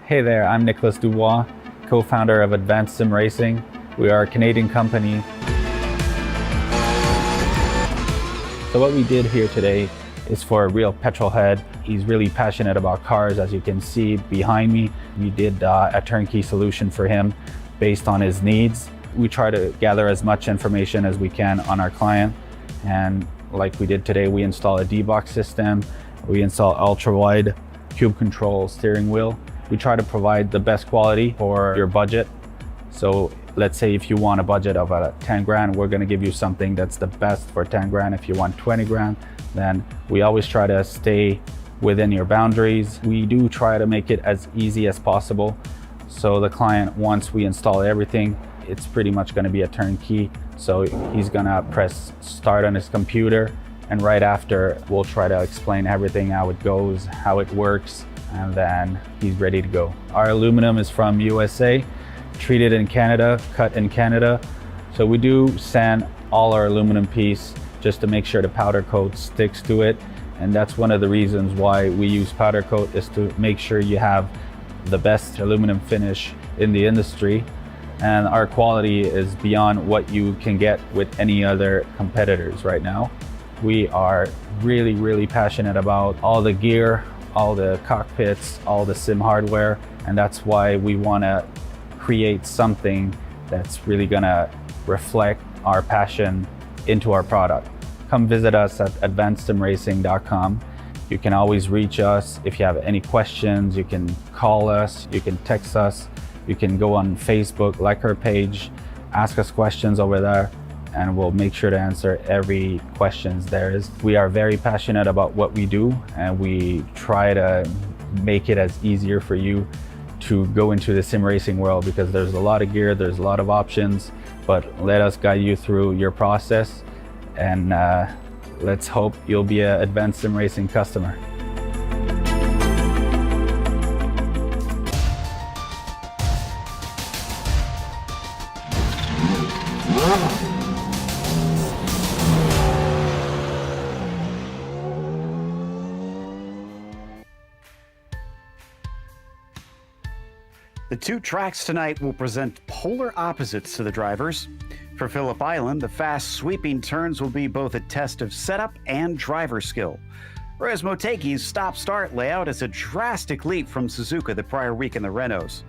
Hey there, I'm Nicholas Dubois, co-founder of Advanced SimRacing. We are a Canadian company. So what we did here today is for a real petrol head. He's really passionate about cars, as you can see behind me. We did a turnkey solution for him based on his needs. We try to gather as much information as we can on our client, and like we did today, we install a D-box system, we install ultra-wide cube control steering wheel. We try to provide the best quality for your budget. So let's say if you want a budget of 10 grand, we're gonna give you something that's the best for 10 grand. If you want 20 grand, then we always try to stay within your boundaries. We do try to make it as easy as possible. So the client, once we install everything, it's pretty much gonna be a turnkey. So he's gonna press start on his computer, and right after, we'll try to explain everything, how it goes, how it works, and then he's ready to go. Our aluminum is from USA, treated in Canada, cut in Canada. So we do sand all our aluminum piece just to make sure the powder coat sticks to it. And that's one of the reasons why we use powder coat, is to make sure you have the best aluminum finish in the industry. And our quality is beyond what you can get with any other competitors right now. We are really, really passionate about all the gear, all the cockpits, all the sim hardware, and that's why we want to create something that's really gonna reflect our passion into our product. Come visit us at advancedsimracing.com. You can always reach us if you have any questions. You can call us, you can text us, you can go on Facebook, like our page, ask us questions over there, and we'll make sure to answer every questions there is. We are very passionate about what we do, and we try to make it as easier for you to go into the sim racing world, because there's a lot of gear, there's a lot of options, but let us guide you through your process, and let's hope you'll be an Advanced Sim Racing customer. The two tracks tonight will present polar opposites to the drivers. For Phillip Island, the fast sweeping turns will be both a test of setup and driver skill, whereas Motegi's stop-start layout is a drastic leap from Suzuka the prior week in the Renaults.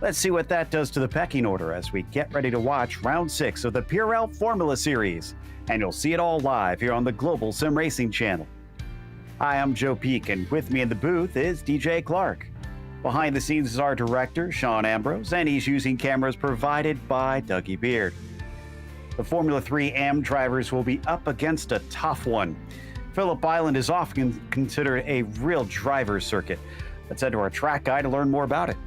Let's see what that does to the pecking order as we get ready to watch round 6 of the PRL Formula Series, and you'll see it all live here on the Global Sim Racing channel. Hi, I'm Joe Peak, and with me in the booth is DJ Clark. Behind the scenes is our director, Sean Ambrose, and he's using cameras provided by Dougie Beard. The Formula 3 AM drivers will be up against a tough one. Phillip Island is often considered a real driver's circuit. Let's head to our track guide to learn more about it.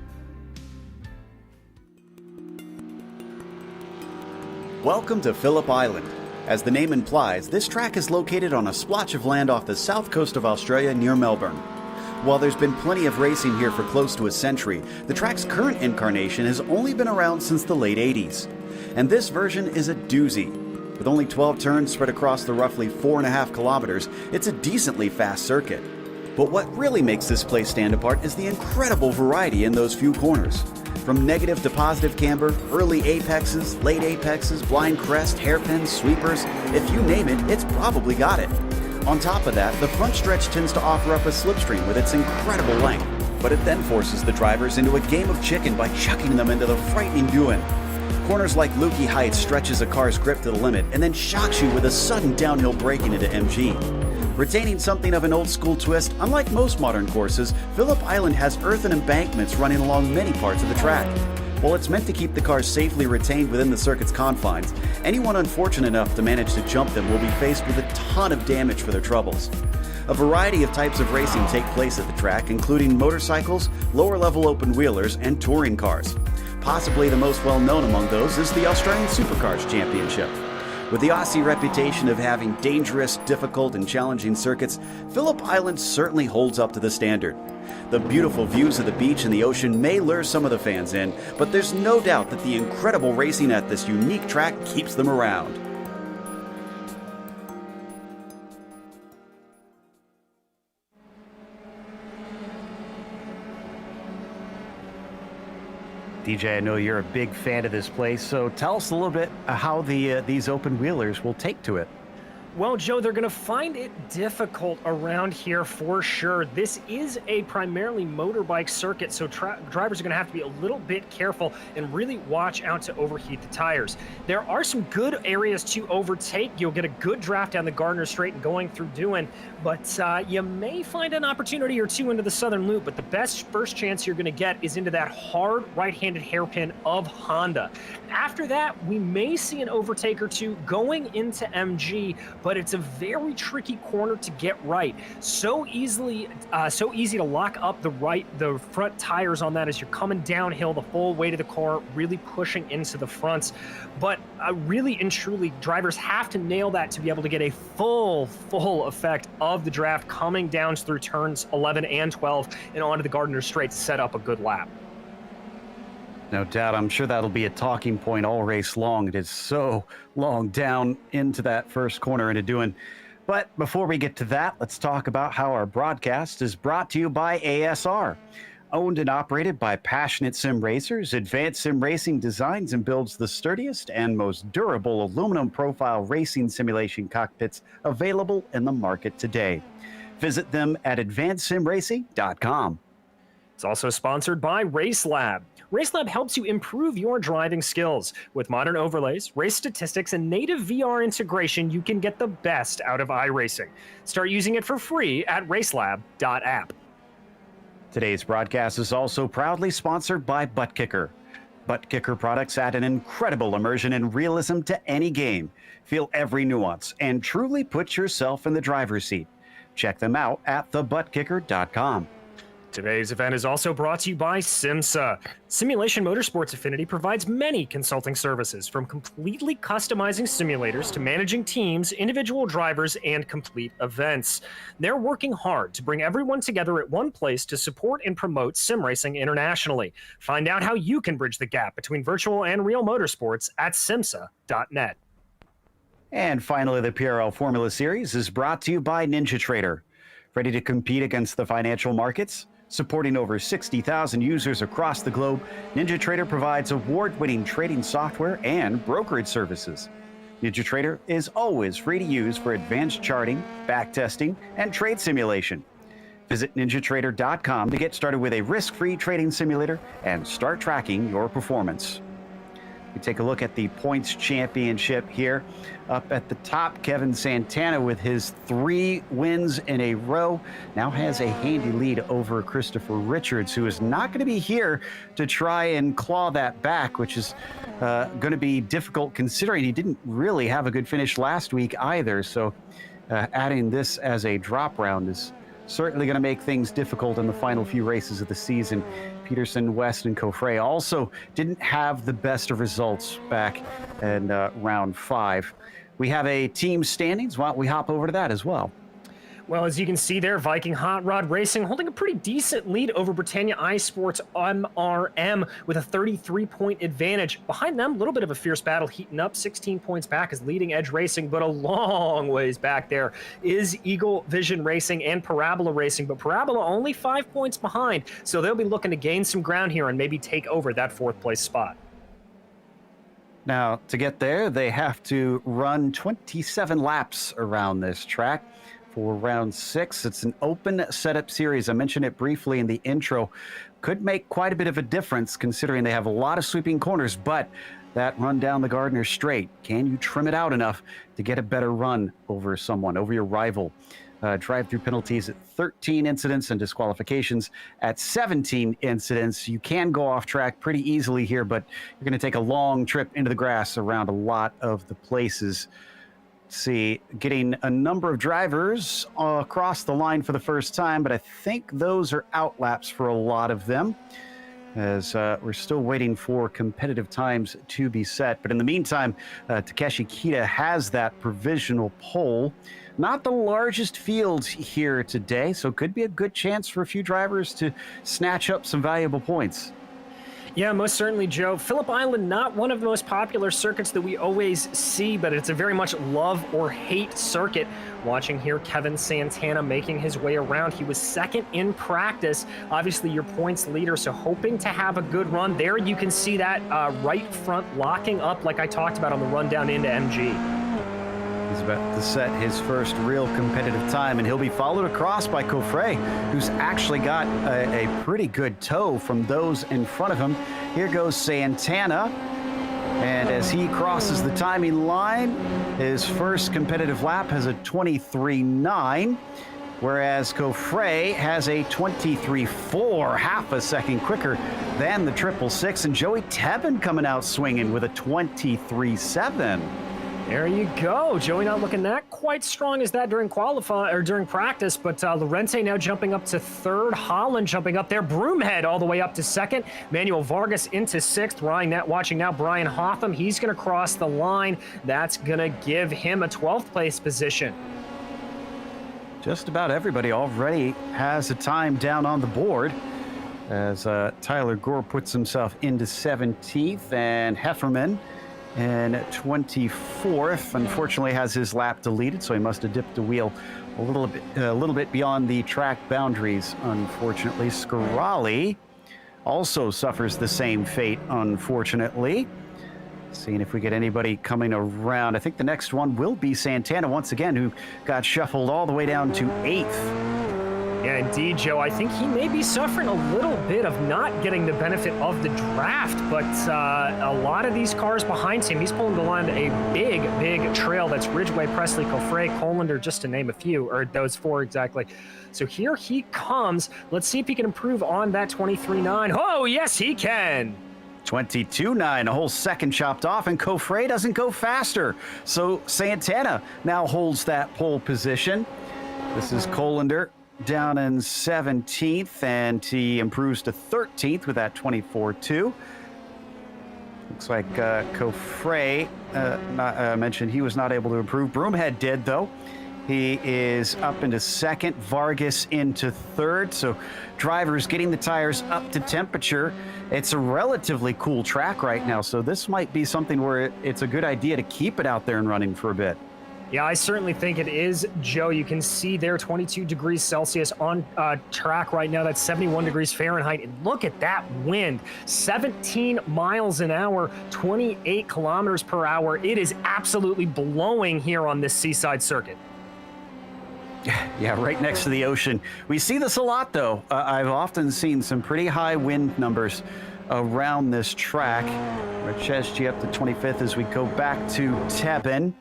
Welcome to Phillip Island. As the name implies, this track is located on a splotch of land off the south coast of Australia near Melbourne. While there's been plenty of racing here for close to a century, the track's current incarnation has only been around since the late 80s. And this version is a doozy. With only 12 turns spread across the roughly 4.5 kilometers, it's a decently fast circuit. But what really makes this place stand apart is the incredible variety in those few corners. From negative to positive camber, early apexes, late apexes, blind crest, hairpins, sweepers, if you name it, it's probably got it. On top of that, the front stretch tends to offer up a slipstream with its incredible length, but it then forces the drivers into a game of chicken by chucking them into the frightening Ewan. Corners like Lukey Heights stretches a car's grip to the limit and then shocks you with a sudden downhill braking into MG. Retaining something of an old school twist, unlike most modern courses, Phillip Island has earthen embankments running along many parts of the track. While it's meant to keep the cars safely retained within the circuit's confines, anyone unfortunate enough to manage to jump them will be faced with a ton of damage for their troubles. A variety of types of racing take place at the track, including motorcycles, lower-level open-wheelers, and touring cars. Possibly the most well-known among those is the Australian Supercars Championship. With the Aussie reputation of having dangerous, difficult, and challenging circuits, Phillip Island certainly holds up to the standard. The beautiful views of the beach and the ocean may lure some of the fans in, but there's no doubt that the incredible racing at this unique track keeps them around. DJ, I know you're a big fan of this place, so tell us a little bit how these open wheelers will take to it. Well, Joe, they're going to find it difficult around here for sure. This is a primarily motorbike circuit, so drivers are going to have to be a little bit careful and really watch out to overheat the tires. There are some good areas to overtake. You'll get a good draft down the Gardner Straight and going through Dewan, but you may find an opportunity or two into the Southern Loop, but the best first chance you're going to get is into that hard right-handed hairpin of Honda. After that, we may see an overtake or two going into MG, but it's a very tricky corner to get right. So easy to lock up the front tires on that as you're coming downhill the full weight of the car, really pushing into the fronts. But really and truly, drivers have to nail that to be able to get a full effect of the draft coming down through turns 11 and 12 and onto the Gardner Straight to set up a good lap. No doubt, I'm sure that'll be a talking point all race long. It is so long down into that first corner into Dewan. But before we get to that, let's talk about how our broadcast is brought to you by ASR. Owned and operated by passionate sim racers, Advanced Sim Racing designs and builds the sturdiest and most durable aluminum profile racing simulation cockpits available in the market today. Visit them at advancedsimracing.com. It's also sponsored by RaceLab. RaceLab helps you improve your driving skills. With modern overlays, race statistics, and native VR integration, you can get the best out of iRacing. Start using it for free at racelab.app. Today's broadcast is also proudly sponsored by ButtKicker. ButtKicker products add an incredible immersion and realism to any game. Feel every nuance and truly put yourself in the driver's seat. Check them out at thebuttkicker.com. Today's event is also brought to you by SimMSA. Simulation Motorsports Affinity provides many consulting services, from completely customizing simulators to managing teams, individual drivers, and complete events. They're working hard to bring everyone together at one place to support and promote sim racing internationally. Find out how you can bridge the gap between virtual and real motorsports at SIMMSA.net. And finally, the PRL Formula Series is brought to you by NinjaTrader. Ready to compete against the financial markets? Supporting over 60,000 users across the globe, NinjaTrader provides award-winning trading software and brokerage services. NinjaTrader is always free to use for advanced charting, backtesting, and trade simulation. Visit ninjatrader.com to get started with a risk-free trading simulator and start tracking your performance. We take a look at the points championship here. Up at the top, Kevin Santana with his 3 wins in a row now has a handy lead over Christopher Richards, who is not going to be here to try and claw that back, which is going to be difficult considering he didn't really have a good finish last week either. So adding this as a drop round is certainly going to make things difficult in the final few races of the season. Peterson, West, and Coffray also didn't have the best of results back in round 5. We have a team standings. Why don't we hop over to that as well? Well, as you can see there, Viking Hot Rod Racing holding a pretty decent lead over Britannia iSports MRM with a 33-point advantage. Behind them, a little bit of a fierce battle heating up. 16 points back is Leading Edge Racing, but a long ways back there is Eagle Vision Racing and Parabola Racing, but Parabola only 5 points behind, so they'll be looking to gain some ground here and maybe take over that 4th place spot. Now, to get there, they have to run 27 laps around this track. For round 6, it's an open setup series. I mentioned it briefly in the intro. Could make quite a bit of a difference considering they have a lot of sweeping corners, but that run down the Gardner Straight, can you trim it out enough to get a better run over someone, over your rival? Drive-through penalties at 13 incidents and disqualifications at 17 incidents. You can go off track pretty easily here, but you're going to take a long trip into the grass around a lot of the places. See, getting a number of drivers across the line for the first time, but I think those are out laps for a lot of them, as we're still waiting for competitive times to be set. But in the meantime, Takeshi Kita has that provisional pole. Not the largest field here today, so could be a good chance for a few drivers to snatch up some valuable points. Yeah, most certainly, Joe. Phillip Island, not one of the most popular circuits that we always see, but it's a very much love or hate circuit. Watching here, Kevin Santana making his way around. He was second in practice, obviously your points leader, so hoping to have a good run. There you can see that right front locking up like I talked about on the run down into MG. He's about to set his first real competitive time, and he'll be followed across by Coffre, who's actually got a pretty good tow from those in front of him. Here goes Santana, and as he crosses the timing line, his first competitive lap has a 23.9, whereas Coffre has a 23.4, half a second quicker than the 666, and Joey Tebben coming out swinging with a 23.7. There you go. Joey not looking that quite strong as that during during practice, but Lorente now jumping up to third. Holland jumping up there. Broomhead all the way up to second. Manuel Vargas into sixth. Watching now Brian Hotham. He's going to cross the line. That's going to give him a 12th place position. Just about everybody already has a time down on the board as Tyler Gore puts himself into 17th, and Hefferman and 24th, unfortunately, has his lap deleted, so he must have dipped the wheel a little bit beyond the track boundaries. Unfortunately, Scarali also suffers the same fate. Unfortunately, seeing if we get anybody coming around. I think the next one will be Santana once again, who got shuffled all the way down to 8th. Yeah, indeed, Joe. I think he may be suffering a little bit of not getting the benefit of the draft, but a lot of these cars behind him, he's pulling the line a big trail. That's Ridgway, Presley, Coffre, Colander, just to name a few, or those four exactly. So here he comes. Let's see if he can improve on that 23.9. Oh, yes, he can. 22.9, a whole second chopped off, and Coffre doesn't go faster. So Santana now holds that pole position. This is Colander down in 17th, and he improves to 13th with that 24.2. Looks like Coffre mentioned he was not able to improve. Broomhead did, though. He is up into second, Vargas into third. So drivers getting the tires up to temperature. It's a relatively cool track right now, so this might be something where it's a good idea to keep it out there and running for a bit. Yeah, I certainly think it is, Joe. You can see there 22 degrees Celsius on track right now. That's 71 degrees Fahrenheit. And look at that wind. 17 miles an hour, 28 kilometers per hour. It is absolutely blowing here on this seaside circuit. Yeah, right next to the ocean. We see this a lot, though. I've often seen some pretty high wind numbers around this track. Motegi up to 25th as we go back to Tebben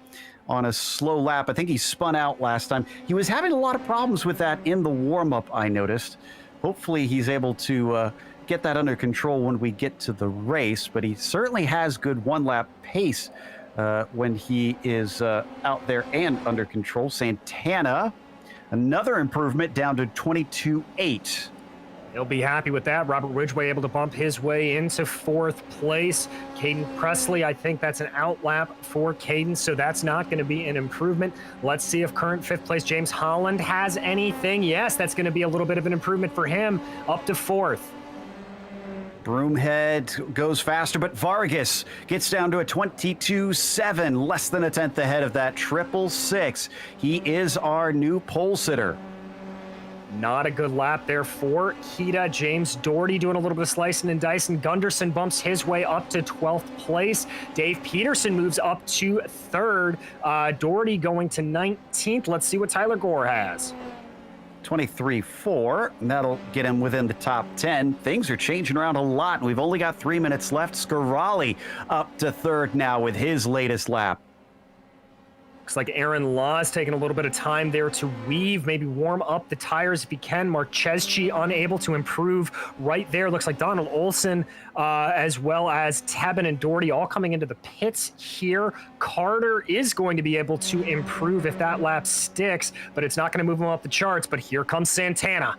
on a slow lap. I think he spun out last time. He was having a lot of problems with that in the warm-up, I noticed. Hopefully he's able to get that under control when we get to the race, but he certainly has good one-lap pace when he is out there and under control. Santana, another improvement down to 22.8. He'll be happy with that. Robert Ridgway able to bump his way into fourth place. Caden Presley, I think that's an outlap for Caden, so that's not going to be an improvement. Let's see if current fifth place James Holland has anything. Yes, that's going to be a little bit of an improvement for him, up to fourth. Broomhead goes faster, but Vargas gets down to a 22.7, less than a tenth ahead of that 666. He is our new pole sitter. Not a good lap there for Kita. James Doherty doing a little bit of slicing and dicing. Gunderson bumps his way up to 12th place. Dave Peterson moves up to third. Doherty going to 19th. Let's see what Tyler Gore has. 23.4, and that'll get him within the top 10. Things are changing around a lot. We've only got 3 minutes left. Scarali up to third now with his latest lap. Looks like Aaron Law's taking a little bit of time there to weave, maybe warm up the tires if he can. Marcheschi unable to improve right there. Looks like Donald Olson, as well as Tebben and Doherty all coming into the pits here. Carter is going to be able to improve if that lap sticks, but it's not going to move him up the charts. But here comes Santana.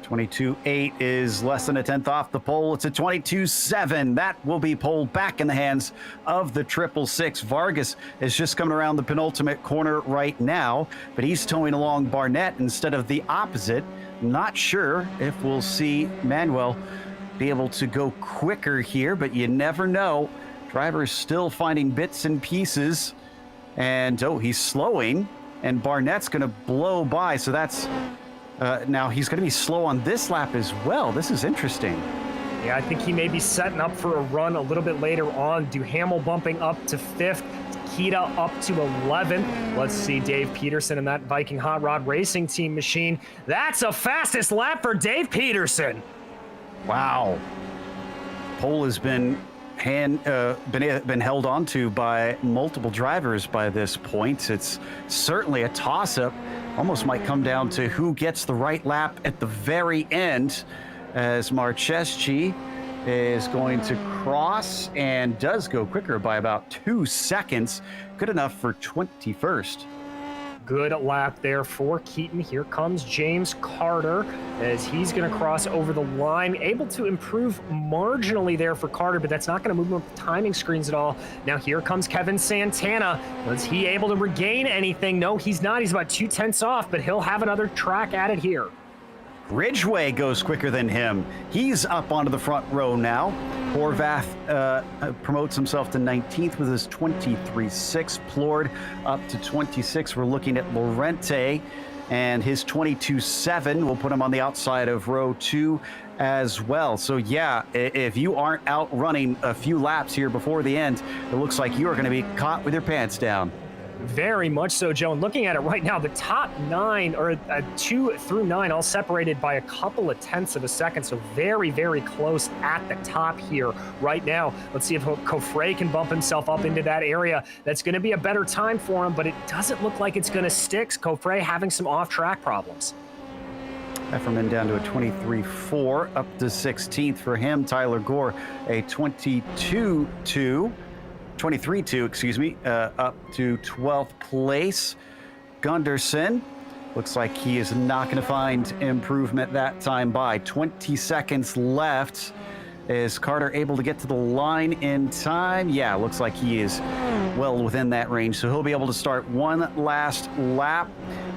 22.8 is less than a tenth off the pole. It's a 22.7. That will be pulled back in the hands of the 666. Vargas is just coming around the penultimate corner right now, but he's towing along Barnett instead of the opposite. Not sure if we'll see Manuel be able to go quicker here, but you never know. Driver's still finding bits and pieces. And, oh, he's slowing. And Barnett's going to blow by. So that's, now he's going to be slow on this lap as well. This is interesting. Yeah, I think he may be setting up for a run a little bit later on. Duhamel bumping up to 5th. Kita up to 11th. Let's see Dave Peterson and that Viking Hot Rod Racing Team machine. That's a fastest lap for Dave Peterson. Wow. Pole has been held onto by multiple drivers by this point. It's certainly a toss-up. Almost might come down to who gets the right lap at the very end, as Marcheschi is going to cross and does go quicker by about 2 seconds. Good enough for 21st. Good lap there for Keaton. Here comes James Carter as he's going to cross over the line. Able to improve marginally there for Carter, but that's not going to move him up the timing screens at all. Now here comes Kevin Santana. Was he able to regain anything? No, he's not. He's about 2/10 off, but he'll have another track at it here. Ridgway goes quicker than him. He's up onto the front row now. Horvath promotes himself to 19th with his 23.6. Plord up to 26. We're looking at Lorente and his 22.7 will put him on the outside of row 2 as well. So yeah, if you aren't out running a few laps here before the end, it looks like you are going to be caught with your pants down. Very much so, Joe. And looking at it right now, the top 9, or 2 through 9, all separated by a couple of tenths of a second. So very, very close at the top here right now. Let's see if Coffray can bump himself up into that area. That's going to be a better time for him, but it doesn't look like it's going to stick. Coffray having some off-track problems. Efferman down to a 23.4, up to 16th for him. Tyler Gore, a 23.2, excuse me, up to 12th place. Gunderson looks like he is not going to find improvement that time by 20 seconds left. Is Carter able to get to the line in time? Yeah, looks like he is well within that range, so he'll be able to start one last lap.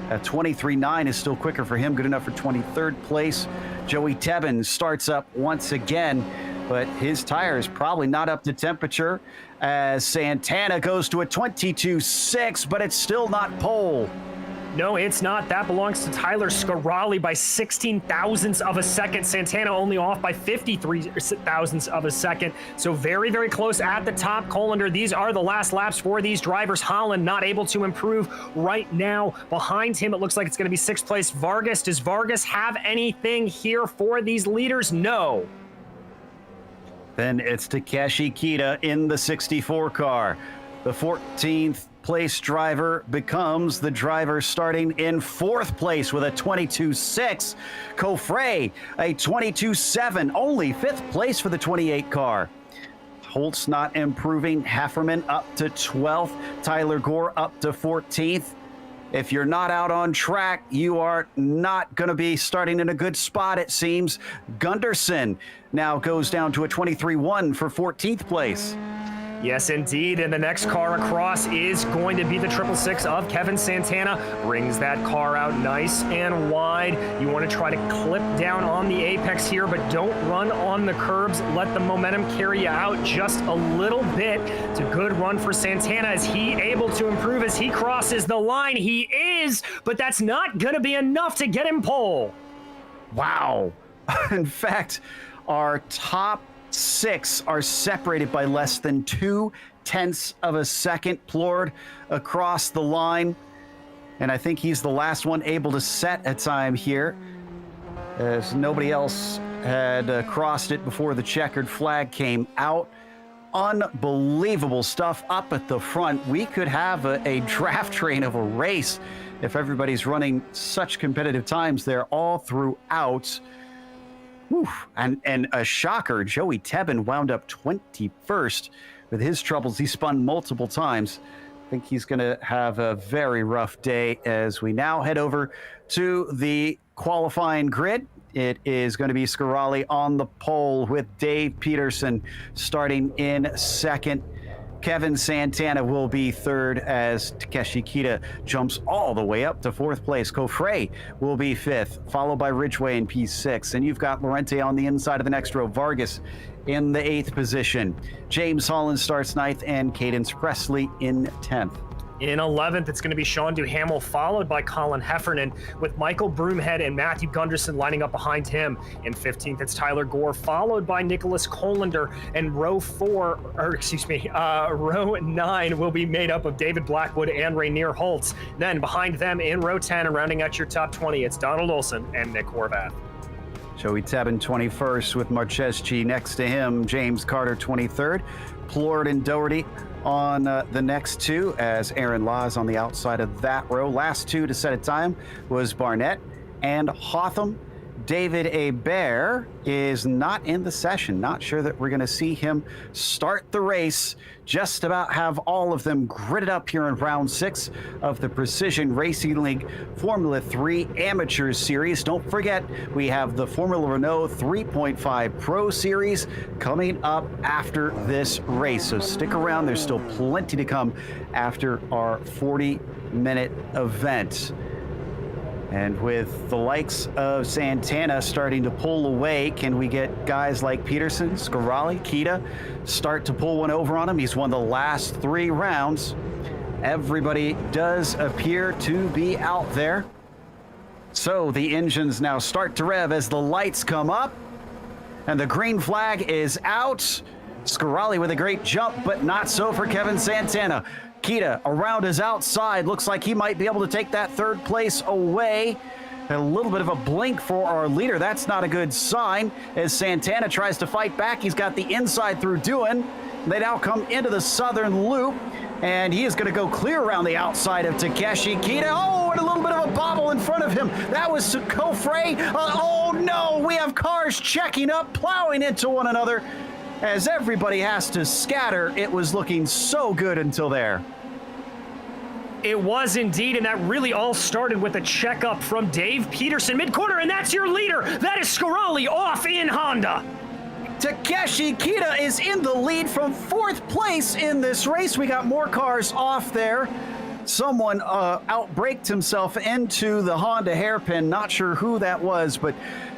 23.9 is still quicker for him, good enough for 23rd place. Joey Tebbin starts up once again, but his tire is probably not up to temperature as Santana goes to a 22.6, but it's still not pole. No, it's not. That belongs to Tyler Scarali by 16 thousandths of a second. Santana only off by 53 thousandths of a second. So very, very close at the top. Colander, these are the last laps for these drivers. Holland not able to improve right now. Behind him, it looks like it's going to be 6th place Vargas. Does Vargas have anything here for these leaders? No. Then it's Takeshi Kita in the 64 car. The 14th place driver becomes the driver starting in 4th place with a 22.6. Coffray, a 22.7, only 5th place for the 28 car. Holtz not improving. Hefferman up to 12th. Tyler Gore up to 14th. If you're not out on track, you are not going to be starting in a good spot, it seems. Gunderson now goes down to a 23.1 for 14th place. Yes, indeed. And the next car across is going to be the 666 of Kevin Santana. Brings that car out nice and wide. You want to try to clip down on the apex here, but don't run on the curbs. Let the momentum carry you out just a little bit. It's a good run for Santana. Is he able to improve as he crosses the line? He is, but that's not going to be enough to get him pole. Wow. In fact, our top 6 are separated by less than 0.2 of a second. Plord across the line, and I think he's the last one able to set a time here, as nobody else had crossed it before the checkered flag came out. Unbelievable stuff up at the front. We could have a draft train of a race if everybody's running such competitive times there all throughout. Whew. And a shocker, Joey Tebbin wound up 21st with his troubles. He spun multiple times. I think he's going to have a very rough day as we now head over to the qualifying grid. It is going to be Scarali on the pole with Dave Peterson starting in 2nd. Kevin Santana will be third as Takeshi Kita jumps all the way up to fourth place. Kofre will be fifth, followed by Ridgeway in P6. And you've got Lorente on the inside of the next row. Vargas in the 8th position. James Holland starts 9th and Cadence Presley in 10th. In 11th, it's going to be Sean Duhamel, followed by Colin Heffernan, with Michael Broomhead and Matthew Gunderson lining up behind him. In 15th, it's Tyler Gore, followed by Nicholas Colander, and row 9 will be made up of David Blackwood and Rainier Holtz. Then behind them in row 10 and rounding out your top 20, it's Donald Olson and Nick Horvath. Joey Tebben 21st with Marcheschi next to him. James Carter 23rd. Plord and Doherty on the next two as Aaron Laws on the outside of that row. Last two to set a time was Barnett and Hotham. David Hebert is not in the session. Not sure that we're going to see him start the race. Just about have all of them gridded up here in round 6 of the Precision Racing League Formula 3 Amateurs Series. Don't forget, we have the Formula Renault 3.5 Pro Series coming up after this race. So stick around. There's still plenty to come after our 40-minute event. And with the likes of Santana starting to pull away, can we get guys like Peterson, Scarali, Kita start to pull one over on him? He's won the last 3 rounds. Everybody does appear to be out there. So the engines now start to rev as the lights come up. And the green flag is out. Scarali with a great jump, but not so for Kevin Santana. Kita around his outside, looks like he might be able to take that 3rd place away. A little bit of a blink for our leader. That's not a good sign as Santana tries to fight back. He's got the inside through Doohan. They now come into the southern loop, and he is going to go clear around the outside of Takeshi Kita. Oh, and a little bit of a bobble in front of him. That was Kofre. Oh no, we have cars checking up, plowing into one another. As everybody has to scatter, it was looking so good until there. It was indeed, and that really all started with a checkup from Dave Peterson mid-corner, and that's your leader. That is Scarali off in Honda. Takeshi Kita is in the lead from 4th place in this race. We got more cars off there. Someone outbraked himself into the Honda hairpin. Not sure who that was, but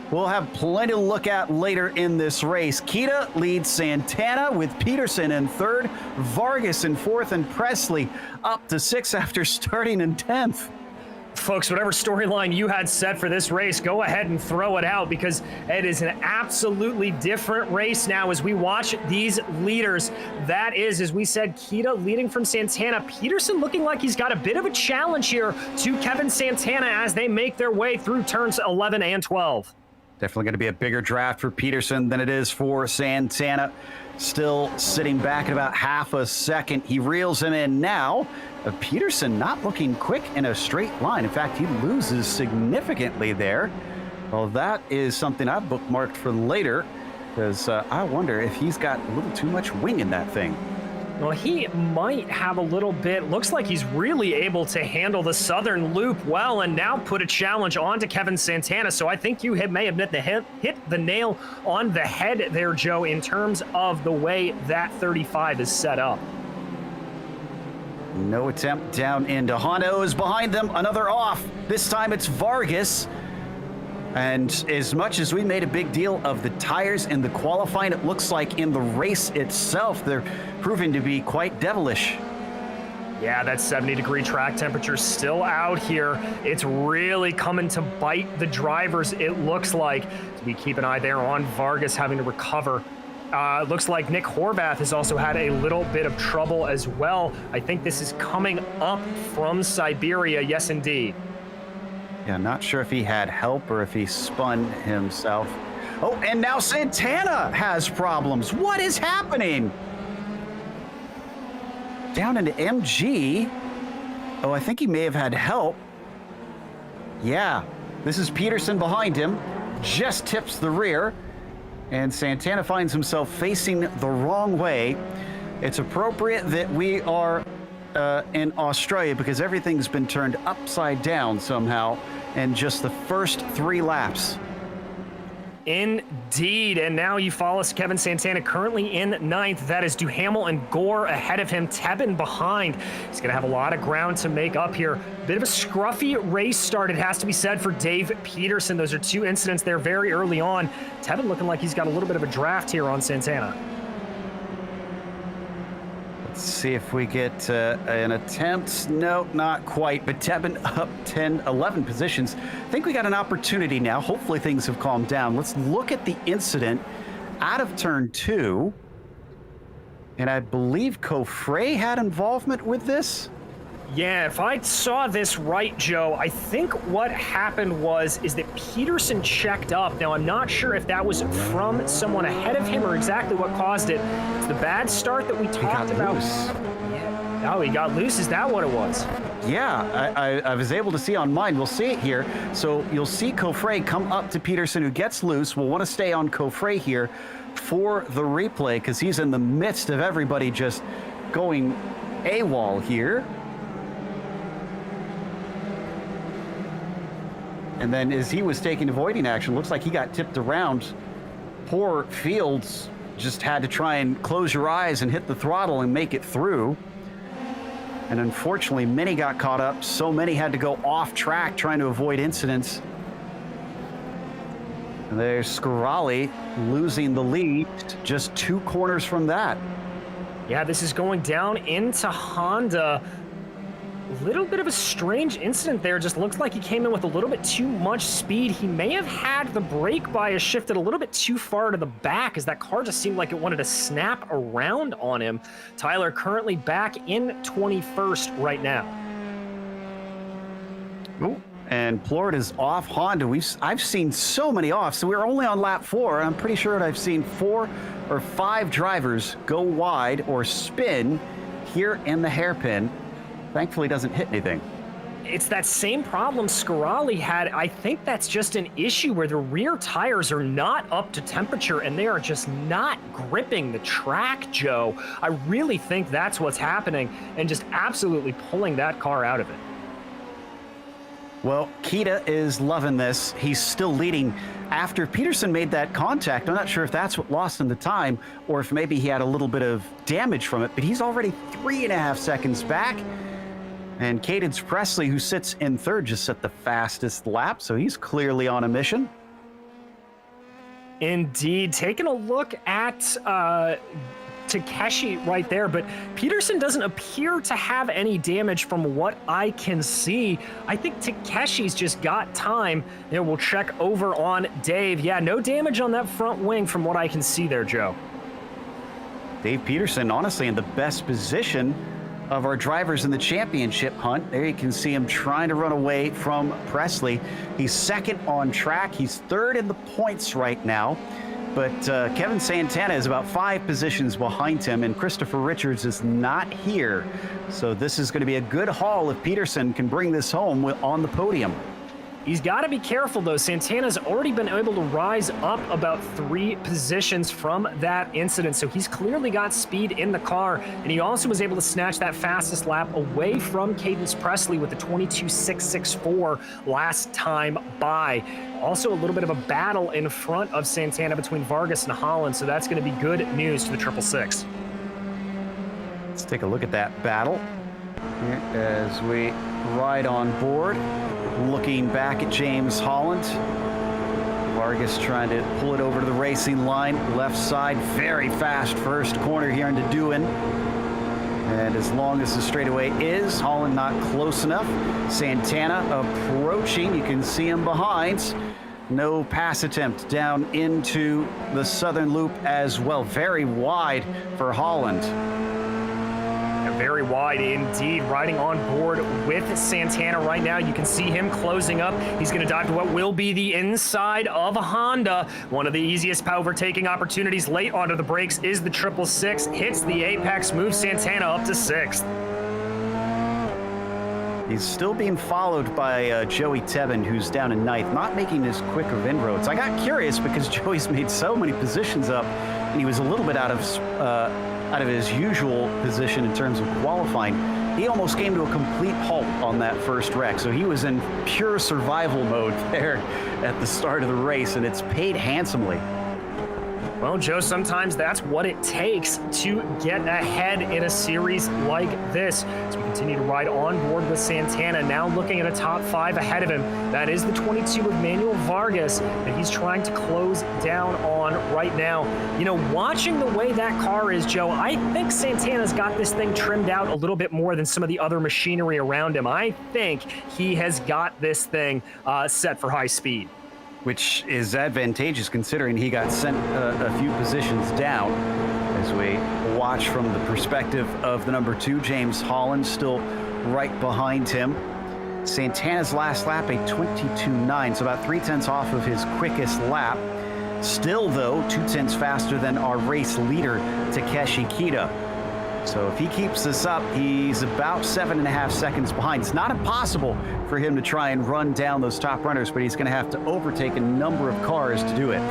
we'll have plenty to look at later in this race. Kita leads Santana with Peterson in 3rd, Vargas in 4th, and Presley up to 6th after starting in 10th. Folks, whatever storyline you had set for this race, go ahead and throw it out, because it is an absolutely different race now as we watch these leaders. That is, as we said, Kita leading from Santana. Peterson looking like he's got a bit of a challenge here to Kevin Santana as they make their way through turns 11 and 12. Definitely going to be a bigger draft for Peterson than it is for Santana. Still sitting back at about half a second. He reels him in now. Peterson not looking quick in a straight line. In fact, he loses significantly there. Well, that is something I've bookmarked for later, because I wonder if he's got a little too much wing in that thing. Well, he might have a little bit. Looks like he's really able to handle the southern loop well and now put a challenge onto Kevin Santana. So I think you may have hit the nail on the head there, Joe, in terms of the way that 35 is set up. No attempt down into Honda is behind them. Another off. This time it's Vargas. And as much as we made a big deal of the tires in the qualifying, it looks like in the race itself, they're proving to be quite devilish. Yeah, that 70-degree track temperature still out here. It's really coming to bite the drivers, it looks like. So we keep an eye there on Vargas having to recover. Looks like Nick Horvath has also had a little bit of trouble as well. I think this is coming up from Siberia. Yes, indeed. Yeah, not sure if he had help or if he spun himself. Oh, and now Santana has problems. What is happening? Down into MG. Oh, I think he may have had help. Yeah, this is Peterson behind him. Just tips the rear. And Santana finds himself facing the wrong way. It's appropriate that we are in Australia because everything's been turned upside down somehow in just the first 3 laps. Indeed, and now you follow Kevin Santana currently in ninth. That is Duhamel and Gore ahead of him, Tebben behind. He's gonna have a lot of ground to make up here. Bit of a scruffy race start, it has to be said, for Dave Peterson. Those are two incidents there very early on. Tebben looking like he's got a little bit of a draft here on Santana. Let's see if we get an attempt. No, not quite, but Tebben up 10, 11 positions. I think we got an opportunity now. Hopefully things have calmed down. Let's look at the incident out of turn 2. And I believe Coffray had involvement with this. Yeah, if I saw this right, Joe, I think what happened is that Peterson checked up. Now, I'm not sure if that was from someone ahead of him or exactly what caused it. It's the bad start that we talked about. Yeah. Oh, he got loose. Is that what it was? Yeah, I was able to see on mine. We'll see it here. So you'll see Coffray come up to Peterson, who gets loose. We'll want to stay on Coffray here for the replay because he's in the midst of everybody just going AWOL here. And then as he was taking avoiding action, looks like he got tipped around. Poor Fields just had to try and close your eyes and hit the throttle and make it through. And unfortunately, many got caught up. So many had to go off track trying to avoid incidents. And there's Scarali losing the lead, just 2 corners from that. Yeah, this is going down into Honda. Little bit of a strange incident there. Just looks like he came in with a little bit too much speed. He may have had the brake bias shifted a little bit too far to the back, as that car just seemed like it wanted to snap around on him. Tyler currently back in 21st right now. Ooh, and Plord is off Honda. I've seen so many off, so we're only on lap 4. I'm pretty sure that I've seen 4 or 5 drivers go wide or spin here in the hairpin. Thankfully doesn't hit anything. It's that same problem Scarali had. I think that's just an issue where the rear tires are not up to temperature and they are just not gripping the track, Joe. I really think that's what's happening and just absolutely pulling that car out of it. Well, Kita is loving this. He's still leading after Peterson made that contact. I'm not sure if that's what lost him the time or if maybe he had a little bit of damage from it, but he's already 3.5 seconds back. And Cadence Presley, who sits in third, just set the fastest lap, so he's clearly on a mission. Indeed. Taking a look at Takeshi right there, but Peterson doesn't appear to have any damage from what I can see. I think Takeshi's just got time. You know, we'll check over on Dave. Yeah, no damage on that front wing from what I can see there, Joe. Dave Peterson, honestly, in the best position of our drivers in the championship hunt. There you can see him trying to run away from Presley. He's second on track. He's third in the points right now. But Kevin Santana is about 5 positions behind him, and Christopher Richards is not here. So this is going to be a good haul if Peterson can bring this home on the podium. He's got to be careful, though. Santana's already been able to rise up about 3 positions from that incident, so he's clearly got speed in the car, and he also was able to snatch that fastest lap away from Cadence Presley with the 22.664 last time by. Also a little bit of a battle in front of Santana between Vargas and Holland, so that's going to be good news to the 666. Let's take a look at that battle here as we ride on board. Looking back at James Holland. Vargas trying to pull it over to the racing line. Left side, very fast first corner here into Dewan. And as long as the straightaway is, Holland not close enough. Santana approaching. You can see him behind. No pass attempt down into the southern loop as well. Very wide for Holland. Very wide indeed, riding on board with Santana right now. You can see him closing up. He's going to dive to what will be the inside of a Honda. One of the easiest overtaking opportunities late onto the brakes is the 666. Hits the apex, moves Santana up to 6th. He's still being followed by Joey Tebben, who's down in 9th, not making as quick of inroads. I got curious because Joey's made so many positions up, and he was a little bit out of his usual position in terms of qualifying. he almost came to a complete halt on that first wreck. So he was in pure survival mode there at the start of the race, and it's paid handsomely. Well, Joe, sometimes that's what it takes to get ahead in a series like this. As we continue to ride on board with Santana, now looking at a top 5 ahead of him. That is the 22 of Manuel Vargas that he's trying to close down on right now. You know, watching the way that car is, Joe, I think Santana's got this thing trimmed out a little bit more than some of the other machinery around him. I think he has got this thing set for high speed. Which is advantageous considering he got sent a few positions down. As we watch from the perspective of the number 2, James Holland, still right behind him. Santana's last lap, a 22.9, so about 0.3 off of his quickest lap. Still, though, 0.2 faster than our race leader, Takeshi Kita. So if he keeps this up, he's about 7.5 seconds behind. It's not impossible for him to try and run down those top runners, but he's going to have to overtake a number of cars to do it.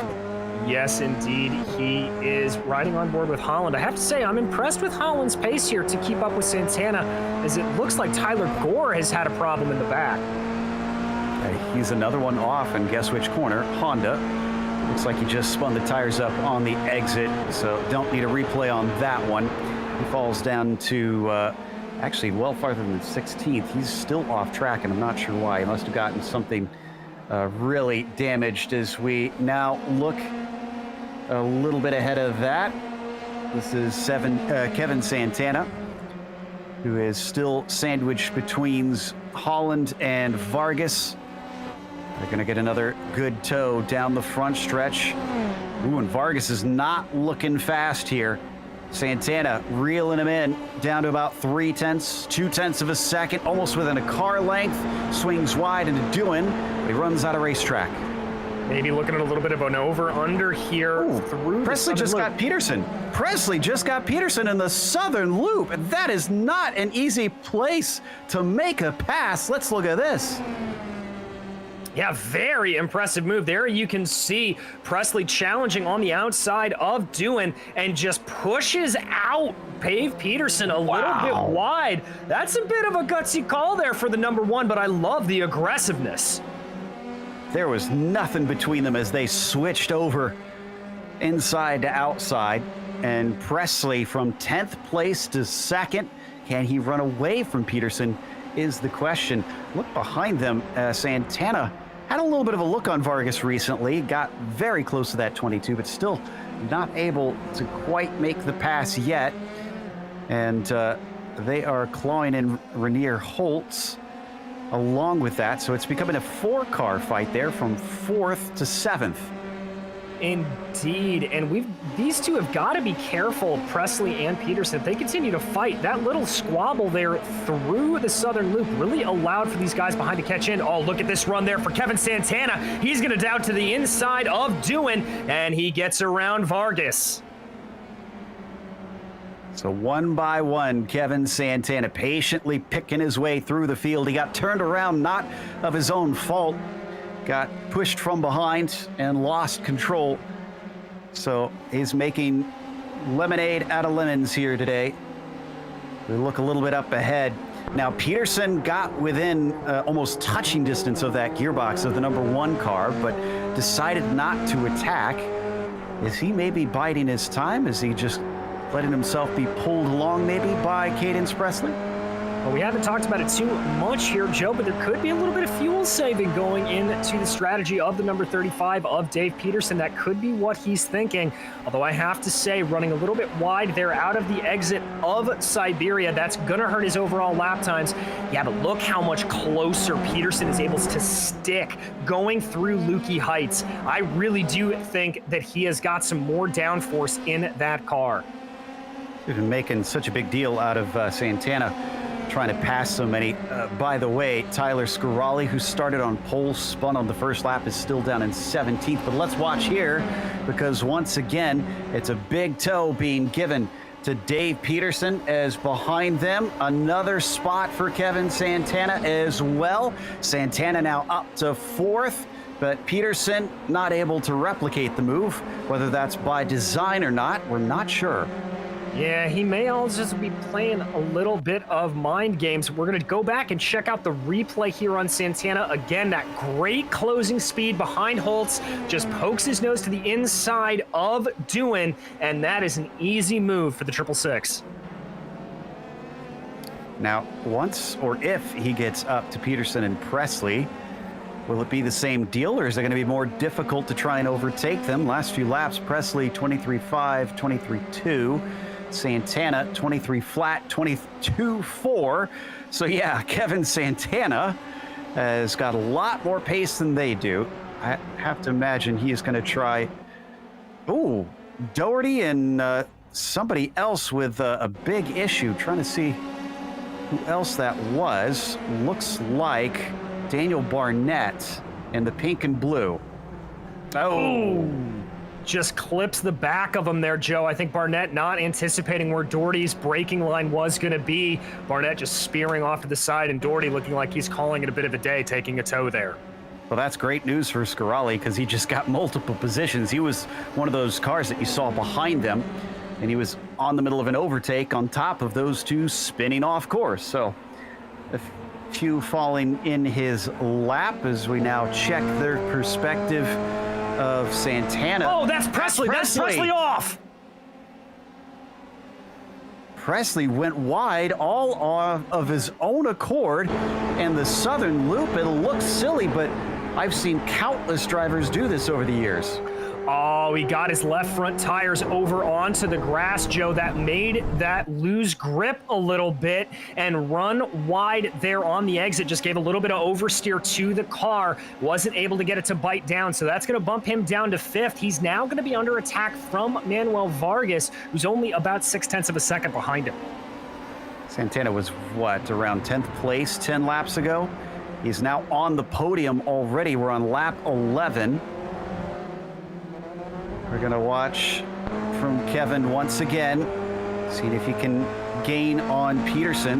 Yes, indeed, he is riding on board with Holland. I have to say, I'm impressed with Holland's pace here to keep up with Santana, as it looks like Tyler Gore has had a problem in the back. He's another one off, and guess which corner? Honda. Looks like he just spun the tires up on the exit, so don't need a replay on that one. He falls down to actually well farther than 16th. He's still off track, and I'm not sure why. He must have gotten something really damaged. As we now look a little bit ahead of that, this is Kevin Santana, who is still sandwiched between Holland and Vargas. They're going to get another good tow down the front stretch. Ooh, and Vargas is not looking fast here. Santana reeling him in down to about 0.2 of a second, almost within a car length. Swings wide into doing, but he runs out of racetrack. Maybe looking at a little bit of an over-under here. Ooh, through Presley just got Peterson. Presley just got Peterson in the southern loop, and that is not an easy place to make a pass. Let's look at this. Yeah, very impressive move there. You can see Presley challenging on the outside of Doohan and just pushes out Pave Peterson a little bit wide. That's a bit of a gutsy call there for the number 1, but I love the aggressiveness. There was nothing between them as they switched over inside to outside. And Presley from 10th place to 2nd. Can he run away from Peterson is the question. Look behind them. Santana had a little bit of a look on Vargas recently. Got very close to that 22, but still not able to quite make the pass yet. And they are clawing in Renier Holtz along with that. So it's becoming a 4-car fight there from 4th to 7th. Indeed, and these two have got to be careful, Presley and Peterson. If they continue to fight, that little squabble there through the southern loop really allowed for these guys behind to catch in. Oh, look at this run there for Kevin Santana. He's going to down to the inside of Doohan, and he gets around Vargas. So one by one, Kevin Santana patiently picking his way through the field. He got turned around, not of his own fault. Got pushed from behind and lost control. So he's making lemonade out of lemons here today. We look a little bit up ahead. Now Peterson got within almost touching distance of that gearbox of the number 1 car, but decided not to attack. Is he maybe biding his time? Is he just letting himself be pulled along maybe by Cadence Presley? Well, we haven't talked about it too much here, Joe, but there could be a little bit of fuel saving going into the strategy of the number 35 of Dave Peterson. That could be what he's thinking. Although I have to say, running a little bit wide there out of the exit of Siberia, that's going to hurt his overall lap times. Yeah, but look how much closer Peterson is able to stick going through Lukey Heights. I really do think that he has got some more downforce in that car. We've been making such a big deal out of Santana trying to pass so many. By the way, Tyler Scarali, who started on pole, spun on the first lap, is still down in 17th. But let's watch here, because once again, it's a big tow being given to Dave Peterson, as behind them, another spot for Kevin Santana as well. Santana now up to 4th, but Peterson not able to replicate the move. Whether that's by design or not, we're not sure. Yeah, he may also just be playing a little bit of mind games. We're going to go back and check out the replay here on Santana. Again, that great closing speed behind Holtz just pokes his nose to the inside of Doohan, and that is an easy move for the 666. Now, once or if he gets up to Peterson and Presley, will it be the same deal, or is it going to be more difficult to try and overtake them? Last few laps, Presley 23.5, 23.2. Santana 23 flat, 22.4. So yeah, Kevin Santana has got a lot more pace than they do. I have to imagine he is going to try. Ooh, Doherty and somebody else with a big issue. Trying to see who else that was. Looks like Daniel Barnett in the pink and blue. Oh. Just clips the back of him there, Joe. I think Barnett not anticipating where Doherty's braking line was going to be. Barnett just spearing off to the side, and Doherty looking like he's calling it a bit of a day, taking a tow there. Well, that's great news for Scarali because he just got multiple positions. He was one of those cars that you saw behind them, and he was on the middle of an overtake on top of those two spinning off course. So a few falling in his lap as we now check their perspective of Santana. Oh, that's Presley. That's Presley off. Presley went wide all of his own accord, and the southern loop, it'll look silly, but I've seen countless drivers do this over the years. Oh, he got his left front tires over onto the grass, Joe. That made that lose grip a little bit and run wide there on the exit. Just gave a little bit of oversteer to the car. Wasn't able to get it to bite down, so that's going to bump him down to 5th. He's now going to be under attack from Manuel Vargas, who's only about 0.6 of a second behind him. Santana was, what, around 10th place 10 laps ago? He's now on the podium already. We're on lap 11. We're going to watch from Kevin once again, seeing if he can gain on Peterson.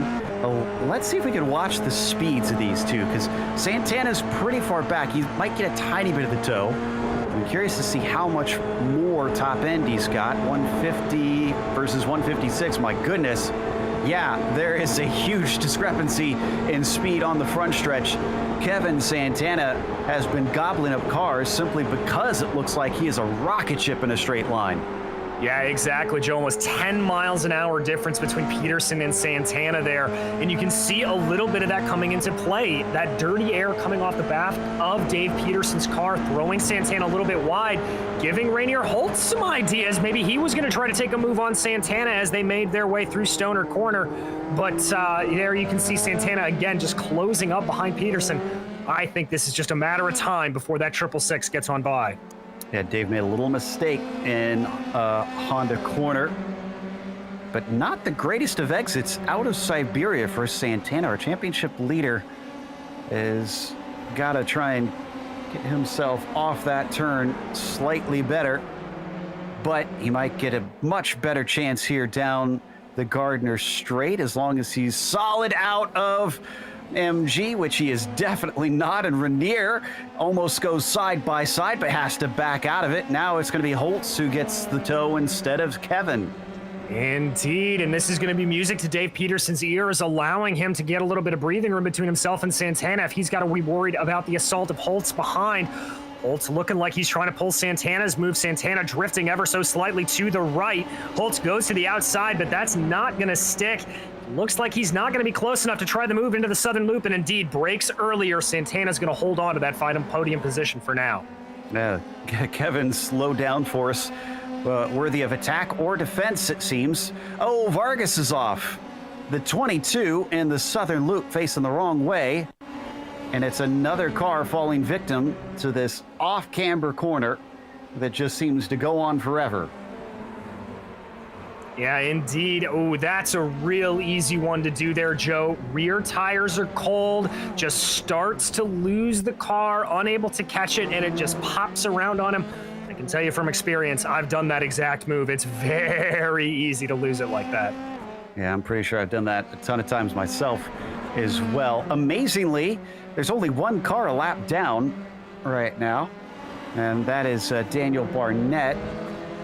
Let's see if we can watch the speeds of these two, because Santana's pretty far back. He might get a tiny bit of the tow. I'm curious to see how much more top end he's got. 150 versus 156, my goodness. Yeah, there is a huge discrepancy in speed on the front stretch. Kevin Santana has been gobbling up cars simply because it looks like he is a rocket ship in a straight line. Yeah, exactly, Joe. Almost 10 miles an hour difference between Peterson and Santana there. And you can see a little bit of that coming into play. That dirty air coming off the back of Dave Peterson's car, throwing Santana a little bit wide, giving Rainier Holtz some ideas. Maybe he was going to try to take a move on Santana as they made their way through Stoner Corner. But there you can see Santana again just closing up behind Peterson. I think this is just a matter of time before that 666 gets on by. Yeah, Dave made a little mistake in Honda corner, but not the greatest of exits out of Siberia for Santana. Our championship leader is got to try and get himself off that turn slightly better, but he might get a much better chance here down the Gardner Straight as long as he's solid out of MG, which he is definitely not, and Rainier almost goes side by side but has to back out of it. Now it's going to be Holtz who gets the tow instead of Kevin. Indeed, and this is going to be music to Dave Peterson's ears, allowing him to get a little bit of breathing room between himself and Santana if he's got to be worried about the assault of Holtz behind. Holtz looking like he's trying to pull Santana's move. Santana drifting ever so slightly to the right. Holtz goes to the outside, but that's not going to stick. Looks like he's not going to be close enough to try the move into the southern loop, and indeed breaks earlier. Santana's going to hold on to that podium position for now. Kevin slowed down for us. Worthy of attack or defense, it seems. Oh, Vargas is off. The 22 in the southern loop facing the wrong way. And it's another car falling victim to this off-camber corner that just seems to go on forever. Yeah, indeed. Oh, that's a real easy one to do there, Joe. Rear tires are cold, just starts to lose the car, unable to catch it, and it just pops around on him. I can tell you from experience, I've done that exact move. It's very easy to lose it like that. Yeah, I'm pretty sure I've done that a ton of times myself as well. Amazingly, there's only one car a lap down right now, and that is Daniel Barnett.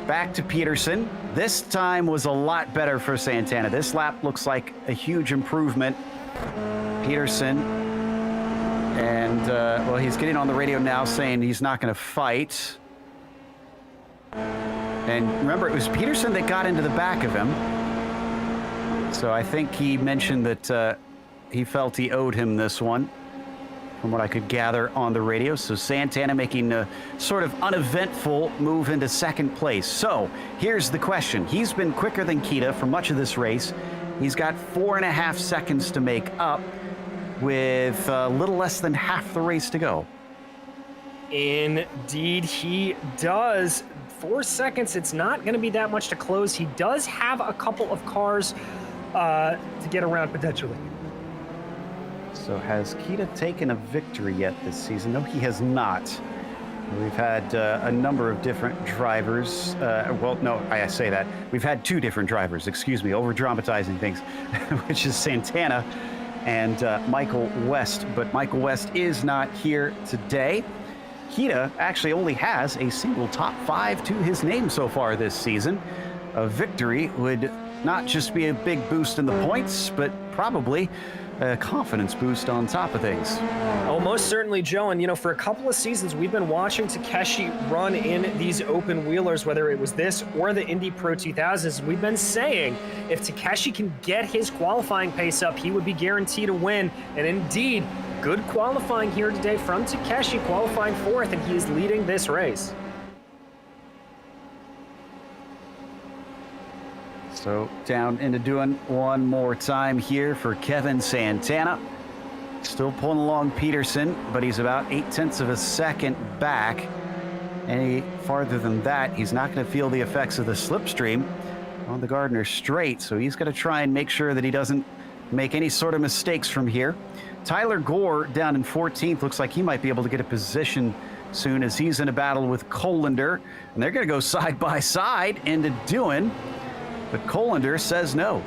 back to Peterson. This time was a lot better for Santana. This lap looks like a huge improvement. Peterson, and well, he's getting on the radio now saying he's not going to fight. And remember, it was Peterson that got into the back of him. So I think he mentioned that he felt he owed him this one, from what I could gather on the radio. So Santana making a sort of uneventful move into second place. So here's the question. He's been quicker than Kita for much of this race. He's got 4.5 seconds to make up with a little less than half the race to go. Indeed, he does. 4 seconds, it's not going to be that much to close. He does have a couple of cars to get around potentially. So has Kita taken a victory yet this season? No, he has not. We've had a number of different drivers. Well, no, I say that. We've had 2 different drivers, excuse me, over-dramatizing things, which is Santana and Michael West. But Michael West is not here today. Kita actually only has a single top 5 to his name so far this season. A victory would not just be a big boost in the points, but probably a confidence boost on top of things. Oh, most certainly, Joe. And, you know, for a couple of seasons, we've been watching Takeshi run in these open wheelers, whether it was this or the Indy Pro 2000s. We've been saying if Takeshi can get his qualifying pace up, he would be guaranteed a win. And indeed, good qualifying here today from Takeshi, qualifying 4th, and he is leading this race. So down into doing one more time here for Kevin Santana. Still pulling along Peterson, but he's about 0.8 of a second back. Any farther than that, he's not going to feel the effects of the slipstream on the Gardner Straight. So he's going to try and make sure that he doesn't make any sort of mistakes from here. Tyler Gore down in 14th. Looks like he might be able to get a position soon as he's in a battle with Colander. And they're going to go side by side into doing. But Colander says no.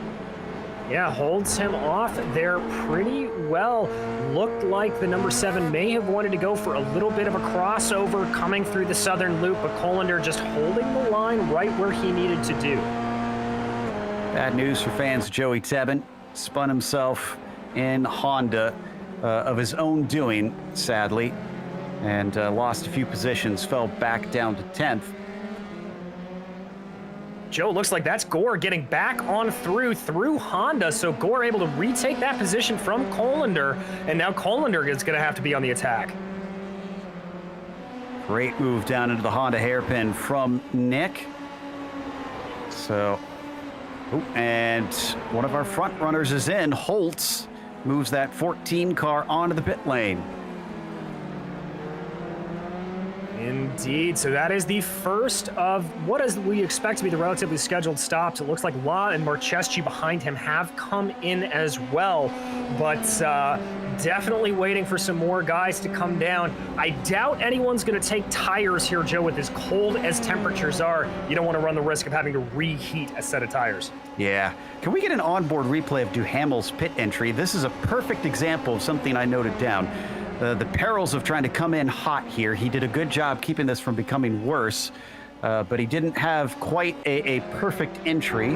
Yeah, holds him off there pretty well. Looked like the number 7 may have wanted to go for a little bit of a crossover coming through the southern loop, but Colander just holding the line right where he needed to do. Bad news for fans of Joey Tebbin. Spun himself in Honda of his own doing, sadly, and lost a few positions, fell back down to 10th. Joe, looks like that's Gore getting back on through Honda, so Gore able to retake that position from Colander, and now Colander is going to have to be on the attack. Great move down into the Honda hairpin from Nick. So, and one of our front runners is in. Holtz moves that 14 car onto the pit lane. Indeed. So that is the first of what is we expect to be the relatively scheduled stops. It looks like La and Marcheschi behind him have come in as well, but definitely waiting for some more guys to come down. I doubt anyone's going to take tires here, Joe, with as cold as temperatures are. You don't want to run the risk of having to reheat a set of tires. Yeah. Can we get an onboard replay of Duhamel's pit entry? This is a perfect example of something I noted down. The perils of trying to come in hot here. He did a good job keeping this from becoming worse, but he didn't have quite a perfect entry.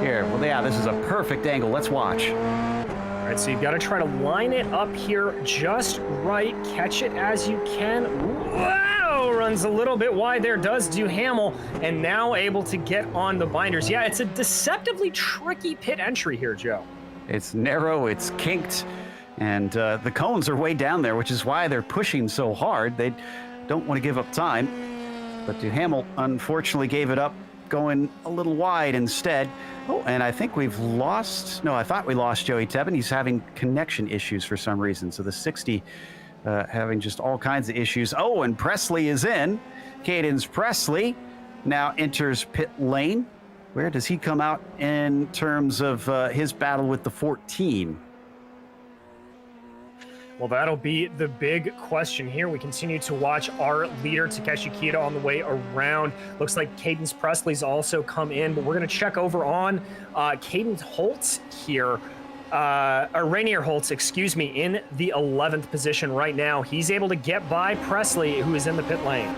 Here, well, yeah, this is a perfect angle. Let's watch. All right, so you've got to try to line it up here just right. Catch it as you can. Wow, runs a little bit wide there, does Duhamel, and now able to get on the binders. Yeah, it's a deceptively tricky pit entry here, Joe. It's narrow, it's kinked. And the cones are way down there, which is why they're pushing so hard. They don't want to give up time. But Duhamel unfortunately gave it up, going a little wide instead. Oh, and I think we've lost... No, I thought we lost Joey Tebbin. He's having connection issues for some reason. So the 60 having just all kinds of issues. Oh, and Presley is in. Cadence Presley now enters pit lane. Where does he come out in terms of his battle with the 14? Well, that'll be the big question here. We continue to watch our leader, Takeshi Kita, on the way around. Looks like Cadence Presley's also come in, but we're going to check over on Cadence Holtz here. Or Rainier Holtz, excuse me, in the 11th position right now. He's able to get by Presley, who is in the pit lane.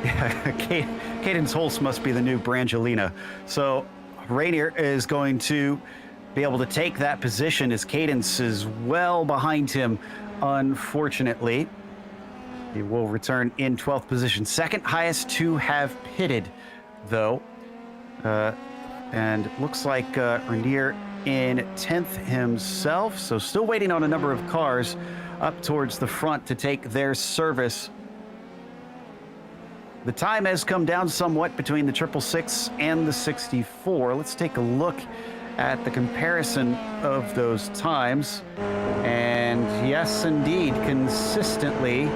Cadence Holst must be the new Brangelina. So Rainier is going to be able to take that position as Cadence is well behind him, unfortunately. He will return in 12th position. Second highest to have pitted, though. And looks like Rainier in 10th himself. So still waiting on a number of cars up towards the front to take their service. The time has come down somewhat between the 666 and the 64. Let's take a look at the comparison of those times. And yes, indeed, consistently,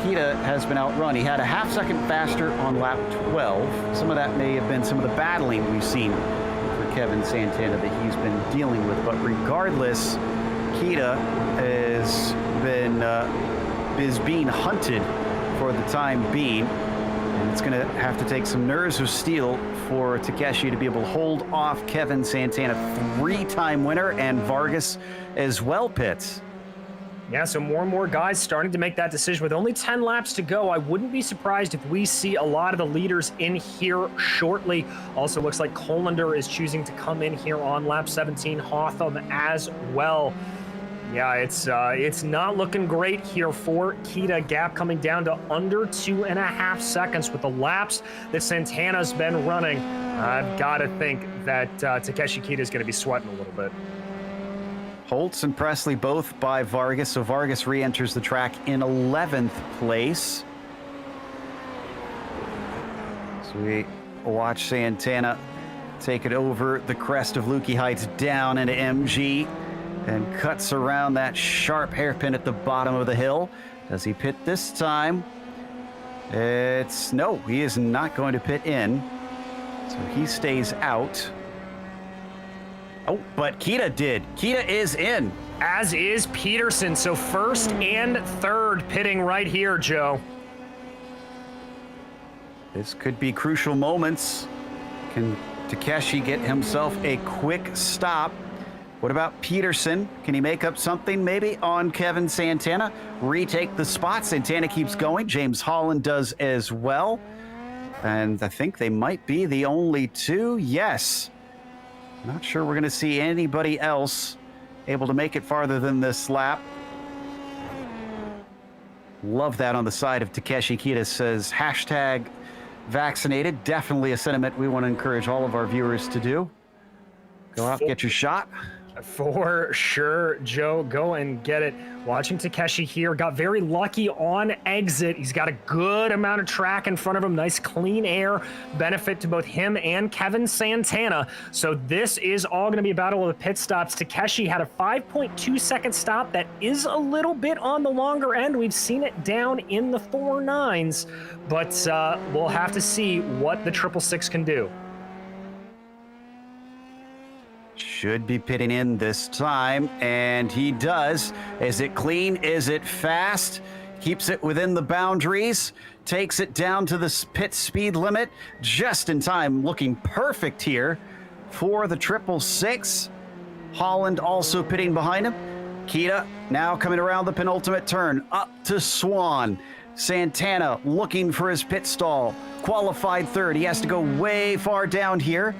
Kita has been outrun. He had a half second faster on lap 12. Some of that may have been some of the battling we've seen for Kevin Santana that he's been dealing with. But regardless, Kita is being hunted for the time being. And it's going to have to take some nerves of steel for Takeshi to be able to hold off Kevin Santana, 3-time winner, and Vargas as well pits. Yeah, so more and more guys starting to make that decision. With only 10 laps to go, I wouldn't be surprised if we see a lot of the leaders in here shortly. Also looks like Colander is choosing to come in here on lap 17, Hotham as well. Yeah, it's not looking great here for Kita. Gap coming down to under 2.5 seconds with the laps that Santana's been running. I've got to think that Takeshi Kita is going to be sweating a little bit. Holtz and Presley both by Vargas, so Vargas re-enters the track in 11th place. So we watch Santana take it over the crest of Lukey Heights down into MG and cuts around that sharp hairpin at the bottom of the hill. Does he pit this time? No, he is not going to pit in. So he stays out. Oh, but Kita did. Kita is in. As is Peterson. So first and third pitting right here, Joe. This could be crucial moments. Can Takeshi get himself a quick stop? What about Peterson? Can he make up something maybe on Kevin Santana? Retake the spot. Santana keeps going. James Holland does as well. And I think they might be the only two. Yes. Not sure we're going to see anybody else able to make it farther than this lap. Love that on the side of Takeshi. Kita says hashtag vaccinated. Definitely a sentiment we want to encourage all of our viewers to do. Go out, get your shot. For sure, Joe. Go and get it. Watching Takeshi here. Got very lucky on exit. He's got a good amount of track in front of him. Nice clean air benefit to both him and Kevin Santana. So this is all going to be a battle of the pit stops. Takeshi had a 5.2 second stop. That is a little bit on the longer end. We've seen it down in the 4.9s, but we'll have to see what the 666 can do. Should be pitting in this time, and he does. Is it clean? Is it fast? Keeps it within the boundaries. Takes it down to the pit speed limit. Just in time. Looking perfect here for the 666. Holland also pitting behind him. Kita now coming around the penultimate turn. Up to Swan. Santana looking for his pit stall. Qualified third. He has to go way far down here.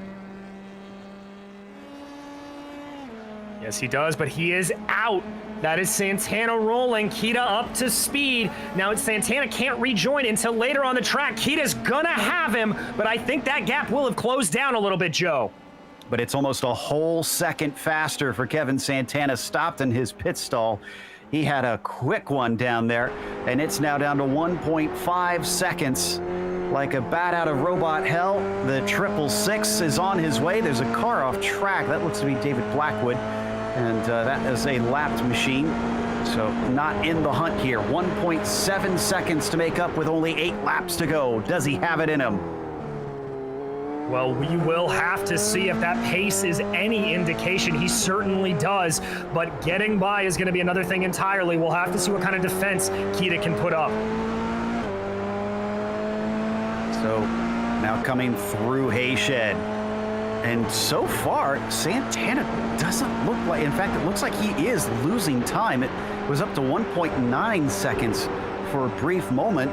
Yes, he does, but he is out. That is Santana rolling. Kita up to speed. Now Santana can't rejoin until later on the track. Kita's gonna have him, but I think that gap will have closed down a little bit, Joe. But it's almost a whole second faster for Kevin Santana. Stopped in his pit stall. He had a quick one down there, and it's now down to 1.5 seconds. Like a bat out of robot hell, the 666 is on his way. There's a car off track. That looks to be David Blackwood. And that is a lapped machine, so not in the hunt here. 1.7 seconds to make up with only 8 laps to go. Does he have it in him? Well, we will have to see if that pace is any indication. He certainly does, but getting by is going to be another thing entirely. We'll have to see what kind of defense Kita can put up. So now coming through Hayshed. And so far, Santana doesn't look like, in fact, it looks like he is losing time. It was up to 1.9 seconds for a brief moment.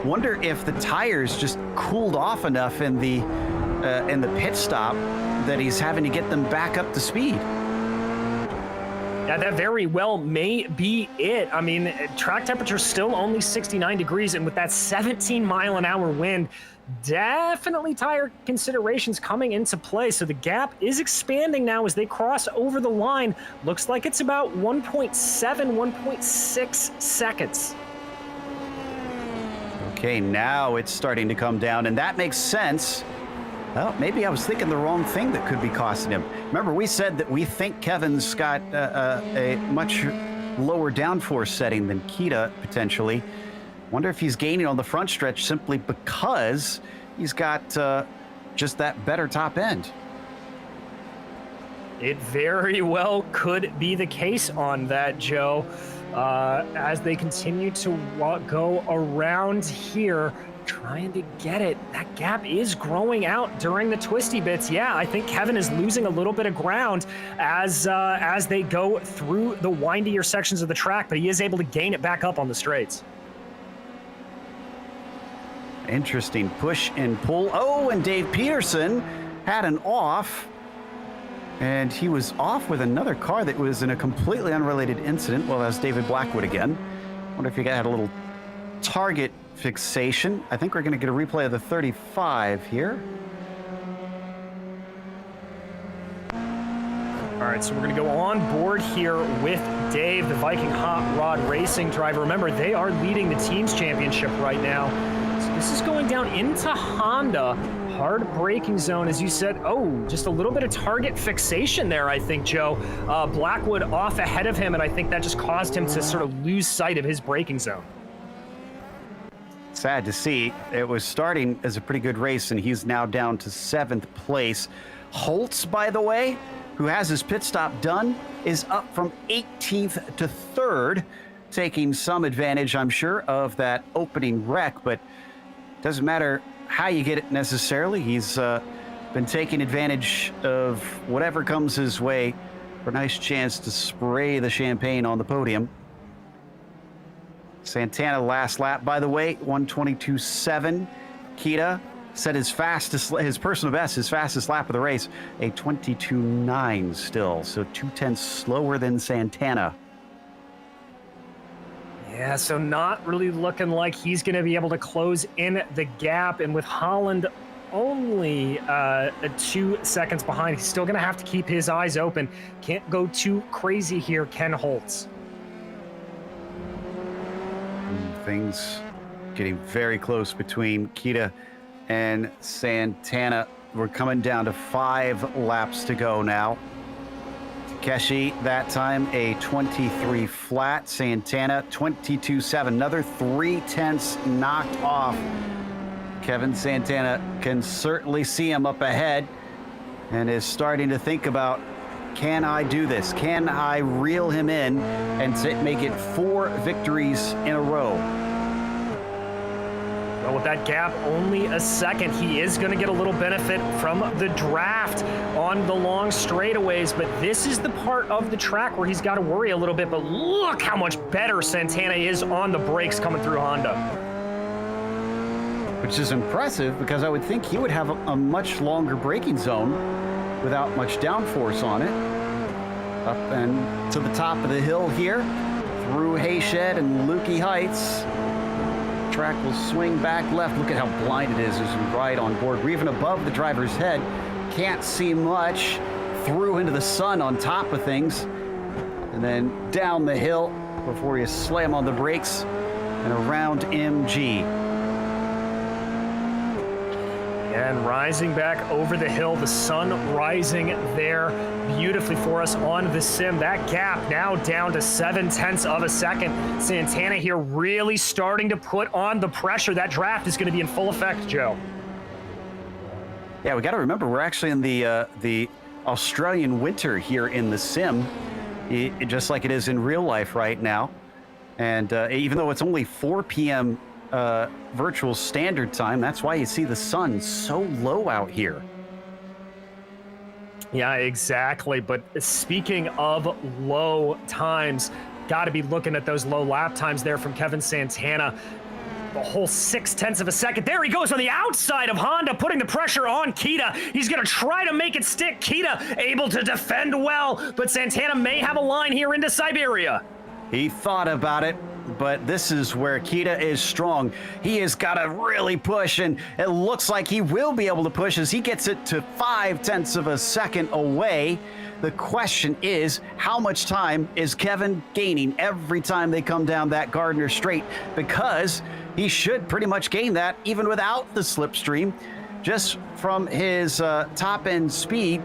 Wonder if the tires just cooled off enough in the pit stop that he's having to get them back up to speed. Yeah, that very well may be it. I mean, track temperature is still only 69 degrees, and with that 17-mile-an-hour wind, definitely tire considerations coming into play. So the gap is expanding now as they cross over the line. Looks like it's about 1.7, 1.6 seconds. Okay, now it's starting to come down, and that makes sense. Well, maybe I was thinking the wrong thing that could be costing him. Remember, we said that we think Kevin's got a much lower downforce setting than Kita, potentially. Wonder if he's gaining on the front stretch simply because he's got just that better top end. It very well could be the case on that, Joe. As they continue to go around here, trying to get it. That gap is growing out during the twisty bits. Yeah, I think Kevin is losing a little bit of ground as they go through the windier sections of the track, but he is able to gain it back up on the straights. Interesting push and pull. Oh, and Dave Peterson had an off, and he was off with another car that was in a completely unrelated incident. Well, that's David Blackwood again. Wonder if he had a little target fixation. I think we're going to get a replay of the 35 here. All right, so we're going to go on board here with Dave, the Viking Hot Rod Racing driver. Remember, they are leading the team's championship right now. So this is going down into Honda. Hard braking zone, as you said. Oh, just a little bit of target fixation there, I think, Joe. Blackwood off ahead of him, and I think that just caused him to sort of lose sight of his braking zone. Sad to see. It was starting as a pretty good race, and he's now down to 7th place. Holtz, by the way, who has his pit stop done, is up from 18th to 3rd, taking some advantage, I'm sure, of that opening wreck, but doesn't matter how you get it necessarily. He's been taking advantage of whatever comes his way for a nice chance to spray the champagne on the podium. Santana last lap, by the way, 122.7. Kita set his personal best, his fastest lap of the race, a 22.9 still, so 0.2 slower than Santana. Yeah, so not really looking like he's going to be able to close in the gap, and with Holland only 2 seconds behind, he's still going to have to keep his eyes open. Can't go too crazy here, Ken Holtz. Things getting very close between Kita and Santana. We're coming down to 5 laps to go now. Takeshi, that time a 23 flat. Santana, 22.7. Another 0.3 knocked off. Kevin Santana can certainly see him up ahead and is starting to think about, can I do this? Can I reel him in and make it 4 victories in a row? Well, with that gap only a second, he is going to get a little benefit from the draft on the long straightaways, but this is the part of the track where he's got to worry a little bit. But look how much better Santana is on the brakes coming through Honda. Which is impressive, because I would think he would have a much longer braking zone without much downforce on it. Up and to the top of the hill here, through Hayshed and Lukey Heights. Track will swing back left. Look at how blind it is as we ride on board. We're even above the driver's head. Can't see much. Through into the sun on top of things. And then down the hill before you slam on the brakes and around MG. And rising back over the hill, the sun rising there beautifully for us on the sim. That gap now down to 0.7 of a second. Santana here really starting to put on the pressure. That draft is going to be in full effect, Joe. Yeah, we got to remember we're actually in the Australian winter here in the sim, just like it is in real life right now. And even though it's only 4 p.m. Virtual standard time, that's why you see the sun so low out here. Yeah, exactly. But speaking of low times, got to be looking at those low lap times there from Kevin Santana. a whole 0.6 of a second. There he goes on the outside of Honda, putting the pressure on Kita. He's going to try to make it stick. Kita able to defend well, but Santana may have a line here into Siberia. He thought about it, but this is where Kita is strong. He has got to really push, and it looks like he will be able to push as he gets it to 0.5 of a second away. The question is, how much time is Kevin gaining every time they come down that Gardner straight? Because he should pretty much gain that even without the slipstream, just from his top end speed,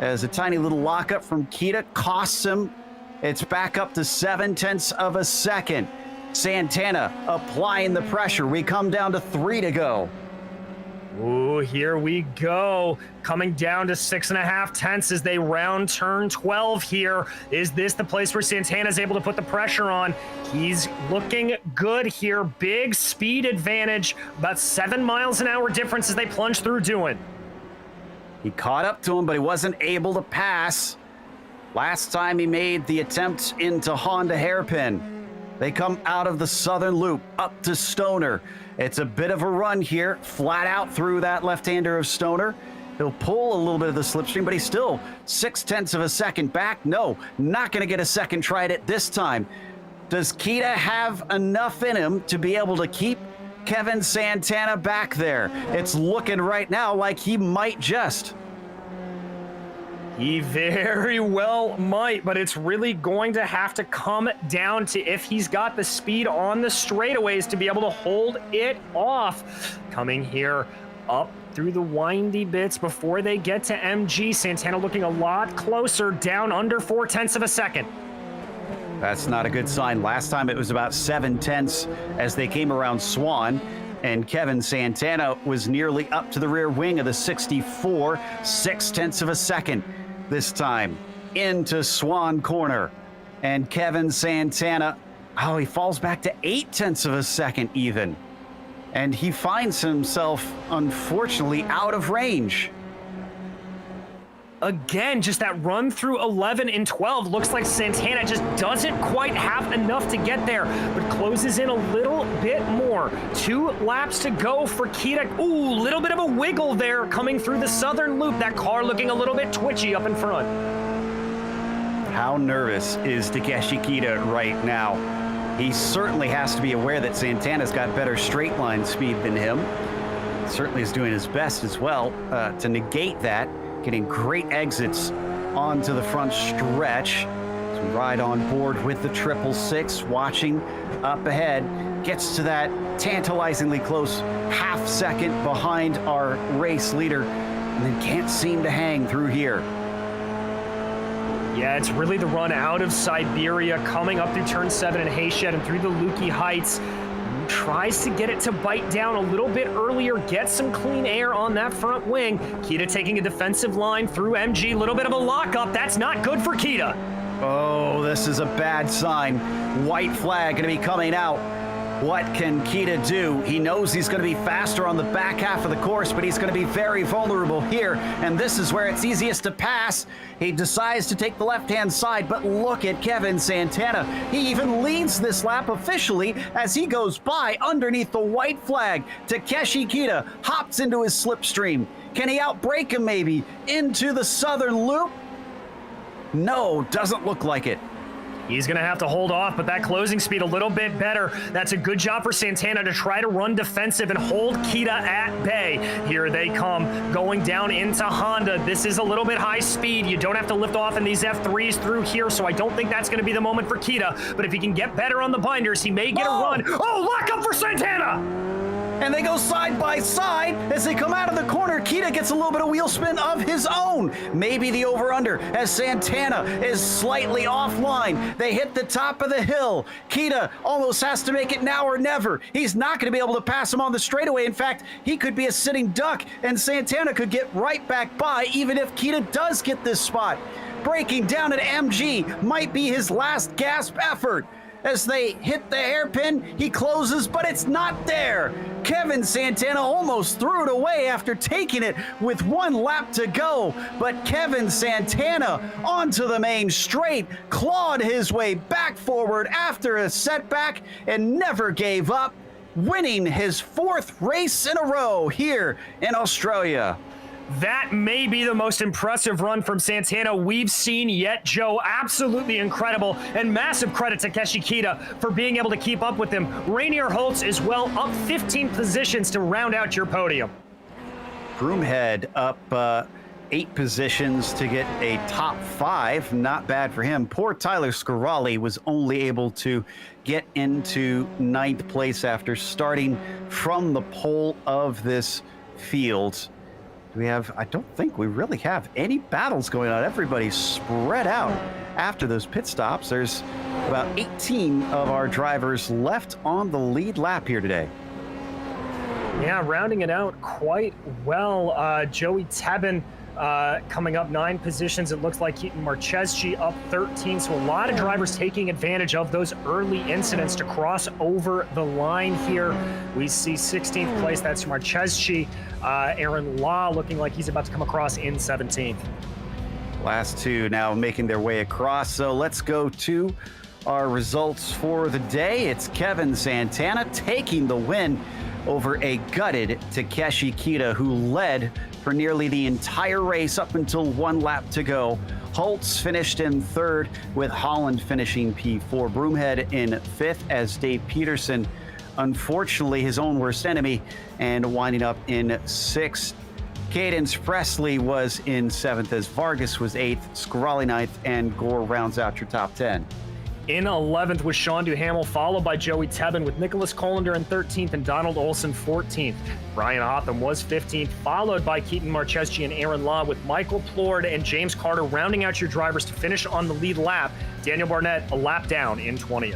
as a tiny little lockup from Kita costs him. It's back up to 0.7 of a second. Santana applying the pressure. We come down to 3 to go. Ooh, here we go. Coming down to 6.5 as they round turn 12 here. Is this the place where Santana's able to put the pressure on? He's looking good here. Big speed advantage. About 7 miles an hour difference as they plunge through Dewan. He caught up to him, but he wasn't able to pass. Last time he made the attempt into Honda Hairpin. They come out of the southern loop up to Stoner. It's a bit of a run here, flat out through that left-hander of Stoner. He'll pull a little bit of the slipstream, but he's still 0.6 of a second back. No, not going to get a second try at it this time. Does Kita have enough in him to be able to keep Kevin Santana back there? It's looking right now like he might just. He very well might, but it's really going to have to come down to if he's got the speed on the straightaways to be able to hold it off. Coming here up through the windy bits before they get to MG. Santana looking a lot closer, down under 0.4 of a second. That's not a good sign. Last time it was about 0.7 as they came around Swan, and Kevin Santana was nearly up to the rear wing of the 64, 0.6 of a second. This time into Swan Corner, and Kevin Santana, oh, he falls back to 0.8 of a second even, and he finds himself unfortunately out of range. Again, just that run through 11 and 12 looks like Santana just doesn't quite have enough to get there, but closes in a little bit more. 2 laps to go for Kita. Ooh, little bit of a wiggle there coming through the southern loop. That car looking a little bit twitchy up in front. How nervous is Takeshi Kita right now? He certainly has to be aware that Santana's got better straight line speed than him. Certainly is doing his best as well to negate that. Getting great exits onto the front stretch. As we ride on board with the 666, watching up ahead. Gets to that tantalizingly close half second behind our race leader, and then can't seem to hang through here. Yeah, it's really the run out of Siberia, coming up through turn 7 in Hayshed and through the Lukey Heights. Tries to get it to bite down a little bit earlier, get some clean air on that front wing. Kita taking a defensive line through MG, little bit of a lockup. That's not good for Kita. Oh, this is a bad sign. White flag going to be coming out. What can Kita do? He knows he's going to be faster on the back half of the course, but he's going to be very vulnerable here, and this is where it's easiest to pass. He decides to take the left-hand side, but look at Kevin Santana. He even leads this lap officially as he goes by underneath the white flag. Takeshi Kita hops into his slipstream. Can he outbrake him maybe into the southern loop? No, doesn't look like it. He's going to have to hold off, but that closing speed a little bit better. That's a good job for Santana to try to run defensive and hold Kita at bay. Here they come, going down into Honda. This is a little bit high speed. You don't have to lift off in these F3s through here, so I don't think that's going to be the moment for Kita. But if he can get better on the binders, he may get a run. Oh, lock up for Santana! And they go side by side as they come out of the corner. Kita gets a little bit of wheel spin of his own. Maybe the over-under as Santana is slightly offline. They hit the top of the hill. Kita almost has to make it now or never. He's not going to be able to pass him on the straightaway. In fact, he could be a sitting duck, and Santana could get right back by even if Kita does get this spot. Breaking down at MG might be his last gasp effort. As they hit the hairpin, he closes, but it's not there. Kevin Santana almost threw it away after taking it with 1 lap to go. But Kevin Santana onto the main straight, clawed his way back forward after a setback and never gave up. winning his 4th race in a row here in Australia. That may be the most impressive run from Santana we've seen yet, Joe. Absolutely incredible, and massive credit to Takeshi Kita for being able to keep up with him. Rainier Holtz as well, up 15 positions to round out your podium. Broomhead up 8 positions to get a top 5. Not bad for him. Poor Tyler Scarali was only able to get into 9th place after starting from the pole of this field. I don't think we really have any battles going on. Everybody's spread out after those pit stops. There's about 18 of our drivers left on the lead lap here today. Yeah, rounding it out quite well. Joey Tebben coming up 9 positions. It looks like Keaton Marcheschi up 13. So a lot of drivers taking advantage of those early incidents to cross over the line here. We see 16th place. That's Marcheschi. Aaron Law looking like he's about to come across in 17th. Last 2 now making their way across. So let's go to our results for the day. It's Kevin Santana taking the win over a gutted Takeshi Kita, who led for nearly the entire race up until 1 lap to go. Holtz finished in 3rd, with Holland finishing P4. Broomhead in 5th as Dave Peterson, unfortunately his own worst enemy, and winding up in 6th. Cadence Presley was in 7th as Vargas was 8th, Scarali 9th, and Gore rounds out your top 10. In 11th was Sean Duhamel, followed by Joey Tebben, with Nicholas Colander in 13th and Donald Olson 14th. Brian Hotham was 15th, followed by Keaton Marcheschi and Aaron Law, with Michael Plord and James Carter rounding out your drivers to finish on the lead lap. Daniel Barnett a lap down in 20th.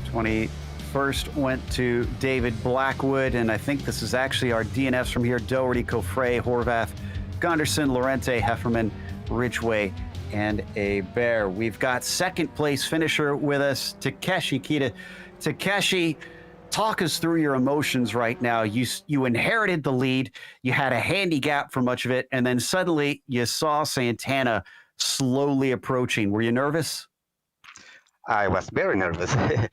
21st went to David Blackwood, and I think this is actually our DNFs from here: Doherty, Coffray, Horvath, Gunderson, Lorente, Hefferman, Ridgway, and a bear. We've got 2nd place finisher with us, Takeshi Kita. Takeshi, talk us through your emotions right now. You inherited the lead, you had a handicap for much of it, and then suddenly you saw Santana slowly approaching. Were you nervous? I was very nervous. I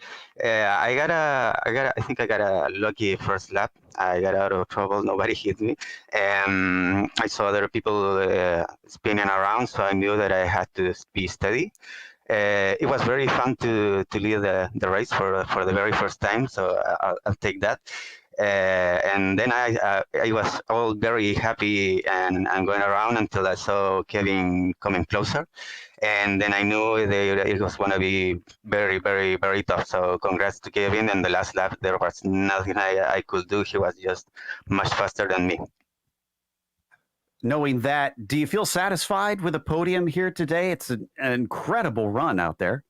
think I got a lucky first lap. I got out of trouble. Nobody hit me. I saw other people spinning around, so I knew that I had to be steady. It was very fun to lead the race for the very first time, so I'll take that. And then I was all very happy and going around until I saw Kevin coming closer. And then I knew it was going to be very, very, very tough. So congrats to Kevin. And the last lap, there was nothing I could do. He was just much faster than me. Knowing that, do you feel satisfied with the podium here today? It's an incredible run out there.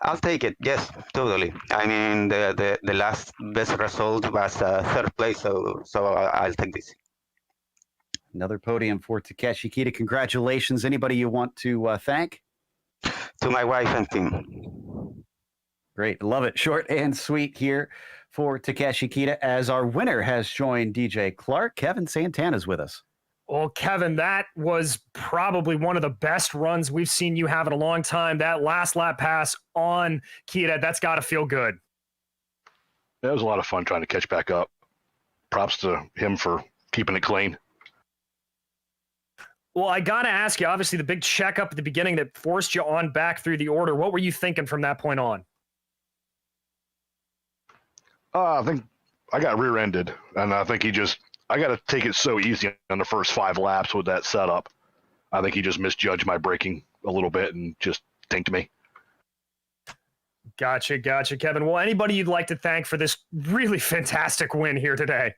I'll take it. Yes, totally. I mean, the last best result was 3rd place. So I'll take this. Another podium for Takeshi Kita. Congratulations. Anybody you want to thank? To my wife and team. Great. Love it. Short and sweet here for Takeshi Kita, as our winner has joined DJ Clark. Kevin Santana's with us. Well, Kevin, that was probably one of the best runs we've seen you have in a long time. That last lap pass on Kita, that's got to feel good. It was a lot of fun trying to catch back up. Props to him for keeping it clean. Well, I got to ask you, obviously, the big checkup at the beginning that forced you on back through the order. What were you thinking from that point on? I think I got rear-ended, and I think I got to take it so easy on the first 5 laps with that setup. I think he just misjudged my braking a little bit and just dinked me. Gotcha, Kevin. Well, anybody you'd like to thank for this really fantastic win here today?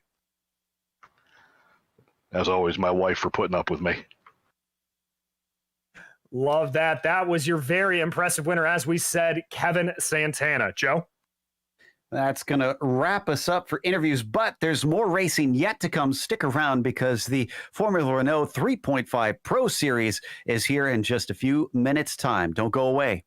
As always, my wife for putting up with me. Love that. That was your very impressive winner, as we said, Kevin Santana. Joe? That's going to wrap us up for interviews, but there's more racing yet to come. Stick around, because the Formula Renault 3.5 Pro Series is here in just a few minutes' time. Don't go away.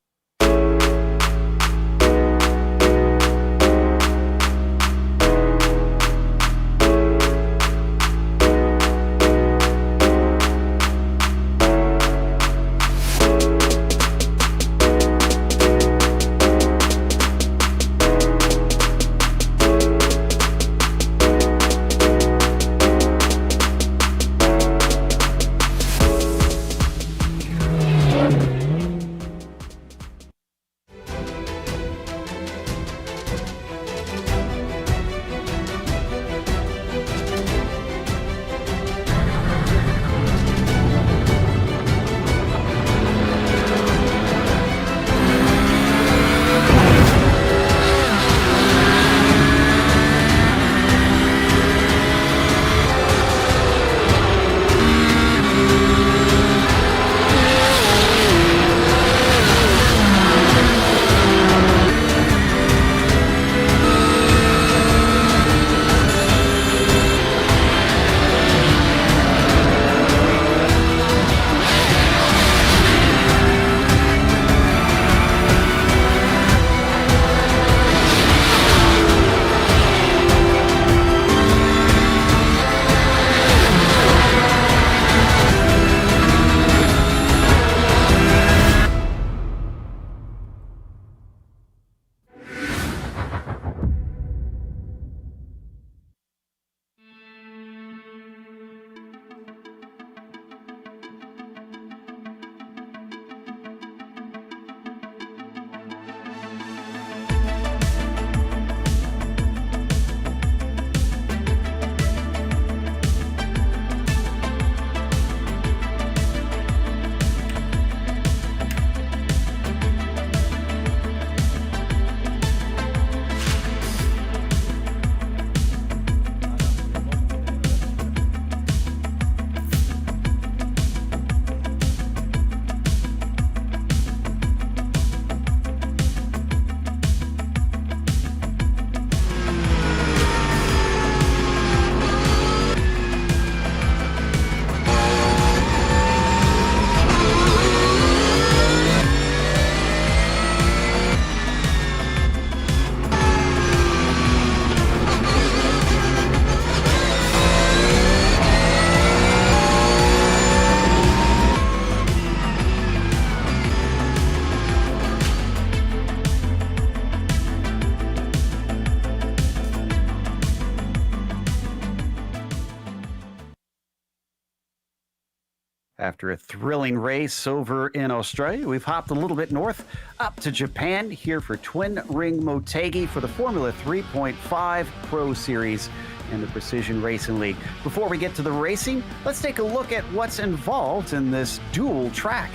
After a thrilling race over in Australia, we've hopped a little bit north up to Japan here for Twin Ring Motegi for the Formula 3.5 Pro Series and the Precision Racing League. Before we get to the racing, let's take a look at what's involved in this dual track.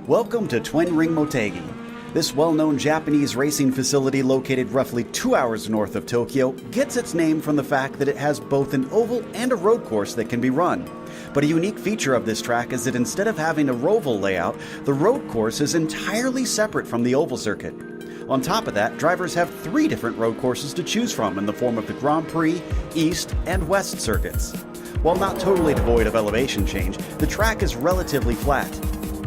Welcome to Twin Ring Motegi. This well-known Japanese racing facility located roughly 2 hours north of Tokyo gets its name from the fact that it has both an oval and a road course that can be run. But a unique feature of this track is that instead of having a roval layout, the road course is entirely separate from the oval circuit. On top of that, drivers have 3 different road courses to choose from in the form of the Grand Prix, East, and West circuits. While not totally devoid of elevation change, the track is relatively flat.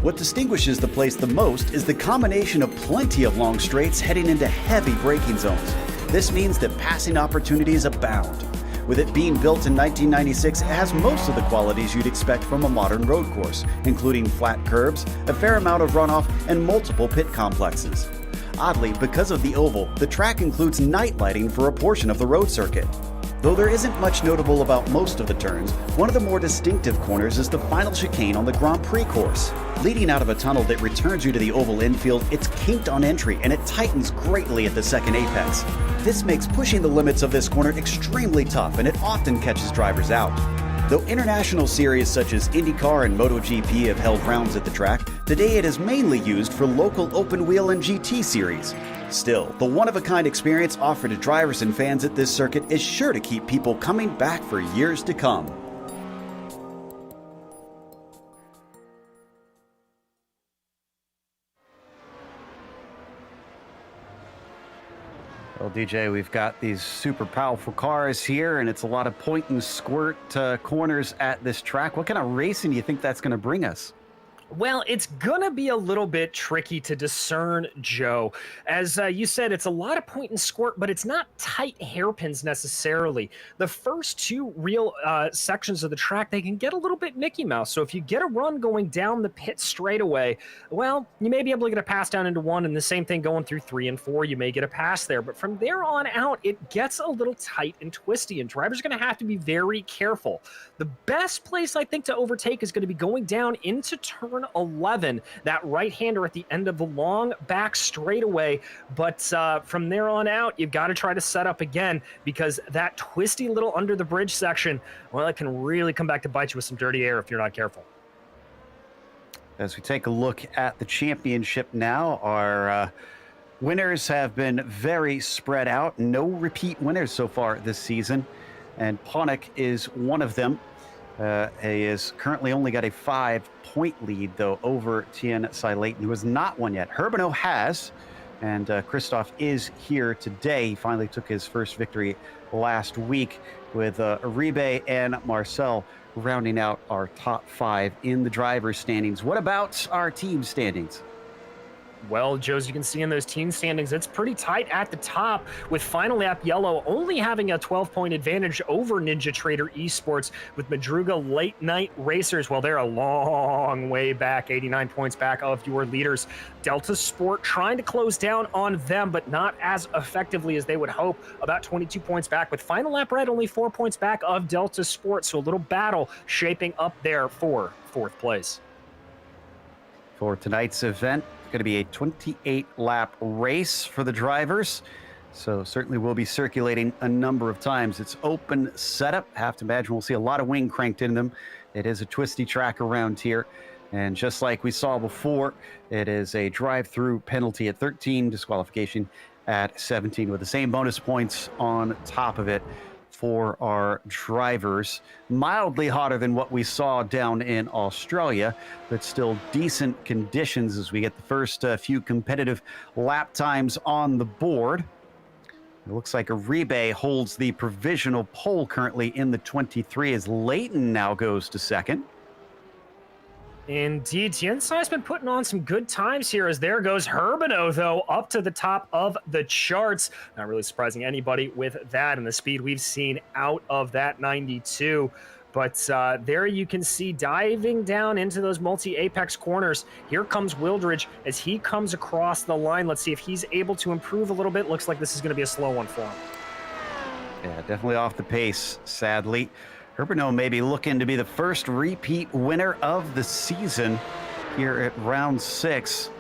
What distinguishes the place the most is the combination of plenty of long straights heading into heavy braking zones. This means that passing opportunities abound. With it being built in 1996, it has most of the qualities you'd expect from a modern road course, including flat curbs, a fair amount of runoff, and multiple pit complexes. Oddly, because of the oval, the track includes night lighting for a portion of the road circuit. Though there isn't much notable about most of the turns, one of the more distinctive corners is the final chicane on the Grand Prix course. Leading out of a tunnel that returns you to the oval infield, it's kinked on entry and it tightens greatly at the second apex. This makes pushing the limits of this corner extremely tough, and it often catches drivers out. Though international series such as IndyCar and MotoGP have held rounds at the track, today it is mainly used for local open wheel and GT series. Still, the one-of-a-kind experience offered to drivers and fans at this circuit is sure to keep people coming back for years to come. Well, DJ, we've got these super powerful cars here, and it's a lot of point and squirt corners at this track. What kind of racing do you think that's going to bring us? Well, it's gonna be a little bit tricky to discern, Joe. As you said, it's a lot of point and squirt, but it's not tight hairpins necessarily. The first 2 real sections of the track, they can get a little bit Mickey Mouse. So if you get a run going down the pit straightaway, well, you may be able to get a pass down into 1, and the same thing going through 3 and 4, you may get a pass there. But from there on out, it gets a little tight and twisty, and drivers are gonna have to be very careful. The best place, I think, to overtake is gonna be going down into turn 11, that right-hander at the end of the long back straightaway. But from there on out, you've got to try to set up again, because that twisty little under the bridge section, well, it can really come back to bite you with some dirty air if you're not careful. As we take a look at the championship now, our winners have been very spread out. No repeat winners so far this season, and Ponick is one of them. He is currently only got a 5-point lead, though, over Tien Sai Leighton, who has not won yet. Herbino has, and Christoph is here today. He finally took his first victory last week, with Uribe and Marcel rounding out our top 5 in the driver's standings. What about our team standings? Well, Joe, as you can see in those team standings, it's pretty tight at the top, with Final Lap Yellow only having a 12-point advantage over Ninja Trader Esports, with Madruga Late Night Racers. Well, they're a long way back, 89 points back of your leaders. Delta Sport trying to close down on them, but not as effectively as they would hope, about 22 points back, with Final Lap Red only 4 points back of Delta Sport. So a little battle shaping up there for 4th place. For tonight's event, it's going to be a 28-lap race for the drivers, so certainly we'll be circulating a number of times. It's open setup. Have to imagine we'll see a lot of wing cranked in them. It is a twisty track around here, and just like we saw before, it is a drive-through penalty at 13, disqualification at 17, with the same bonus points on top of it for our drivers. Mildly hotter than what we saw down in Australia, but still decent conditions as we get the first few competitive lap times on the board. It looks like Uribe holds the provisional pole currently in the 23, as Leighton now goes to second. Indeed, Tien Sai's been putting on some good times here, as there goes Herbino, though, up to the top of the charts. Not really surprising anybody with that and the speed we've seen out of that 92. But there you can see, diving down into those multi-apex corners, here comes Wildridge as he comes across the line. Let's see if he's able to improve a little bit. Looks like this is going to be a slow one for him. Yeah, definitely off the pace, sadly. Urbano may be looking to be the first repeat winner of the season here at round 6.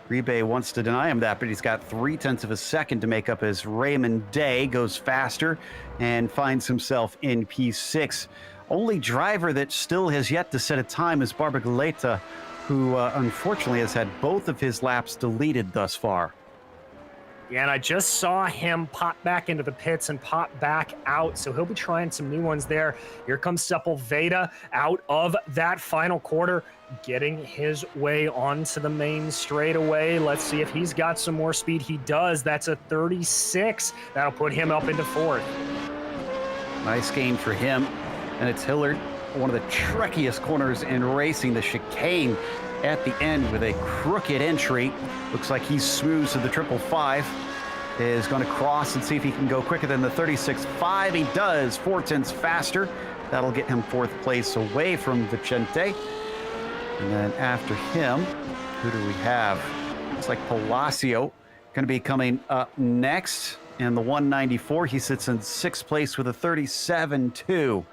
Rebay wants to deny him that, but he's got 0.3 of a second to make up as Raymond Day goes faster and finds himself in P6. Only driver that still has yet to set a time is Barbagaleta, who unfortunately has had both of his laps deleted thus far. Yeah, and I just saw him pop back into the pits and pop back out, so he'll be trying some new ones there. Here comes Sepulveda out of that final quarter, getting his way onto the main straightaway. Let's see if he's got some more speed. He does. That's a 36. That'll put him up into 4th. Nice gain for him. And it's Hillard, one of the trickiest corners in racing, the chicane at the end with a crooked entry. Looks like he's smooth, so the 555 is going to cross and see if he can go quicker than the 36.5. He does, 0.4 faster. That'll get him 4th place away from Vicente. And then after him, who do we have? Looks like Palacio going to be coming up next in the 194. He sits in 6th place with a 37.2.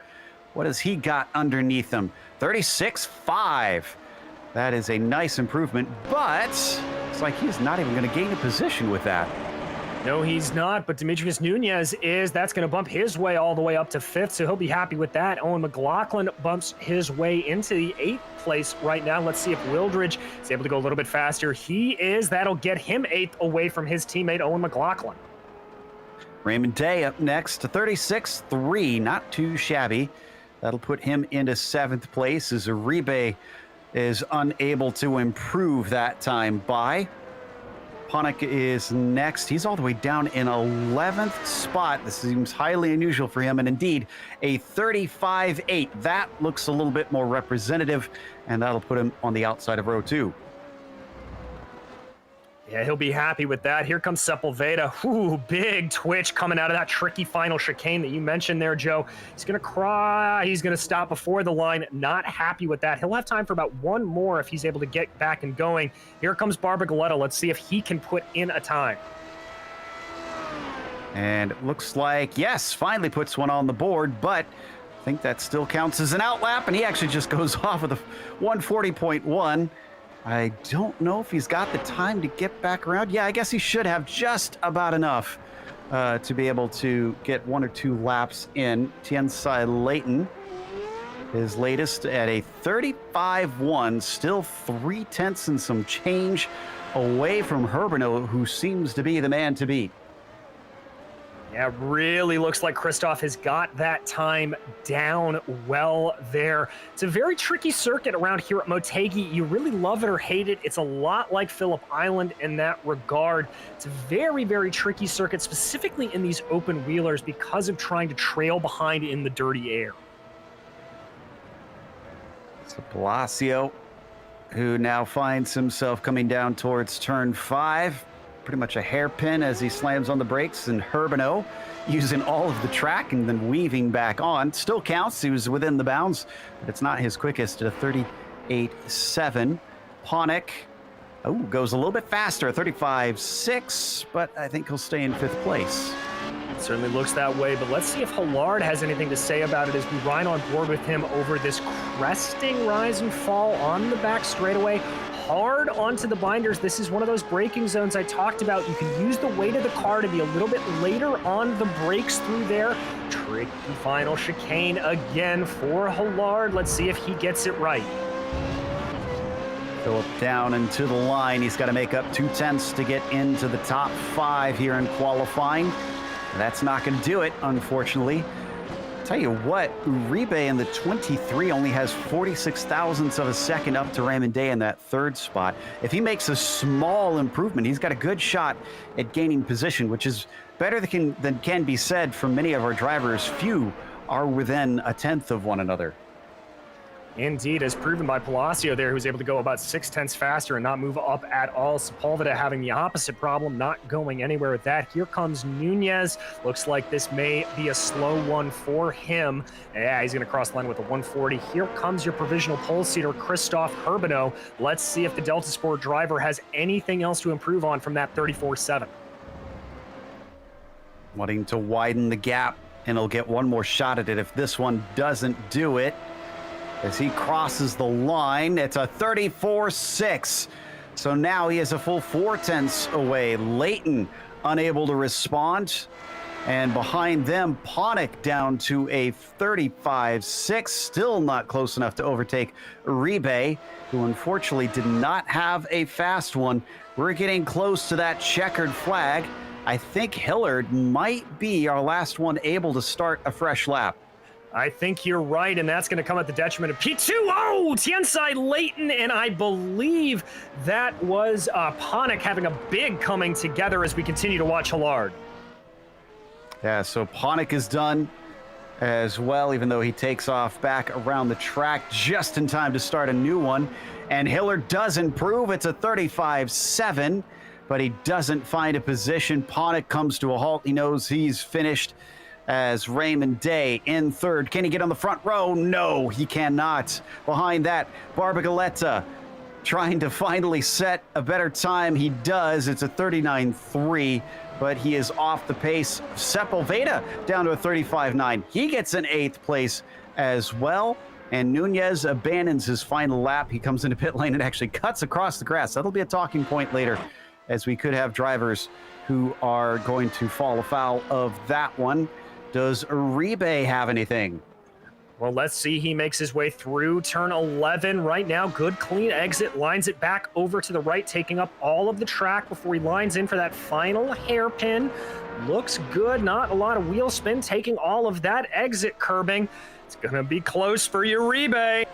What has he got underneath him? 36.5. That is a nice improvement, but it's like he's not even going to gain a position with that. No, he's not, but Demetrius Nunez is. That's going to bump his way all the way up to 5th, so he'll be happy with that. Owen McLaughlin bumps his way into the 8th place right now. Let's see if Wildridge is able to go a little bit faster. He is. That'll get him 8th away from his teammate, Owen McLaughlin. Raymond Day up next to 36.3, not too shabby. That'll put him into 7th place as Uribe is unable to improve that time by. Ponick is next. He's all the way down in 11th spot. This seems highly unusual for him, and indeed a 35.8. That looks a little bit more representative, and that'll put him on the outside of row 2. Yeah, he'll be happy with that. Here comes Sepulveda. Ooh, big twitch coming out of that tricky final chicane that you mentioned there, Joe. He's going to cry. He's going to stop before the line. Not happy with that. He'll have time for about one more if he's able to get back and going. Here comes Barbagaleta. Let's see if he can put in a time. And it looks like, yes, finally puts one on the board, but I think that still counts as an outlap, and he actually just goes off with a 140.1. I don't know if he's got the time to get back around. Yeah, I guess he should have just about enough to be able to get 1 or 2 laps in. Tiensai Leighton, his latest at a 35.1, still 0.3 and some change away from Herbino, who seems to be the man to beat. Yeah, really looks like Christoph has got that time down well there. It's a very tricky circuit around here at Motegi. You really love it or hate it. It's a lot like Phillip Island in that regard. It's a very, very tricky circuit, specifically in these open wheelers because of trying to trail behind in the dirty air. So Palacio, who now finds himself coming down towards turn 5. Pretty much a hairpin as he slams on the brakes, and Herbino using all of the track and then weaving back on. Still counts. He was within the bounds, but it's not his quickest at a 38.7. Ponick goes a little bit faster, 35.6, but I think he'll stay in 5th place. It certainly looks that way, but let's see if Hillard has anything to say about it as we ride on board with him over this cresting rise and fall on the back straightaway. Hard onto the binders. This is one of those braking zones I talked about. You can use the weight of the car to be a little bit later on the brakes through there. Tricky final chicane again for Hillard. Let's see if he gets it right. Phillip down into the line. He's got to make up 0.2 to get into the top 5 here in qualifying. That's not going to do it, unfortunately. Tell you what, Uribe in the 23 only has 46 thousandths of a second up to Raymond Day in that 3rd spot. If he makes a small improvement, he's got a good shot at gaining position, which is better than can be said from many of our drivers. Few are within 1/10 of one another. Indeed, as proven by Palacio there, who was able to go about 0.6 faster and not move up at all. Sepulveda having the opposite problem, not going anywhere with that. Here comes Nunez. Looks like this may be a slow one for him. Yeah, he's going to cross the line with a 140. Here comes your provisional pole seater, Christoph Herbino. Let's see if the Delta Sport driver has anything else to improve on from that 34.7. Wanting to widen the gap and he'll get one more shot at it if this one doesn't do it. As he crosses the line, it's a 34.6. So now he is a full 0.4 away. Leighton unable to respond. And behind them, Ponick down to a 35.6. Still not close enough to overtake Uribe, who unfortunately did not have a fast one. We're getting close to that checkered flag. I think Hillard might be our last one able to start a fresh lap. I think you're right, and that's going to come at the detriment of P2. Oh, Tiensai Leighton, and I believe that was Ponick having a big coming together as we continue to watch Hillard. Yeah, so Ponick is done as well, even though he takes off back around the track just in time to start a new one. And Hillard does improve. It's a 35.7, but he doesn't find a position. Ponick comes to a halt. He knows he's finished as Raymond Day in third. Can he get on the front row? No, he cannot. Behind that, Barbagaletta trying to finally set a better time. He does. It's a 39.3, but he is off the pace. Sepulveda down to a 35.9. He gets an 8th place as well. And Nunez abandons his final lap. He comes into pit lane and actually cuts across the grass. That'll be a talking point later, as we could have drivers who are going to fall afoul of that one. Does Uribe have anything? Well, let's see. He makes his way through turn 11 right now. Good, clean exit. Lines it back over to the right, taking up all of the track before he lines in for that final hairpin. Looks good. Not a lot of wheel spin, taking all of that exit curbing. It's going to be close for Uribe.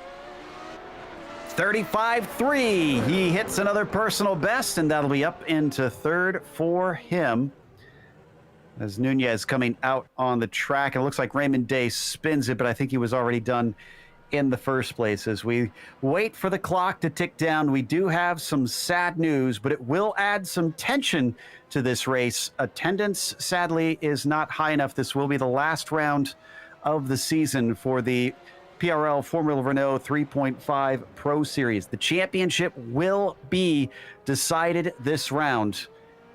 35.3. He hits another personal best, and that'll be up into third for him. As Nunez coming out on the track. It looks like Raymond Day spins it, but I think he was already done in the first place. As we wait for the clock to tick down, we do have some sad news, but it will add some tension to this race. Attendance, sadly, is not high enough. This will be the last round of the season for the PRL Formula Renault 3.5 Pro Series. The championship will be decided this round,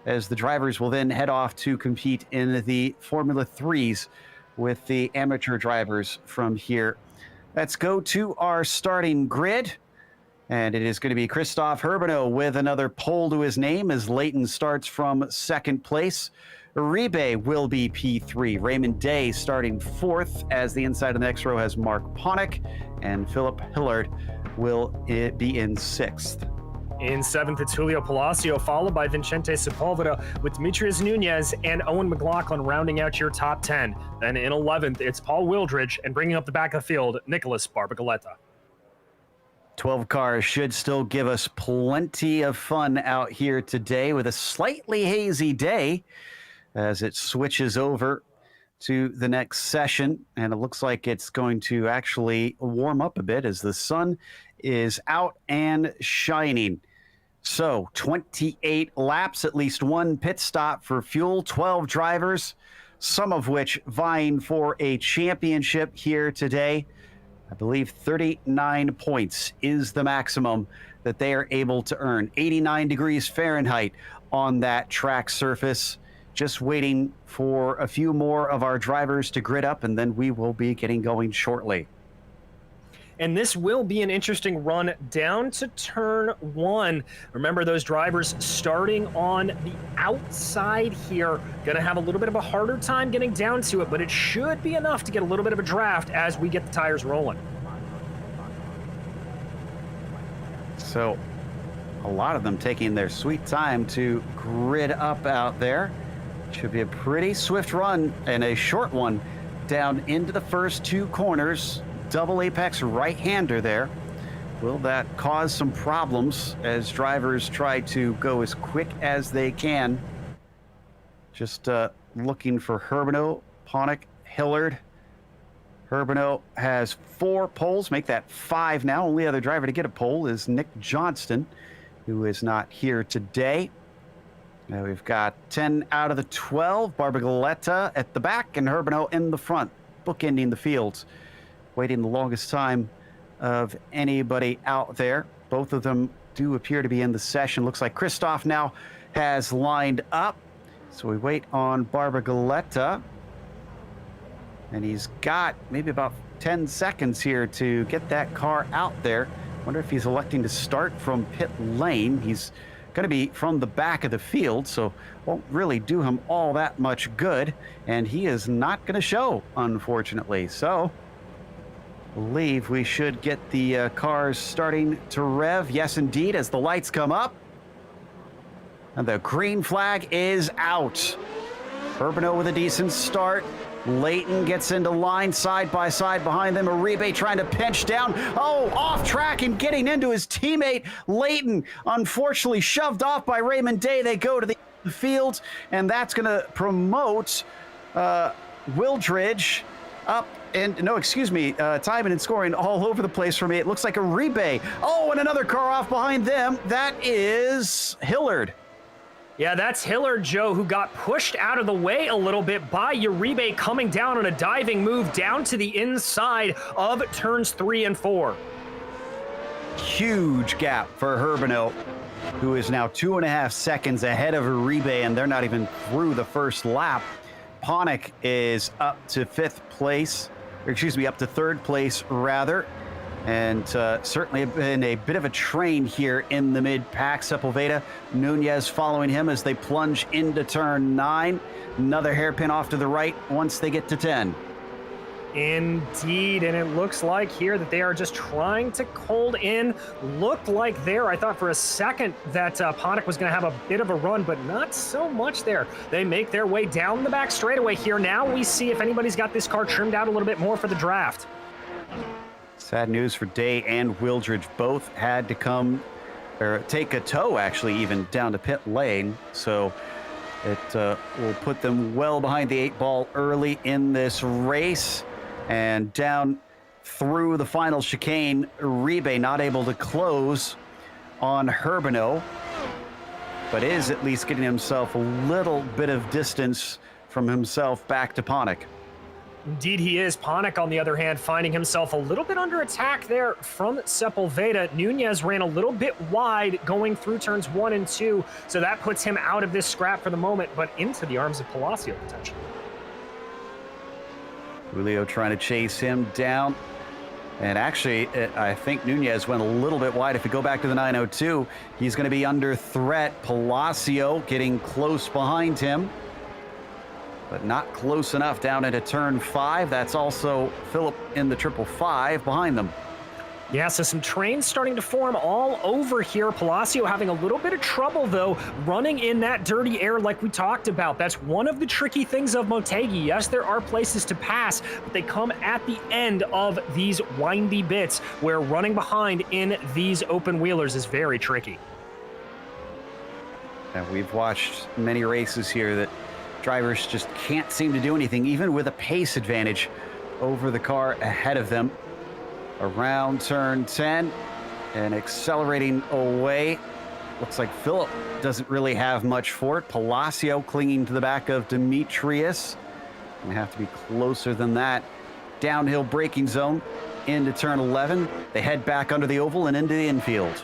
as the drivers will then head off to compete in the Formula 3s with the amateur drivers from here. Let's go to our starting grid. And it is going to be Christophe Herbinot with another pole to his name as Leighton starts from second place. Uribe will be P3. Raymond Day starting fourth, as the inside of the next row has Mark Ponick, and Philip Hillard will be in sixth. In seventh, it's Julio Palacio, followed by Vincente Sepulveda, with Demetrius Nunez and Owen McLaughlin rounding out your top 10. Then in 11th, it's Paul Wildridge, and bringing up the back of the field, Nicholas Barbagaletta. 12 cars should still give us plenty of fun out here today, with a slightly hazy day as it switches over to the next session. And it looks like it's going to actually warm up a bit as the sun is out and shining. So 28 laps, at least one pit stop for fuel, 12 drivers, some of which vying for a championship here today. I believe 39 points is the maximum that they are able to earn. 89 degrees Fahrenheit on that track surface. Just waiting for a few more of our drivers to grid up, and then we will be getting going shortly. And this will be an interesting run down to turn 1. Remember, those drivers starting on the outside here, gonna have a little bit of a harder time getting down to it, but it should be enough to get a little bit of a draft as we get the tires rolling. So a lot of them taking their sweet time to grid up out there. Should be a pretty swift run and a short one down into the first two corners. Double apex right-hander there. Will that cause some problems as drivers try to go as quick as they can? Just looking for Herbinot, Ponick, Hillard. Herbinot has 4 poles, make that 5 now. Only other driver to get a pole is Nick Johnston, who is not here today. Now we've got 10 out of the 12. Barbagaletta at the back and Herbinot in the front, bookending the fields. Waiting the longest time of anybody out there. Both of them do appear to be in the session. Looks like Christophe now has lined up. So we wait on Barbagaletta. And he's got maybe about 10 seconds here to get that car out there. Wonder if he's electing to start from pit lane. He's going to be from the back of the field, so won't really do him all that much good. And he is not going to show, unfortunately. So I believe we should get the cars starting to rev. Yes, indeed, as the lights come up. And the green flag is out. Urbano with a decent start. Leighton gets into line side by side behind them. Uribe trying to pinch down. Oh, off track and getting into his teammate. Leighton, unfortunately, shoved off by Raymond Day. They go to the field, and that's going to promote Wildridge up. And no, excuse me, timing and scoring all over the place for me. It looks like Uribe. Oh, and another car off behind them. That is Hillard. Yeah, that's Hillard, Joe, who got pushed out of the way a little bit by Uribe coming down on a diving move down to the inside of turns 3 and 4. Huge gap for Urbano, who is now 2.5 seconds ahead of Uribe, and they're not even through the first lap. Ponick is up to 5th place, or excuse me, up to 3rd place, rather. And certainly been a bit of a train here in the mid-pack. Sepulveda, Nunez following him as they plunge into turn 9. Another hairpin off to the right once they get to 10. Indeed, and it looks like here that they are just trying to hold in. Looked like there, I thought for a second that Ponick was going to have a bit of a run, but not so much there. They make their way down the back straightaway here. Now we see if anybody's got this car trimmed out a little bit more for the draft. Sad news for Day and Wildridge. Both had to come, or take a tow, actually, even down to pit lane. So it will put them well behind the 8 ball early in this race. And down through the final chicane, Uribe not able to close on Urbano, but is at least getting himself a little bit of distance from himself back to Ponick. Indeed he is. Ponick, on the other hand, finding himself a little bit under attack there from Sepulveda. Nunez ran a little bit wide going through turns 1 and 2, so that puts him out of this scrap for the moment, but into the arms of Palacio potentially. Julio trying to chase him down. And actually, I think Nunez went a little bit wide. If we go back to the 902, he's going to be under threat. Palacio getting close behind him, but not close enough down into turn 5. That's also Phillip in the 555 behind them. Yeah, so some trains starting to form all over here. Palacio having a little bit of trouble, though, running in that dirty air like we talked about. That's one of the tricky things of Motegi. Yes, there are places to pass, but they come at the end of these windy bits where running behind in these open wheelers is very tricky. And we've watched many races here that drivers just can't seem to do anything, even with a pace advantage over the car ahead of them. Around turn 10 and accelerating away. Looks like Phillip doesn't really have much for it. Palacio clinging to the back of Demetrius. Gonna have to be closer than that. Downhill braking zone into turn 11. They head back under the oval and into the infield.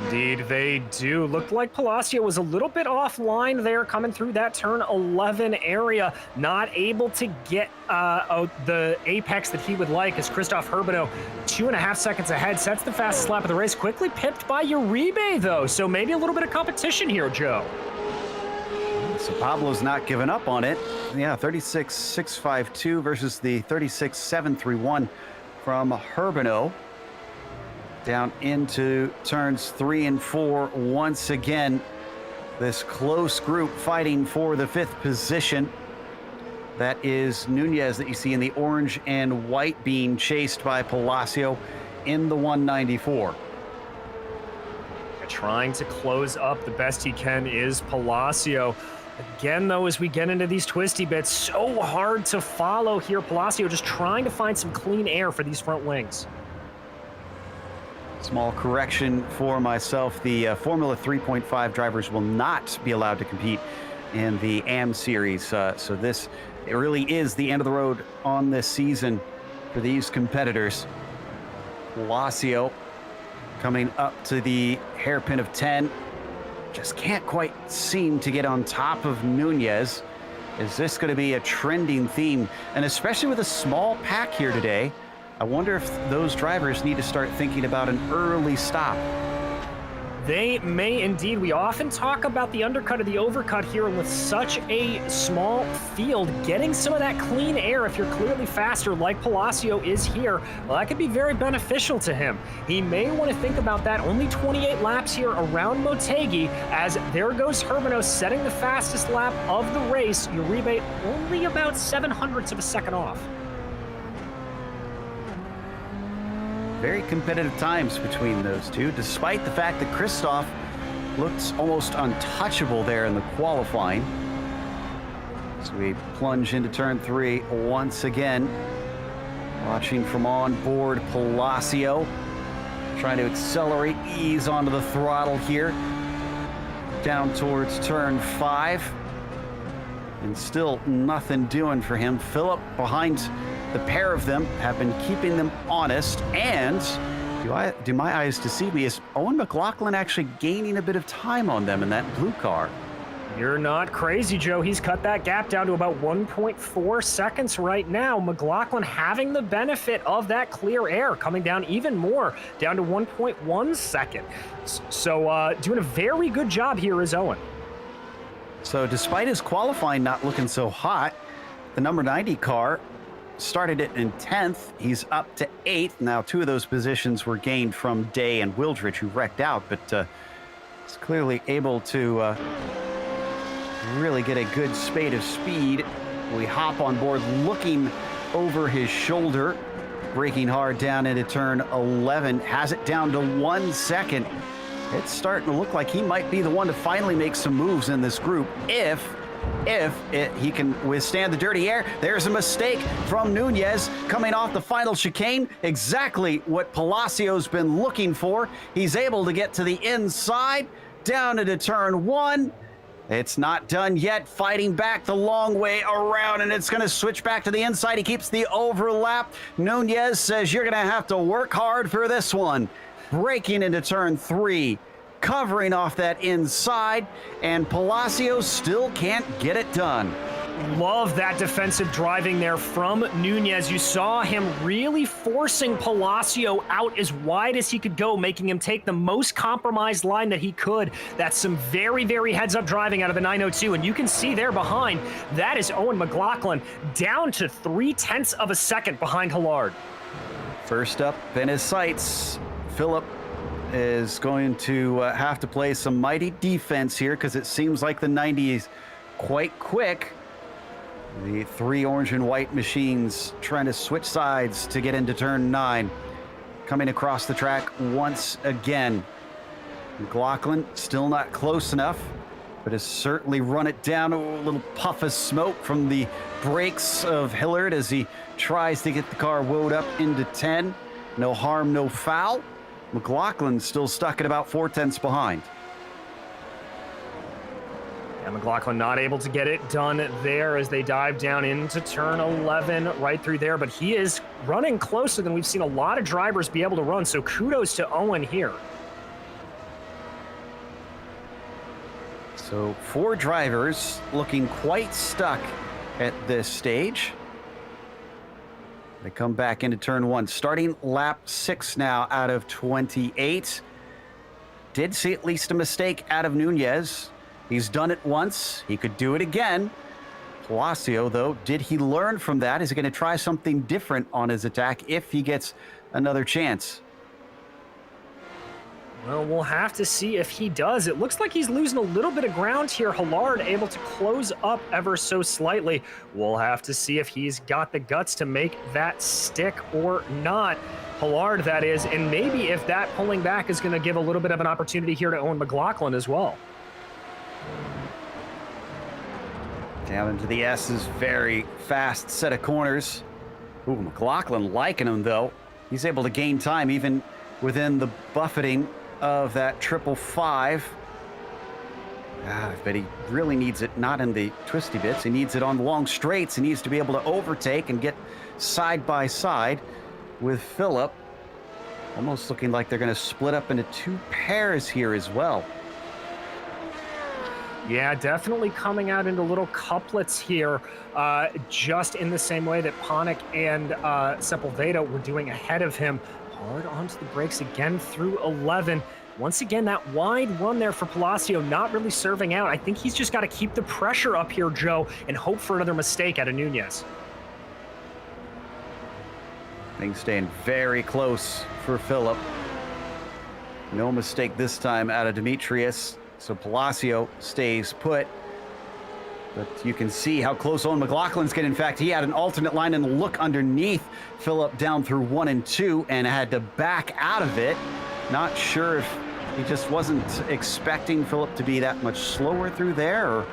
Indeed, they do. Looked like Palacio was a little bit offline there coming through that turn 11 area. Not able to get the apex that he would like as Christoph Urbano, 2.5 seconds ahead, sets the fastest lap of the race. Quickly pipped by Uribe, though. So maybe a little bit of competition here, Joe. So Pablo's not giving up on it. Yeah, 36.652 versus the 36.731 from Urbano. Down into turns 3 and 4 once again. This close group fighting for the 5th position. That is Nunez that you see in the orange and white being chased by Palacio in the 194. Trying to close up the best he can is Palacio. Again, though, as we get into these twisty bits, so hard to follow here. Palacio just trying to find some clean air for these front wings. Small correction for myself. The Formula 3.5 drivers will not be allowed to compete in the AM series. So this, it really is the end of the road on this season for these competitors. Palacio coming up to the hairpin of 10. Just can't quite seem to get on top of Nunez. Is this going to be a trending theme? And especially with a small pack here today, I wonder if those drivers need to start thinking about an early stop. They may indeed. We often talk about the undercut or the overcut here, and with such a small field, getting some of that clean air if you're clearly faster like Palacio is here, well, that could be very beneficial to him. He may want to think about that. Only 28 laps here around Motegi, as there goes Hermanos setting the fastest lap of the race. Uribe only about 0.07 of a second off. Very competitive times between those two, despite the fact that Christoph looks almost untouchable there in the qualifying. So we plunge into turn 3 once again. Watching from on board Palacio, trying to accelerate, ease onto the throttle here. Down towards turn 5. And still nothing doing for him. Phillip behind. The pair of them have been keeping them honest, and do my eyes deceive me? Is Owen McLaughlin actually gaining a bit of time on them in that blue car? You're not crazy, Joe. He's cut that gap down to about 1.4 seconds right now. McLaughlin having the benefit of that clear air, coming down even more, down to 1.1 second. So doing a very good job here is Owen. So despite his qualifying not looking so hot, the number 90 car started it in 10th. He's up to 8th. Now, 2 of those positions were gained from Day and Wildrich, who wrecked out, but he's clearly able to really get a good spate of speed. We hop on board looking over his shoulder, braking hard down into turn 11, has it down to 1 second. It's starting to look like he might be the one to finally make some moves in this group if he can withstand the dirty air. There's a mistake from Nunez coming off the final chicane. Exactly what Palacio's been looking for. He's able to get to the inside, down into turn 1. It's not done yet, fighting back the long way around, and it's going to switch back to the inside. He keeps the overlap. Nunez says you're going to have to work hard for this one. Breaking into turn 3. Covering off that inside, and Palacio still can't get it done. Love that defensive driving there from Nunez. You saw him really forcing Palacio out as wide as he could go, making him take the most compromised line that he could. That's some very, very heads-up driving out of the 902, and you can see there behind, that is Owen McLaughlin, down to 0.3 of a second behind Hillard. First up in his sights, Phillip is going to have to play some mighty defense here, because it seems like the 90 is quite quick. The 3 orange and white machines trying to switch sides to get into turn 9. Coming across the track once again. McLaughlin still not close enough, but has certainly run it down. A little puff of smoke from the brakes of Hillard as he tries to get the car woed up into 10. No harm, no foul. McLaughlin still stuck at about 0.4 behind. And McLaughlin not able to get it done there as they dive down into turn 11 right through there, but he is running closer than we've seen a lot of drivers be able to run, so kudos to Owen here. So 4 drivers looking quite stuck at this stage. They come back into turn 1, starting lap 6 now out of 28. Did see at least a mistake out of Nunez. He's done it once. He could do it again. Palacio, though, did he learn from that? Is he going to try something different on his attack if he gets another chance? Well, we'll have to see if he does. It looks like he's losing a little bit of ground here. Hillard able to close up ever so slightly. We'll have to see if he's got the guts to make that stick or not. Hillard, that is, and maybe if that pulling back is going to give a little bit of an opportunity here to Owen McLaughlin as well. Down into the S's very fast set of corners. Ooh, McLaughlin liking him, though. He's able to gain time even within the buffeting of that 555. But he really needs it not in the twisty bits. He needs it on the long straights. He needs to be able to overtake and get side by side with Phillip. Almost looking like they're going to split up into 2 pairs here as well. Yeah, definitely coming out into little couplets here, just in the same way that Ponic and Sepulveda were doing ahead of him. Hard onto the brakes again through 11. Once again, that wide run there for Palacio not really serving out. I think he's just got to keep the pressure up here, Joe, and hope for another mistake out of Nunez. Things staying very close for Phillip. No mistake this time out of Demetrius. So Palacio stays put. But you can see how close Owen McLaughlin's getting. In fact, he had an alternate line and look underneath Phillip down through 1 and 2 and had to back out of it. Not sure if he just wasn't expecting Phillip to be that much slower through there or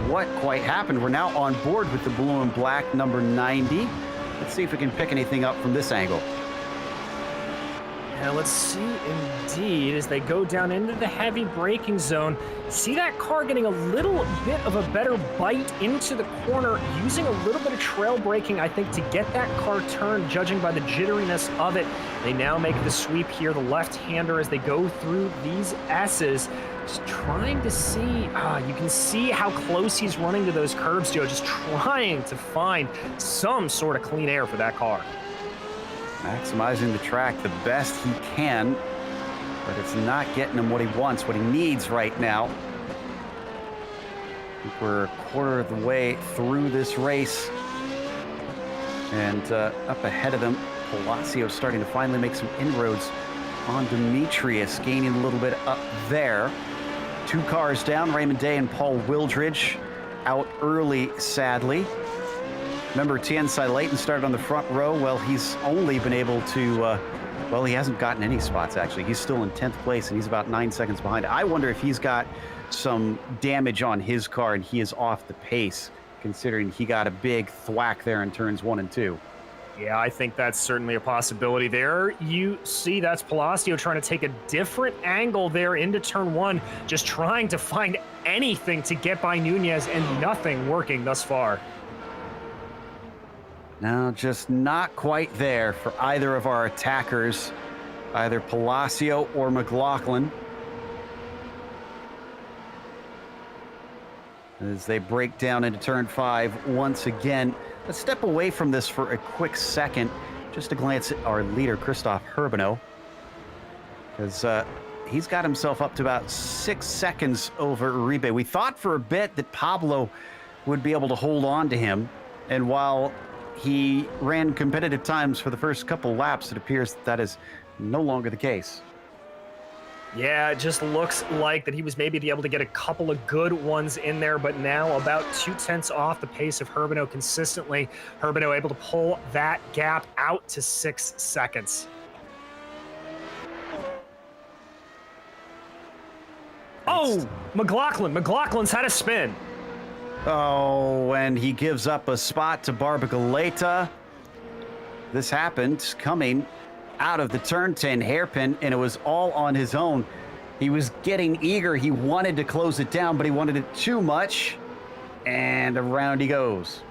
what quite happened. We're now on board with the blue and black number 90. Let's see if we can pick anything up from this angle. Now let's see indeed as they go down into the heavy braking zone. See that car getting a little bit of a better bite into the corner, using a little bit of trail braking, I think, to get that car turned, judging by the jitteriness of it. They now make the sweep here, the left-hander, as they go through these S's. Just trying to see, you can see how close he's running to those curbs, Joe, just trying to find some sort of clean air for that car. Maximizing the track the best he can, but it's not getting him what he wants, what he needs right now. I think we're a quarter of the way through this race. And up ahead of them, Palacio starting to finally make some inroads on Demetrius, gaining a little bit up there. 2 cars down, Raymond Day and Paul Wildridge out early, sadly. Remember, Tianxai Leighton started on the front row. Well, he's only been able to, well, he hasn't gotten any spots, actually. He's still in 10th place, and he's about 9 seconds behind. I wonder if he's got some damage on his car, and he is off the pace, considering he got a big thwack there in turns 1 and 2. Yeah, I think that's certainly a possibility there. You see that's Palacio trying to take a different angle there into turn 1, just trying to find anything to get by Nunez, and nothing working thus far. Now, just not quite there for either of our attackers, either Palacio or McLaughlin. As they break down into turn 5 once again. Let's step away from this for a quick second, just to glance at our leader, Christoph Herbino, because he's got himself up to about 6 seconds over Uribe. We thought for a bit that Pablo would be able to hold on to him, and while he ran competitive times for the first couple laps, it appears that is no longer the case. Yeah, it just looks like that he was maybe able to get a couple of good ones in there, but now about 0.2 off the pace of Herbino consistently. Herbino able to pull that gap out to 6 seconds. Oh, McLaughlin's had a spin. Oh, and he gives up a spot to Barbagaleta. This happened coming out of the turn 10 hairpin, and it was all on his own. He was getting eager. He wanted to close it down, but he wanted it too much, and around he goes.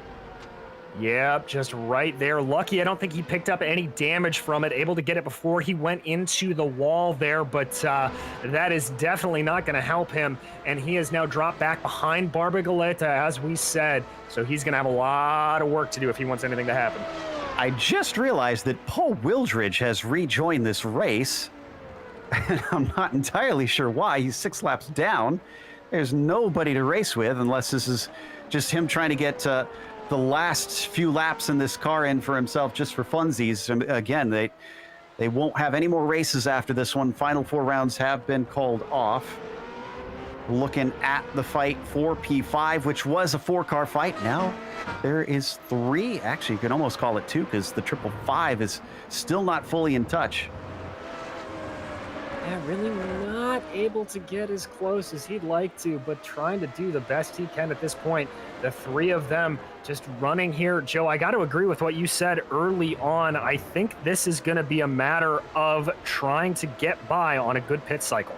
Yep, just right there. Lucky, I don't think he picked up any damage from it. Able to get it before he went into the wall there, but that is definitely not going to help him. And he has now dropped back behind Barbagaleta, as we said. So he's going to have a lot of work to do if he wants anything to happen. I just realized that Paul Wildridge has rejoined this race. And I'm not entirely sure why. He's 6 laps down. There's nobody to race with unless this is just him trying to get the last few laps in this car in for himself just for funsies. And again, they won't have any more races after this one. Final 4 rounds have been called off. Looking at the fight for P5, which was a 4-car fight. Now there is 3. Actually, you can almost call it 2 because the 555 is still not fully in touch. Yeah, really not able to get as close as he'd like to, but trying to do the best he can at this point. The 3 of them just running here. Joe, I got to agree with what you said early on. I think this is going to be a matter of trying to get by on a good pit cycle.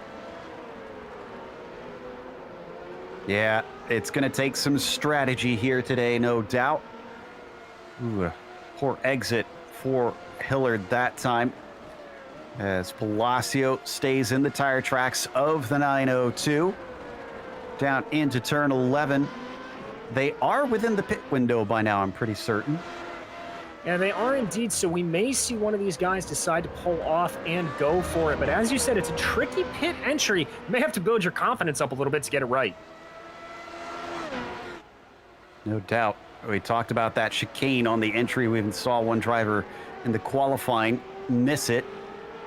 Yeah, it's going to take some strategy here today, no doubt. Ooh, a poor exit for Hillard that time, as Palacio stays in the tire tracks of the 902. down into turn 11. They are within the pit window by now, I'm pretty certain. Yeah, they are indeed, so we may see one of these guys decide to pull off and go for it. But as you said, it's a tricky pit entry. You may have to build your confidence up a little bit to get it right. No doubt. We talked about that chicane on the entry. We even saw one driver in the qualifying miss it,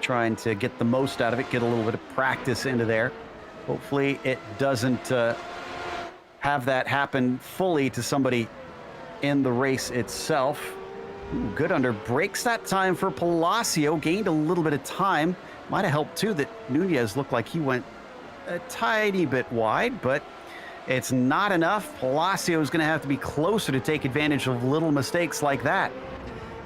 trying to get the most out of it, get a little bit of practice into there. Hopefully it doesn't have that happen fully to somebody in the race itself. Ooh, good under brakes that time for Palacio. Gained a little bit of time. Might have helped too that Nunez looked like he went a tiny bit wide, but it's not enough. Palacio is going to have to be closer to take advantage of little mistakes like that.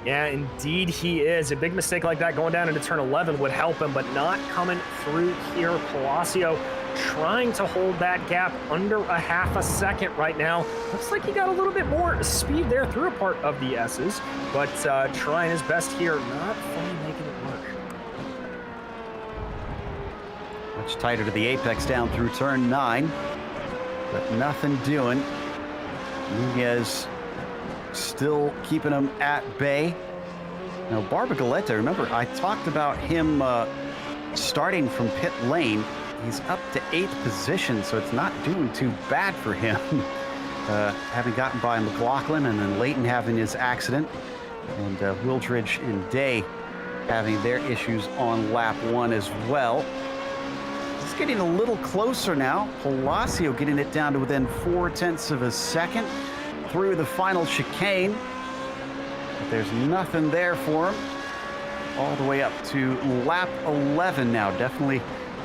Yeah, indeed he is. A big mistake like that going down into turn 11 would help him, but not coming through here. Palacio trying to hold that gap under a half a second right now. Looks like he got a little bit more speed there through a part of the S's, but trying his best here, not fully making it work. Much tighter to the apex down through turn 9, but nothing doing. Nunez still keeping him at bay. Now, Barbagaleta, remember, I talked about him starting from pit lane. He's up to 8th position, so it's not doing too bad for him. Having gotten by McLaughlin and then Leighton having his accident, and Wildridge and Day having their issues on lap 1 as well. It's getting a little closer now. Palacio getting it down to within 0.4 of a second through the final chicane. But there's nothing there for him. All the way up to lap 11 now. Definitely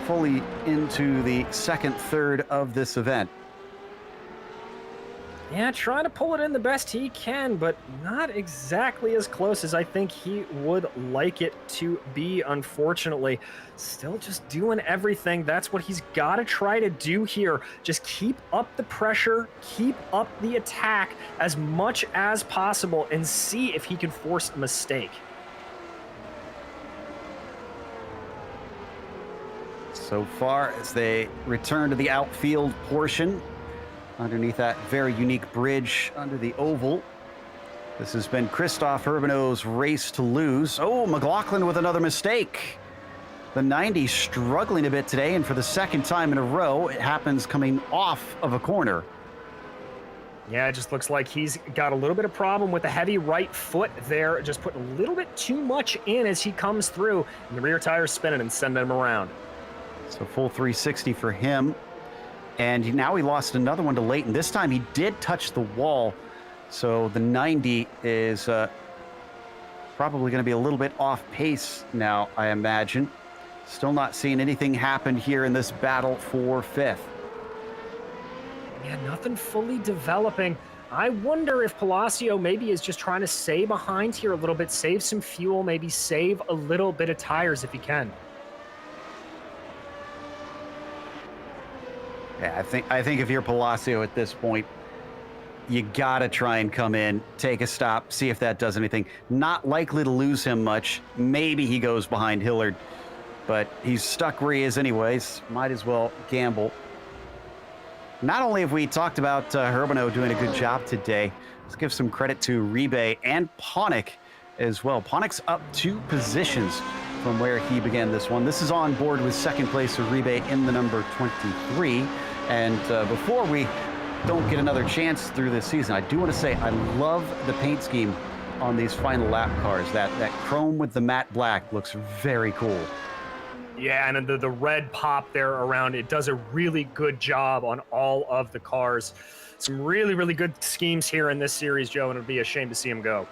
fully into the second third of this event. Yeah, trying to pull it in the best he can, but not exactly as close as I think he would like it to be, unfortunately. Still just doing everything. That's what he's got to try to do here. Just keep up the pressure, keep up the attack as much as possible, and see if he can force a mistake. So far, as they return to the outfield portion, underneath that very unique bridge under the oval. This has been Christoph Urbano's race to lose. Oh, McLaughlin with another mistake. The 90 struggling a bit today, and for the second time in a row, it happens coming off of a corner. Yeah, it just looks like he's got a little bit of problem with the heavy right foot there. Just putting a little bit too much in as he comes through, and the rear tire's spinning and sending him around. So full 360 for him. And now he lost another one to Leighton. This time he did touch the wall. So the 90 is probably going to be a little bit off pace now, I imagine. Still not seeing anything happen here in this battle for 5th. Yeah, nothing fully developing. I wonder if Palacio maybe is just trying to stay behind here a little bit, save some fuel, maybe save a little bit of tires if he can. Yeah, I think if you're Palacio at this point, you gotta try and come in, take a stop, see if that does anything. Not likely to lose him much. Maybe he goes behind Hillard, but he's stuck where he is anyways. Might as well gamble. Not only have we talked about Urbano doing a good job today, let's give some credit to Rebay and Ponick as well. Ponick's up 2 positions from where he began this one. This is on board with second place of Rebay in the number 23. And before we don't get another chance through this season, I do want to say I love the paint scheme on these final lap cars. That chrome with the matte black looks very cool. Yeah, and the red pop there around it does a really good job on all of the cars. Some really, really good schemes here in this series, Joe, and it'd be a shame to see them go.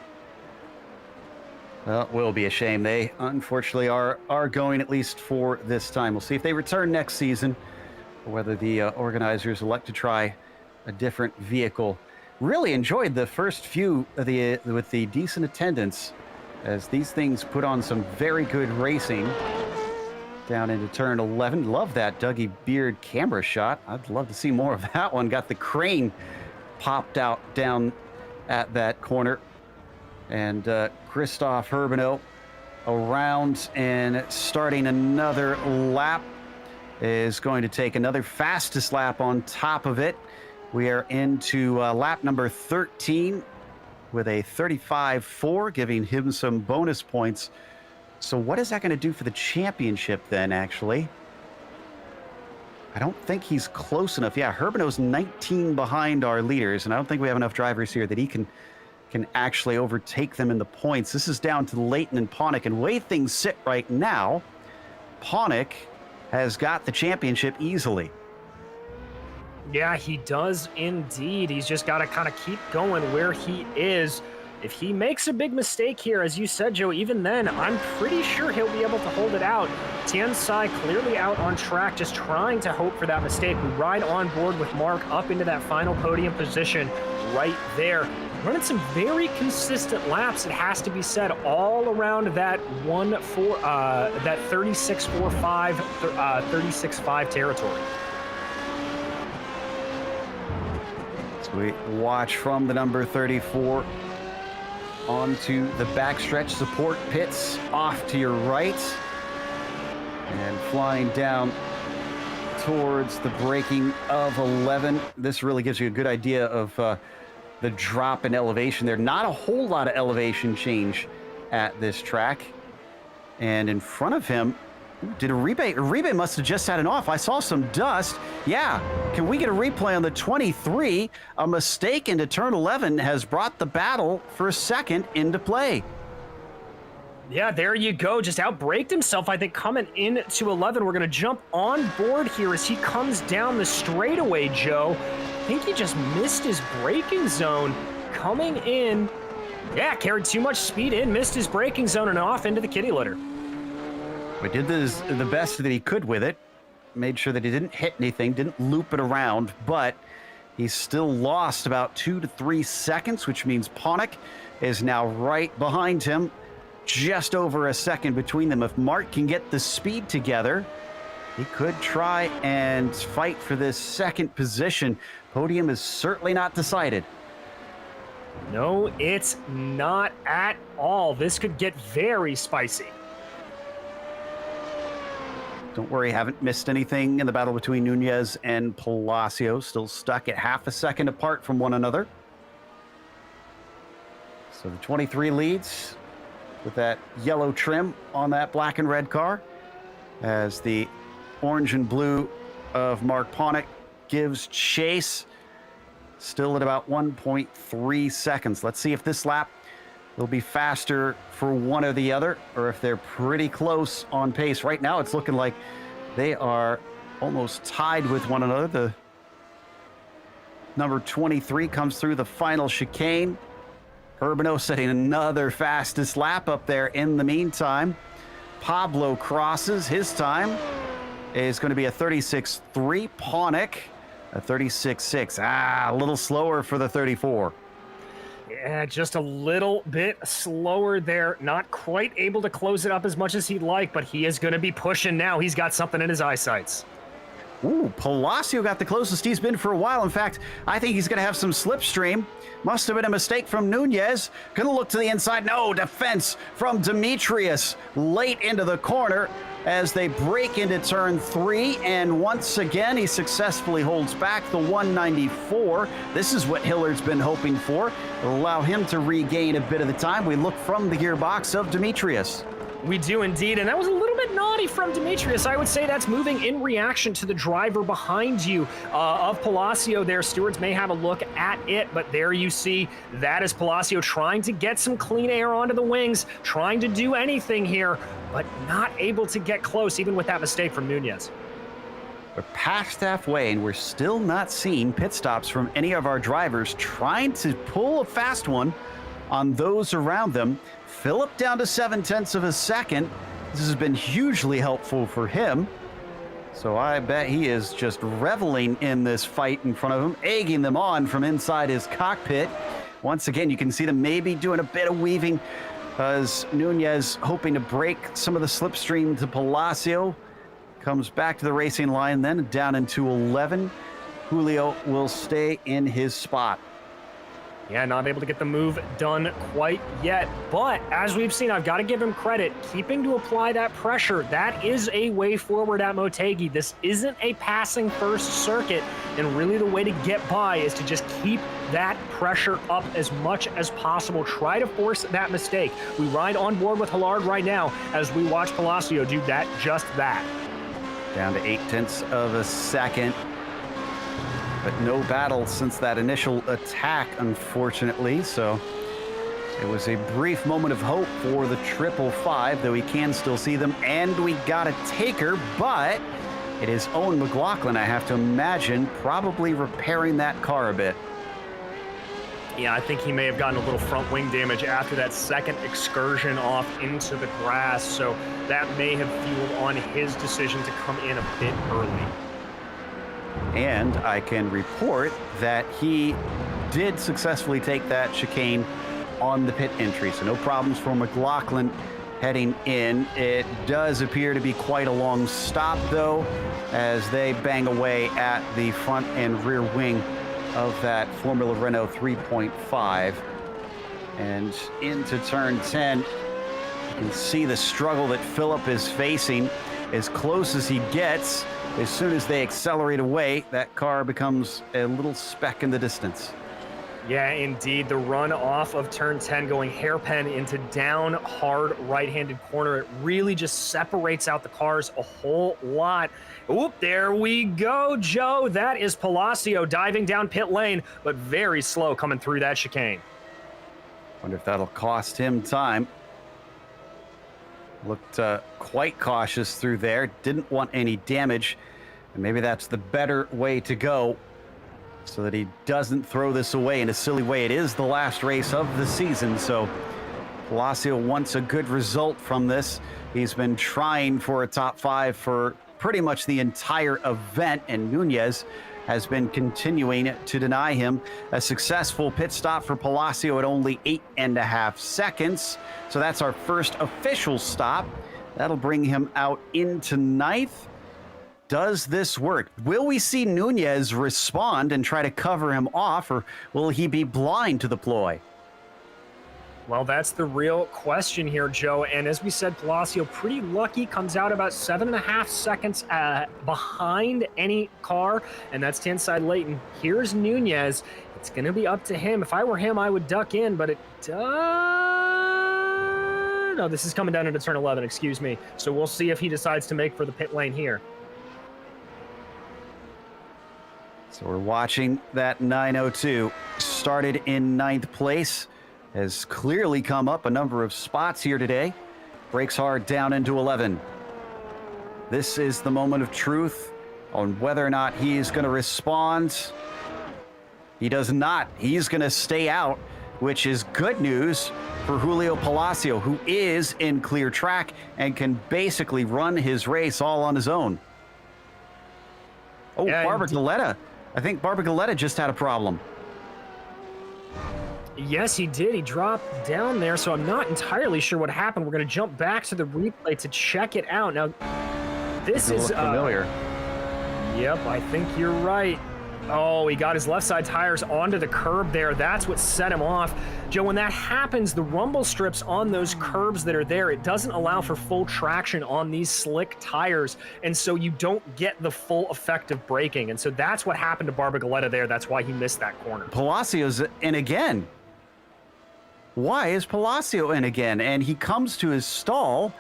Well, it will be a shame. They unfortunately are going, at least for this time. We'll see if they return next season, or whether the organizers elect to try a different vehicle. Really enjoyed the first few of with the decent attendance, as these things put on some very good racing. Down into turn 11. Love that Dougie Beard camera shot. I'd love to see more of that one. Got the crane popped out down at that corner. And Christoph Urbano around and starting another lap. is going to take another fastest lap on top of it. We are into lap number 13 with a 35.4, giving him some bonus points. So what is that going to do for the championship then, actually? I don't think he's close enough. Yeah, Herbino's 19 behind our leaders, and I don't think we have enough drivers here that he can actually overtake them in the points. This is down to Leighton and Ponick, and the way things sit right now, Ponick has got the championship easily. Yeah, he does indeed. He's just got to kind of keep going where he is. If he makes a big mistake here, as you said, Joe, even then, I'm pretty sure he'll be able to hold it out. Tianxai clearly out on track, just trying to hope for that mistake. We ride on board with Mark up into that final podium position right there. Running some very consistent laps, it has to be said, all around that 36.45, 36.5 territory. So we watch from the number 34 onto the backstretch support pits off to your right, and flying down towards the braking of 11. This really gives you a good idea of the drop in elevation there. Not a whole lot of elevation change at this track. And in front of him, did Uribe must have just had an off. I saw some dust. Yeah, can we get a replay on the 23? A mistake into turn 11 has brought the battle for a second into play. Yeah, there you go. Just outbraked himself, I think, coming into 11. We're going to jump on board here as he comes down the straightaway, Joe. I think he just missed his braking zone coming in. Yeah, carried too much speed in, missed his braking zone, and off into the kitty litter. But did the best that he could with it. Made sure that he didn't hit anything, didn't loop it around, but he still lost about 2 to 3 seconds, which means Ponick is now right behind him. Just over a second between them. If Mark can get the speed together, he could try and fight for this second position. Podium is certainly not decided. No, it's not at all. This could get very spicy. Don't worry, haven't missed anything in the battle between Nunez and Palacio. Still stuck at half a second apart from one another. So the 23 leads with that yellow trim on that black and red car, as the orange and blue of Mark Ponick gives chase. Still at about 1.3 seconds. Let's see if this lap will be faster for one or the other, or if they're pretty close on pace. Right now, it's looking like they are almost tied with one another. The number 23 comes through the final chicane. Urbano setting another fastest lap up there in the meantime. Pablo crosses. His time is going to be a 36.3. Ponick, a 36.6. A little slower for the 34. Yeah, just a little bit slower there. Not quite able to close it up as much as he'd like, but he is going to be pushing now. He's got something in his eyesights. Ooh, Palacio got the closest he's been for a while. In fact, I think he's going to have some slipstream. Must have been a mistake from Nunez. Going to look to the inside. No, defense from Demetrius late into the corner as they break into turn 3. And once again, he successfully holds back the 194. This is what Hillard's been hoping for. It'll allow him to regain a bit of the time. We look from the gearbox of Demetrius. We do indeed, and that was a little bit naughty from Demetrius. I would say that's moving in reaction to the driver behind you of Palacio there. Stewards may have a look at it, but there you see that is Palacio trying to get some clean air onto the wings, trying to do anything here, but not able to get close, even with that mistake from Nunez. We're past halfway, and we're still not seeing pit stops from any of our drivers trying to pull a fast one on those around them. Phillip down to 0.7 of a second. This has been hugely helpful for him. So I bet he is just reveling in this fight in front of him, egging them on from inside his cockpit. Once again, you can see them maybe doing a bit of weaving as Nunez hoping to break some of the slipstream to Palacio. Comes back to the racing line, then down into 11. Julio will stay in his spot. Yeah, not able to get the move done quite yet. But as we've seen, I've got to give him credit. Keeping to apply that pressure, that is a way forward at Motegi. This isn't a passing first circuit. And really the way to get by is to just keep that pressure up as much as possible. Try to force that mistake. We ride on board with Hillard right now as we watch Palacio do just that. Down to 0.8 of a second. But no battle since that initial attack, unfortunately. So it was a brief moment of hope for the 555, though we can still see them. And we got a taker, but it is Owen McLaughlin, I have to imagine, probably repairing that car a bit. Yeah, I think he may have gotten a little front wing damage after that second excursion off into the grass. So that may have fueled on his decision to come in a bit early. And I can report that he did successfully take that chicane on the pit entry. So no problems for McLaughlin heading in. It does appear to be quite a long stop, though, as they bang away at the front and rear wing of that Formula Renault 3.5. And into turn 10, you can see the struggle that Phillip is facing. As close as he gets, as soon as they accelerate away, that car becomes a little speck in the distance. Yeah, indeed. The run off of turn 10 going hairpin into down hard right-handed corner. It really just separates out the cars a whole lot. Oop, there we go, Joe. That is Palacio diving down pit lane, but very slow coming through that chicane. Wonder if that'll cost him time. Looked quite cautious through there. Didn't want any damage. And maybe that's the better way to go so that he doesn't throw this away in a silly way. It is the last race of the season, so Palacio wants a good result from this. He's been trying for a top 5 for pretty much the entire event, and Nunez has been continuing to deny him. A successful pit stop for Palacio at only 8.5 seconds. So that's our first official stop. That'll bring him out into 9th. Does this work? Will we see Nunez respond and try to cover him off, or will he be blind to the ploy? Well, that's the real question here, Joe. And as we said, Palacio pretty lucky, comes out about 7.5 seconds behind any car, and that's to inside Leighton. Here's Nunez. It's going to be up to him. If I were him, I would duck in, but it no, this is coming down into turn 11, excuse me. So we'll see if he decides to make for the pit lane here. So we're watching that 902. Started in 9th place. Has clearly come up a number of spots here today. Brakes hard down into 11. This is the moment of truth on whether or not he is going to respond. He does not. He's going to stay out, which is good news for Julio Palacio, who is in clear track and can basically run his race all on his own. Oh, Yeah, Barbagaletta. I think Barbagaletta just had a problem. Yes, he did. He dropped down there, so I'm not entirely sure what happened. We're going to jump back to the replay to check it out. Now, this is familiar. Yep, I think you're right. Oh, he got his left side tires onto the curb there. That's what set him off. Joe, when that happens, the rumble strips on those curbs that are there, it doesn't allow for full traction on these slick tires, and so you don't get the full effect of braking. And so that's what happened to Barbagaletta there. That's why he missed that corner. Palacio's in again. Why is Palacio in again? And he comes to his stall.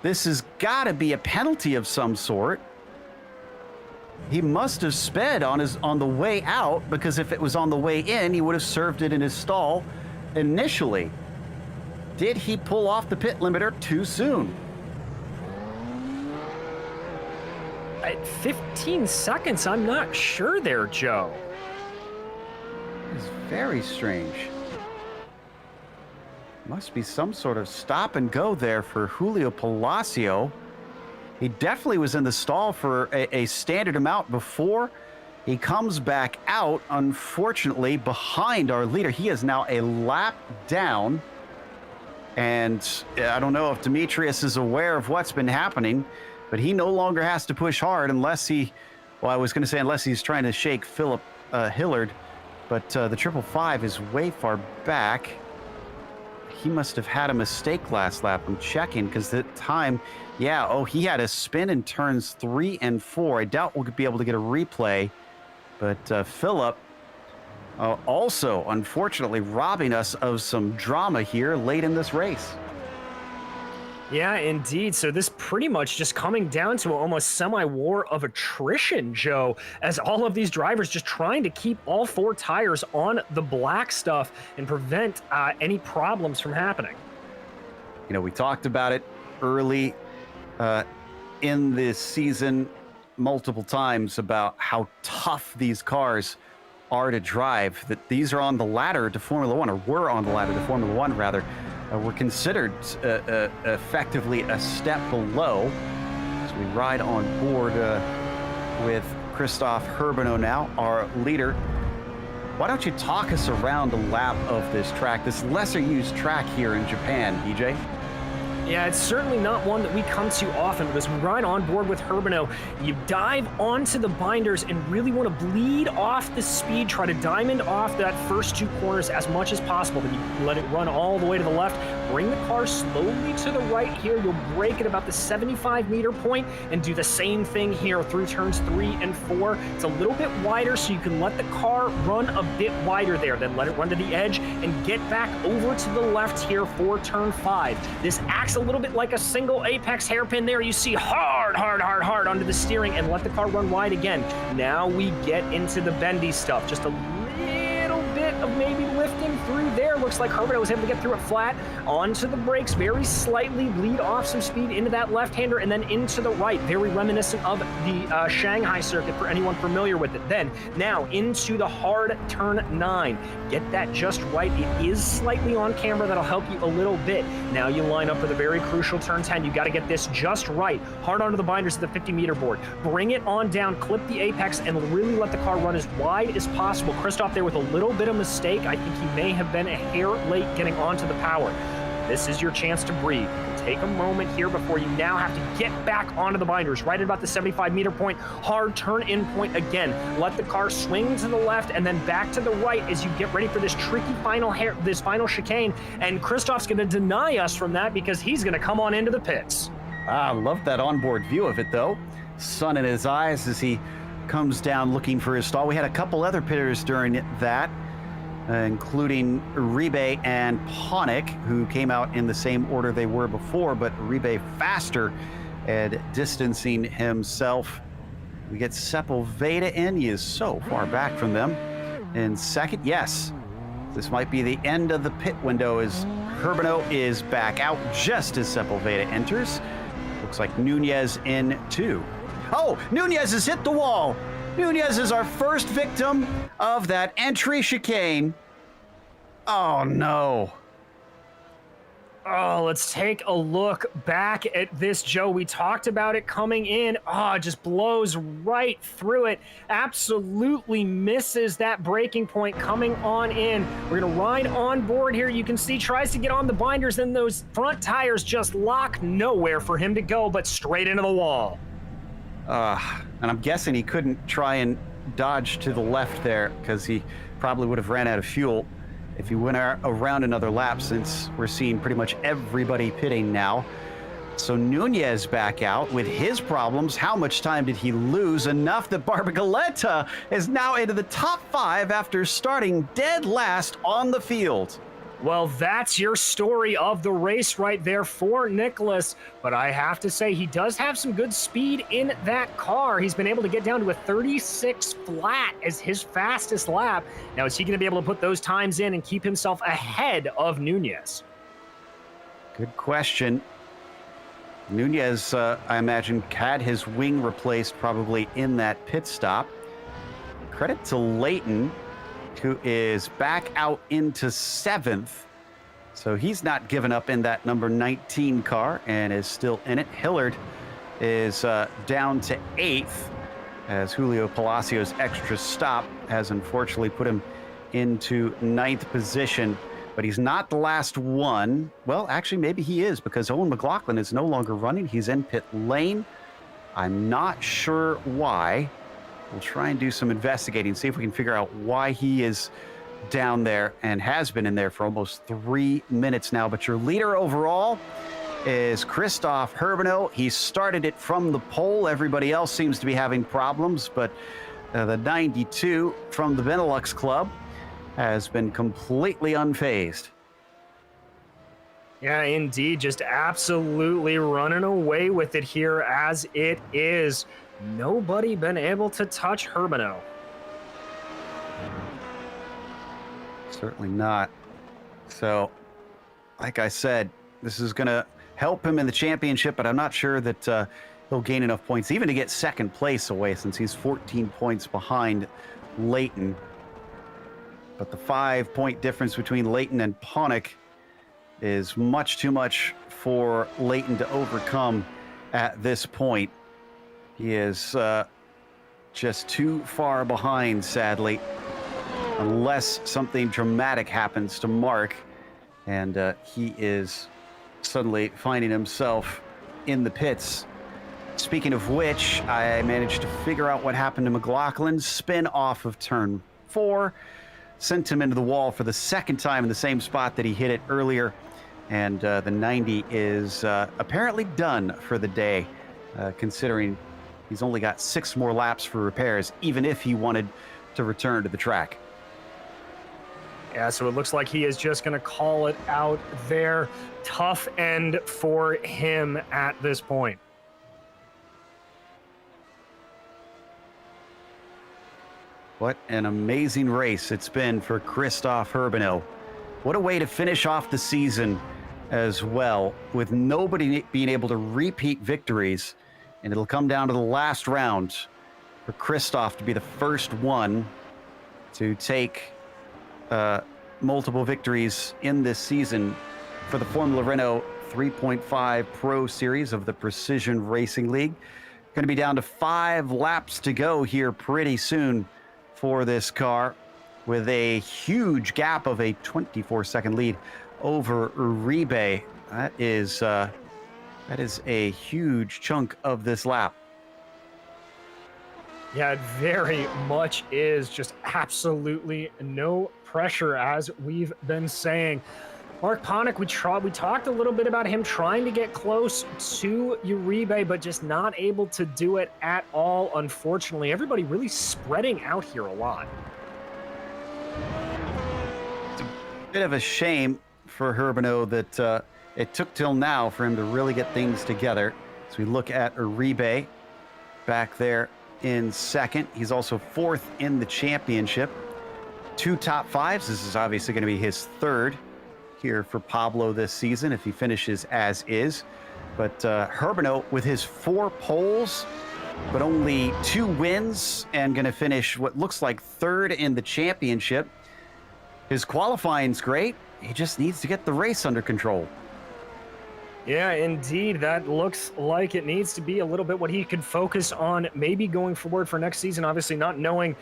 This has got to be a penalty of some sort. He must have sped on the way out, because if it was on the way in, he would have served it in his stall initially. Did he pull off the pit limiter too soon? At 15 seconds, I'm not sure there, Joe. It's very strange. Must be some sort of stop and go there for Julio Palacio. He definitely was in the stall for a standard amount before. He comes back out, unfortunately, behind our leader. He is now a lap down. And I don't know if Demetrius is aware of what's been happening, but he no longer has to push hard unless he, well, I was going to say unless he's trying to shake Phillip Hillard but the 555 is way far back. He must have had a mistake last lap. I'm checking because the time, yeah, oh, he had a spin in turns 3 and 4. I doubt we'll be able to get a replay, but Phillip also, unfortunately, robbing us of some drama here late in this race. Yeah, indeed. So this pretty much just coming down to almost semi-war of attrition, Joe, as all of these drivers just trying to keep all 4 tires on the black stuff and prevent any problems from happening. You know, we talked about it early in this season multiple times about how tough these cars are to drive, that these are on the ladder to Formula One, or were on the ladder to Formula One, rather. Were considered effectively a step below. As we ride on board with Christoph Herbeno now, our leader. Why don't you talk us around a lap of this track, this lesser used track here in Japan, EJ? Yeah, it's certainly not one that we come to often, but as we ride on board with Herbeno, you dive onto the binders and really want to bleed off the speed, try to diamond off that first 2 corners as much as possible. Then you let it run all the way to the left, bring the car slowly to the right here. You'll brake at about the 75-meter point and do the same thing here through turns 3 and 4. It's a little bit wider, so you can let the car run a bit wider there, then let it run to the edge and get back over to the left here for turn 5. This acts a little bit like a single apex hairpin there. You see hard onto the steering and let the car run wide again. Now we get into the bendy stuff. Just a little bit of maybe lifting through there. Looks like Herbert was able to get through it flat. Onto the brakes, very slightly bleed off some speed into that left-hander and then into the right. Very reminiscent of the Shanghai circuit for anyone familiar with it. Then now into the hard turn 9. Get that just right. It is slightly on camera. That'll help you a little bit. Now you line up for the very crucial turn 10. You got to get this just right. Hard onto the binders of the 50-meter board. Bring it on down, clip the apex, and really let the car run as wide as possible. Christoph there with a little bit of mistake. I think he may have been a hair late getting onto the power. This is your chance to breathe. Take a moment here before you now have to get back onto the binders, right at about the 75-meter point. Hard turn-in point again. Let the car swing to the left and then back to the right as you get ready for this tricky final chicane. And Christoph's going to deny us from that because he's going to come on into the pits. I love that onboard view of it, though. Sun in his eyes as he comes down looking for his stall. We had a couple other pitters during that, including Uribe and Ponick, who came out in the same order they were before, but Uribe faster at distancing himself. We get Sepulveda in. He is so far back from them. In second, yes, this might be the end of the pit window as Herbeno is back out just as Sepulveda enters. Looks like Nunez in too. Oh, Nunez has hit the wall. Nunez is our first victim of that entry chicane. Oh, no. Oh, let's take a look back at this, Joe. We talked about it coming in. Oh, it just blows right through it. Absolutely misses that braking point coming on in. We're going to ride on board here. You can see tries to get on the binders, and those front tires just lock nowhere for him to go, but straight into the wall. And I'm guessing he couldn't try and dodge to the left there because he probably would have ran out of fuel if he went around another lap, since we're seeing pretty much everybody pitting now. So Nunez back out with his problems. How much time did he lose? Enough that Barbagaleta is now into the top 5 after starting dead last on the field. Well, that's your story of the race right there for Nicholas. But I have to say, he does have some good speed in that car. He's been able to get down to a 36 flat as his fastest lap. Now, is he going to be able to put those times in and keep himself ahead of Nunez? Good question. Nunez, I imagine, had his wing replaced probably in that pit stop. Credit to Leighton, who is back out into 7th. So he's not given up in that number 19 car and is still in it. Hillard is down to 8th as Julio Palacios' extra stop has unfortunately put him into 9th position. But he's not the last one. Well, actually, maybe he is, because Owen McLaughlin is no longer running. He's in pit lane. I'm not sure why. We'll try and do some investigating, see if we can figure out why he is down there and has been in there for almost 3 minutes now. But your leader overall is Christoph Herbeno. He started it from the pole. Everybody else seems to be having problems, but the 92 from the Benelux Club has been completely unfazed. Yeah, indeed. Just absolutely running away with it here as it is. Nobody been able to touch Herbeno. Certainly not. So, like I said, this is going to help him in the championship, but I'm not sure that he'll gain enough points even to get second place away, since he's 14 points behind Leighton. But the 5-point difference between Leighton and Ponick is much too much for Leighton to overcome at this point. He is just too far behind, sadly, unless something dramatic happens to Mark, and he is suddenly finding himself in the pits. Speaking of which, I managed to figure out what happened to McLaughlin's spin off of turn 4, sent him into the wall for the second time in the same spot that he hit it earlier, and the 90 is apparently done for the day, considering he's only got 6 more laps for repairs, even if he wanted to return to the track. Yeah, so it looks like he is just going to call it out there. Tough end for him at this point. What an amazing race it's been for Christoph Herbeno. What a way to finish off the season as well, with nobody being able to repeat victories. And it'll come down to the last round for Christoph to be the first one to take multiple victories in this season for the Formula Renault 3.5 Pro Series of the Precision Racing League. Going to be down to 5 laps to go here pretty soon for this car, with a huge gap of a 24-second lead over Uribe. That is a huge chunk of this lap. Yeah, it very much is. Just absolutely no pressure, as we've been saying. Mark Ponick, we talked a little bit about him trying to get close to Uribe, but just not able to do it at all, unfortunately. Everybody really spreading out here a lot. It's a bit of a shame for Herbeno that it took till now for him to really get things together. As we look at Uribe back there in second. He's also 4th in the championship. 2 top 5s. This is obviously going to be his 3rd here for Pablo this season if he finishes as is. But Herbeno with his 4 poles, but only 2 wins, and going to finish what looks like 3rd in the championship. His qualifying's great. He just needs to get the race under control. Yeah, indeed. That looks like it needs to be a little bit what he could focus on maybe going forward for next season. Obviously not knowing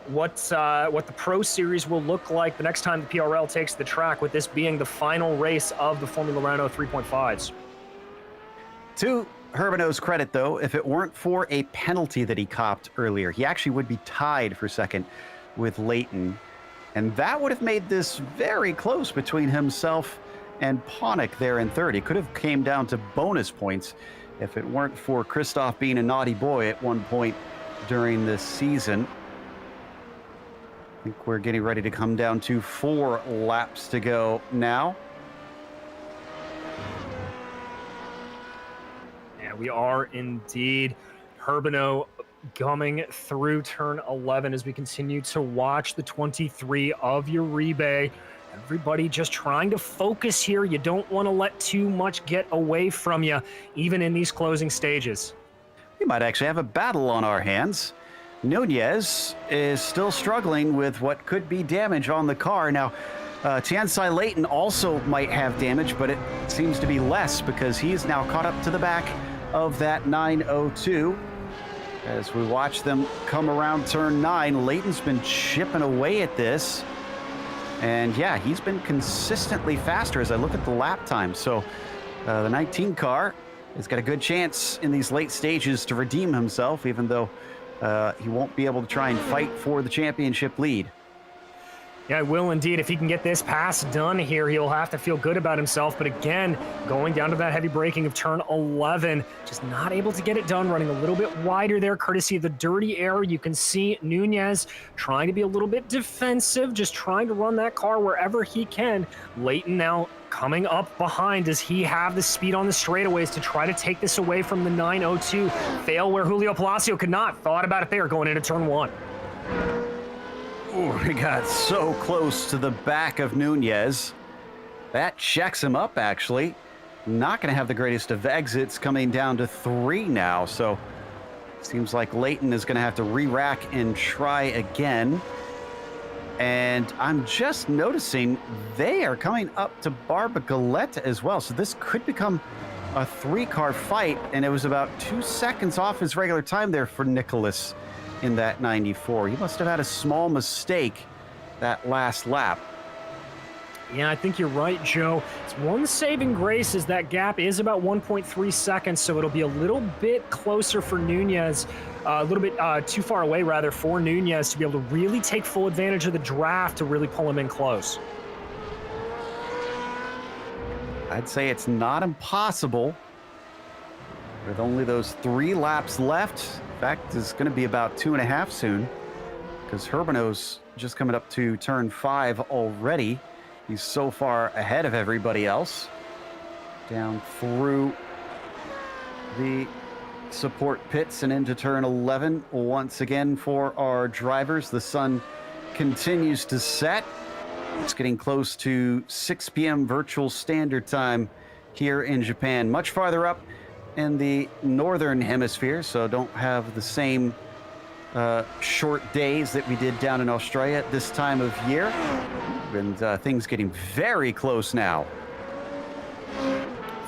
what the Pro Series will look like the next time the PRL takes the track, with this being the final race of the Formula Renault 3.5s. To Herbeno's credit, though, if it weren't for a penalty that he copped earlier, he actually would be tied for second with Leighton. And that would have made this very close between himself and Ponick there in third. He could have came down to bonus points if it weren't for Christoph being a naughty boy at one point during this season. I think we're getting ready to come down to 4 laps to go now. Yeah, we are indeed. Herbeno coming through turn 11 as we continue to watch the 23 of Uribe. Everybody just trying to focus here. You don't want to let too much get away from you, even in these closing stages. We might actually have a battle on our hands. Nunez is still struggling with what could be damage on the car. Now, Tiansai Leighton also might have damage, but it seems to be less because he's now caught up to the back of that 902. As we watch them come around turn 9, Leighton's been chipping away at this. And yeah, he's been consistently faster as I look at the lap time. So the 19 car has got a good chance in these late stages to redeem himself, even though he won't be able to try and fight for the championship lead. Yeah, I will indeed. If he can get this pass done here, he'll have to feel good about himself. But again, going down to that heavy braking of turn 11, just not able to get it done, running a little bit wider there, courtesy of the dirty air. You can see Nuance trying to be a little bit defensive, just trying to run that car wherever he can. Leighton now coming up behind. Does he have the speed on the straightaways to try to take this away from the 902? Fail where Julio Palacio could not. Thought about it there going into turn 1. Ooh, we got so close to the back of Nunez. That checks him up, actually. Not going to have the greatest of exits, coming down to 3 now. So seems like Leighton is going to have to re-rack and try again. And I'm just noticing they are coming up to Barbagaleta as well. So this could become a 3-car fight. And it was about 2 seconds off his regular time there for Nicholas in that 94. He must have had a small mistake that last lap. Yeah, I think you're right, Joe. It's one saving grace is that gap is about 1.3 seconds, so it'll be a little bit closer for Nunez, a little bit too far away, rather, for Nunez to be able to really take full advantage of the draft to really pull him in close. I'd say it's not impossible. With only those 3 laps left, in fact, it's going to be about 2.5 soon, because Herbano's just coming up to turn 5 already. He's so far ahead of everybody else. Down through the support pits and into turn 11 once again for our drivers. The sun continues to set. It's getting close to 6 p.m. virtual standard time here in Japan. Much farther up in the northern hemisphere, so don't have the same short days that we did down in Australia at this time of year. And things getting very close now.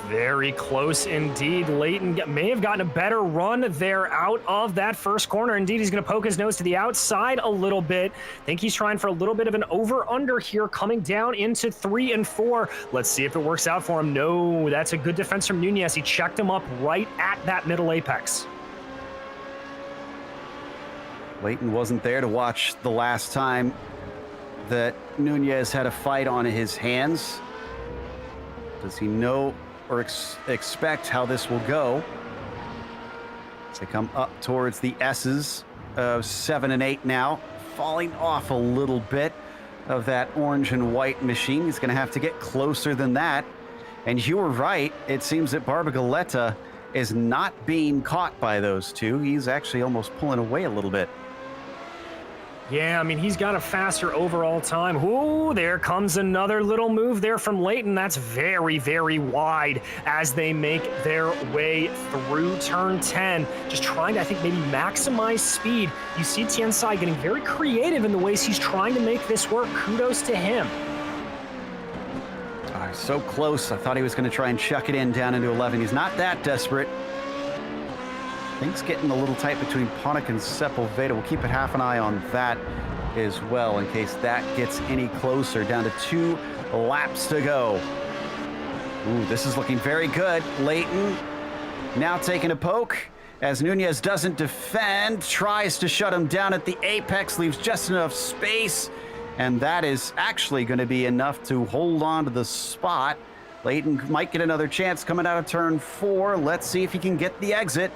Very close indeed. Leighton may have gotten a better run there out of that first corner. Indeed, he's going to poke his nose to the outside a little bit. Think he's trying for a little bit of an over-under here, coming down into 3 and 4. Let's see if it works out for him. No, that's a good defense from Nunez. He checked him up right at that middle apex. Leighton wasn't there to watch the last time that Nunez had a fight on his hands. Does he know or expect how this will go? As they come up towards the S's of 7 and 8 now, falling off a little bit of that orange and white machine. He's going to have to get closer than that. And you were right. It seems that Barbagaleta is not being caught by those two. He's actually almost pulling away a little bit. Yeah, I mean, he's got a faster overall time. Ooh, there comes another little move there from Leighton. That's very, very wide as they make their way through turn 10. Just trying to, I think, maybe maximize speed. You see Tianzai getting very creative in the ways he's trying to make this work. Kudos to him. So close. I thought he was going to try and chuck it in down into 11. He's not that desperate. Things getting a little tight between Ponick and Sepulveda. We'll keep half an eye on that as well in case that gets any closer. Down to 2 laps to go. Ooh, this is looking very good. Leighton now taking a poke as Nunez doesn't defend, tries to shut him down at the apex, leaves just enough space, and that is actually going to be enough to hold on to the spot. Leighton might get another chance coming out of turn 4. Let's see if he can get the exit.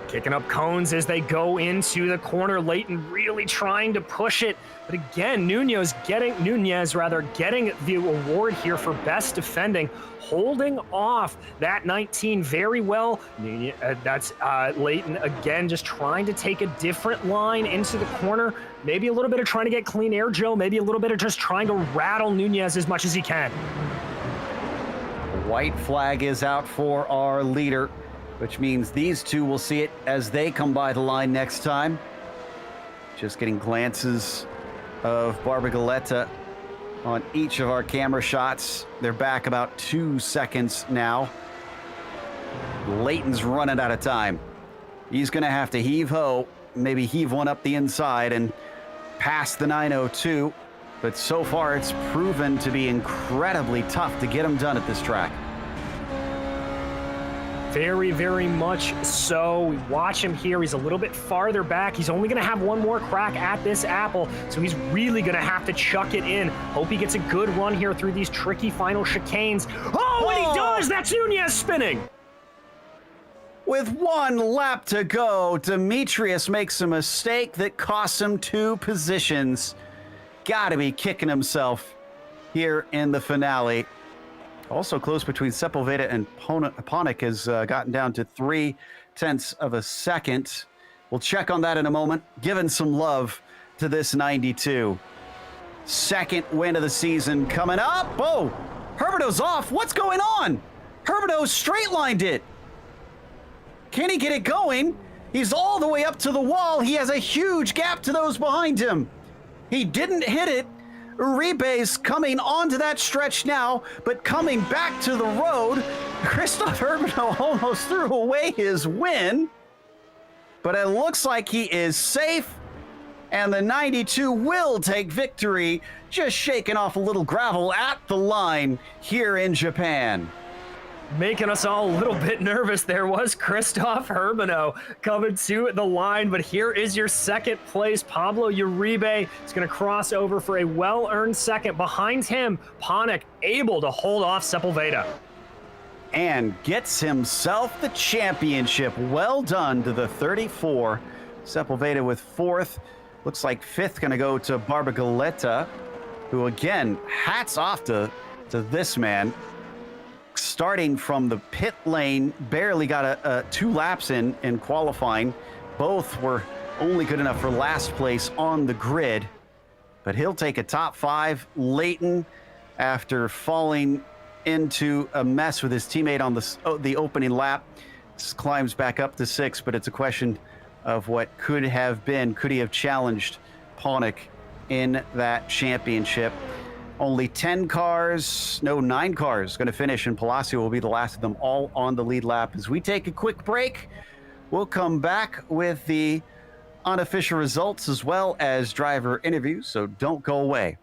Kicking up cones as they go into the corner. Leighton really trying to push it. But again, Nunez getting the award here for best defending, holding off that 19 very well. That's Leighton again, just trying to take a different line into the corner. Maybe a little bit of trying to get clean air, Joe. Maybe a little bit of just trying to rattle Nunez as much as he can. White flag is out for our leader, which means these two will see it as they come by the line next time. Just getting glances of Barbagaleta on each of our camera shots. They're back about 2 seconds now. Leighton's running out of time. He's going to have to heave-ho, maybe heave one up the inside and pass the 902. But so far, it's proven to be incredibly tough to get him done at this track. Very, very much so. We watch him here. He's a little bit farther back. He's only going to have one more crack at this apple, so he's really going to have to chuck it in. Hope he gets a good run here through these tricky final chicanes. Oh, and he does! That's Nunez spinning! With 1 lap to go, Demetrius makes a mistake that costs him 2 positions. Gotta be kicking himself here in the finale. Also close between Sepulveda and Ponic has gotten down to 0.3 of a second. We'll check on that in a moment. Giving some love to this 92. Second win of the season coming up. Oh, Herberto's off. What's going on? Herberto straight-lined it. Can he get it going? He's all the way up to the wall. He has a huge gap to those behind him. He didn't hit it. Uribe's coming onto that stretch now, but coming back to the road. Christoph Herberto almost threw away his win, but it looks like he is safe, and the 92 will take victory, just shaking off a little gravel at the line here in Japan. Making us all a little bit nervous there was Christoph Herberto coming to the line, but here is your second place. Pablo Uribe is going to cross over for a well-earned second. Behind him, Ponic able to hold off Sepulveda. And gets himself the championship. Well done to the 34. Sepulveda with 4th. Looks like 5th going to go to Barbagaleta, who again, hats off to this man. Starting from the pit lane, barely got 2 laps in qualifying. Both were only good enough for last place on the grid, but he'll take a top 5. Leighton, after falling into a mess with his teammate on the opening lap, climbs back up to 6th, but it's a question of what could have been. Could he have challenged Ponic in that championship? Only 9 cars going to finish, and Palacio will be the last of them all on the lead lap. As we take a quick break, we'll come back with the unofficial results as well as driver interviews, so don't go away.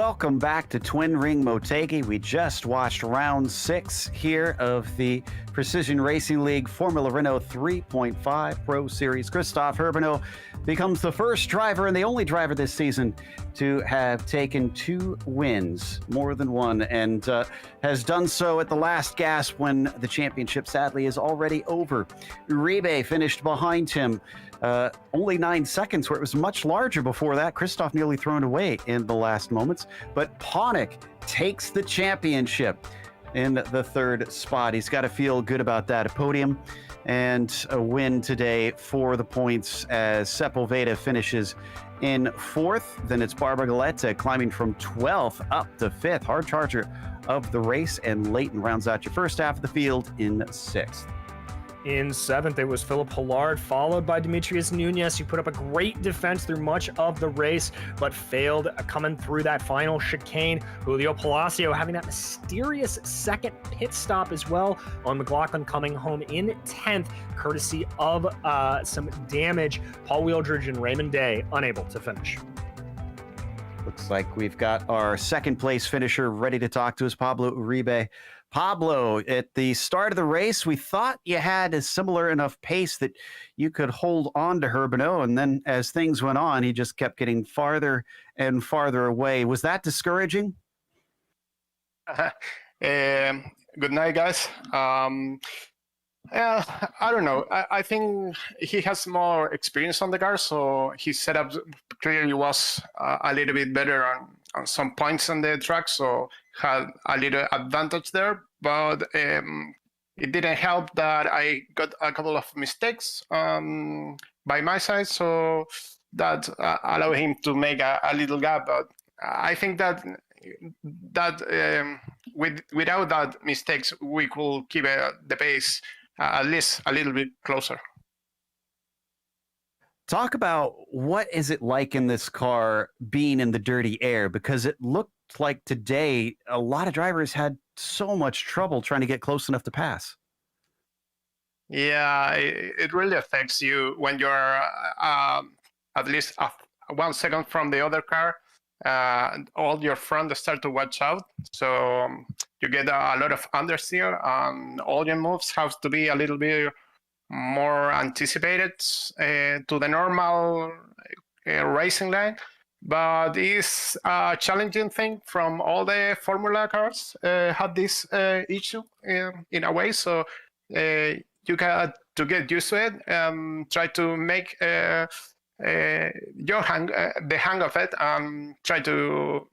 Welcome back to Twin Ring Motegi. We just watched round 6 here of the Precision Racing League Formula Renault 3.5 Pro Series. Christophe Herbinot becomes the first driver and the only driver this season to have taken 2 wins, more than one, and has done so at the last gasp when the championship sadly is already over. Uribe finished behind him. Only 9 seconds, where it was much larger before that. Christophe nearly thrown away in the last moments. But Ponick takes the championship in the 3rd spot. He's got to feel good about that. A podium and a win today for the points as Sepulveda finishes in 4th. Then it's Barbara Galetta climbing from 12th up to 5th. Hard charger of the race. And Leighton rounds out your first half of the field in 6th. In 7th, it was Philip Hillard, followed by Demetrius Nunez, who put up a great defense through much of the race, but failed coming through that final chicane. Julio Palacio having that mysterious 2nd pit stop as well, on McLaughlin coming home in 10th, courtesy of some damage. Paul Wheeldridge and Raymond Day unable to finish. Looks like we've got our 2nd place finisher ready to talk to us, Pablo Uribe. Pablo, at the start of the race, we thought you had a similar enough pace that you could hold on to Herbinot, and then as things went on, he just kept getting farther and farther away. Was that discouraging? Good night, guys. Yeah, I don't know. I think he has more experience on the car, so his setup clearly was a little bit better on some points on the track, so had a little advantage there. But it didn't help that I got a couple of mistakes by my side, so that allowed him to make a little gap. But I think that without that mistakes, we could keep the pace at least a little bit closer. Talk about what is it like in this car being in the dirty air, because it looked like today a lot of drivers had so much trouble trying to get close enough to pass. Yeah, it really affects you when you're at least 1 second from the other car. All your front start to watch out, so you get a lot of understeer, and all your moves have to be a little bit more anticipated to the normal racing line. But it's a challenging thing from all the Formula cars have this issue in a way, so you got to get used to it. Try to make the hang of it, and try to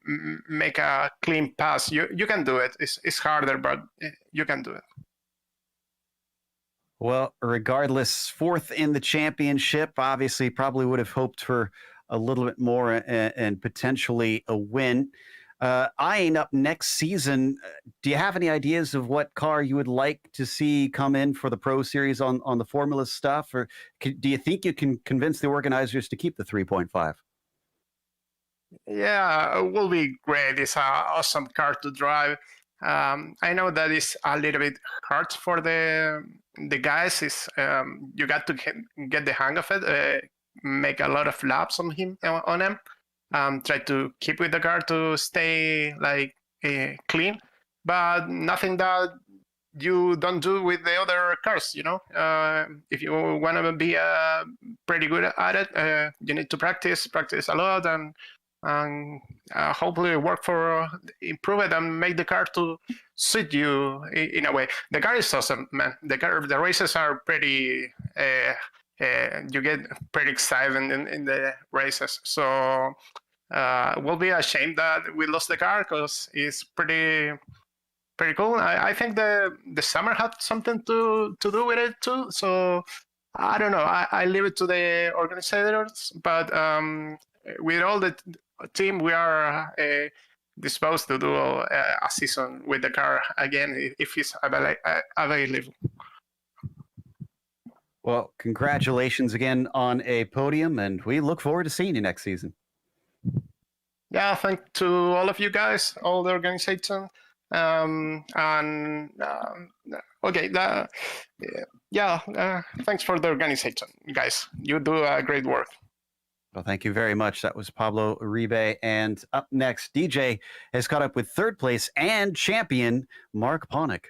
make a clean pass. You can do it. It's harder, but you can do it. Well, regardless, 4th in the championship. Obviously, probably would have hoped for a little bit more and potentially a win. Eyeing up next season, do you have any ideas of what car you would like to see come in for the Pro Series on the Formula stuff? Or do you think you can convince the organizers to keep the 3.5? Yeah, it will be great. It's an awesome car to drive. I know that it's a little bit hard for the guys. It's you got to get the hang of it, make a lot of laps on him, try to keep with the car to stay like clean, but nothing that you don't do with the other cars. If you want to be pretty good at it, you need to practice a lot, and hopefully work for improve it and make the car to suit you in a way. The car is awesome, man. The races are pretty. You get pretty excited in the races. So it will be a shame that we lost the car, because it's pretty cool. I think the summer had something to do with it too. So I don't know. I leave it to the organizers, but with all the team, we are disposed to do a season with the car again if it's available. Well, congratulations again on a podium, and we look forward to seeing you next season. Yeah, thanks to all of you guys, all the organization, thanks for the organization, guys. You do a great work. Well, thank you very much. That was Pablo Uribe. And up next, DJ has caught up with third place and champion Mark Ponick.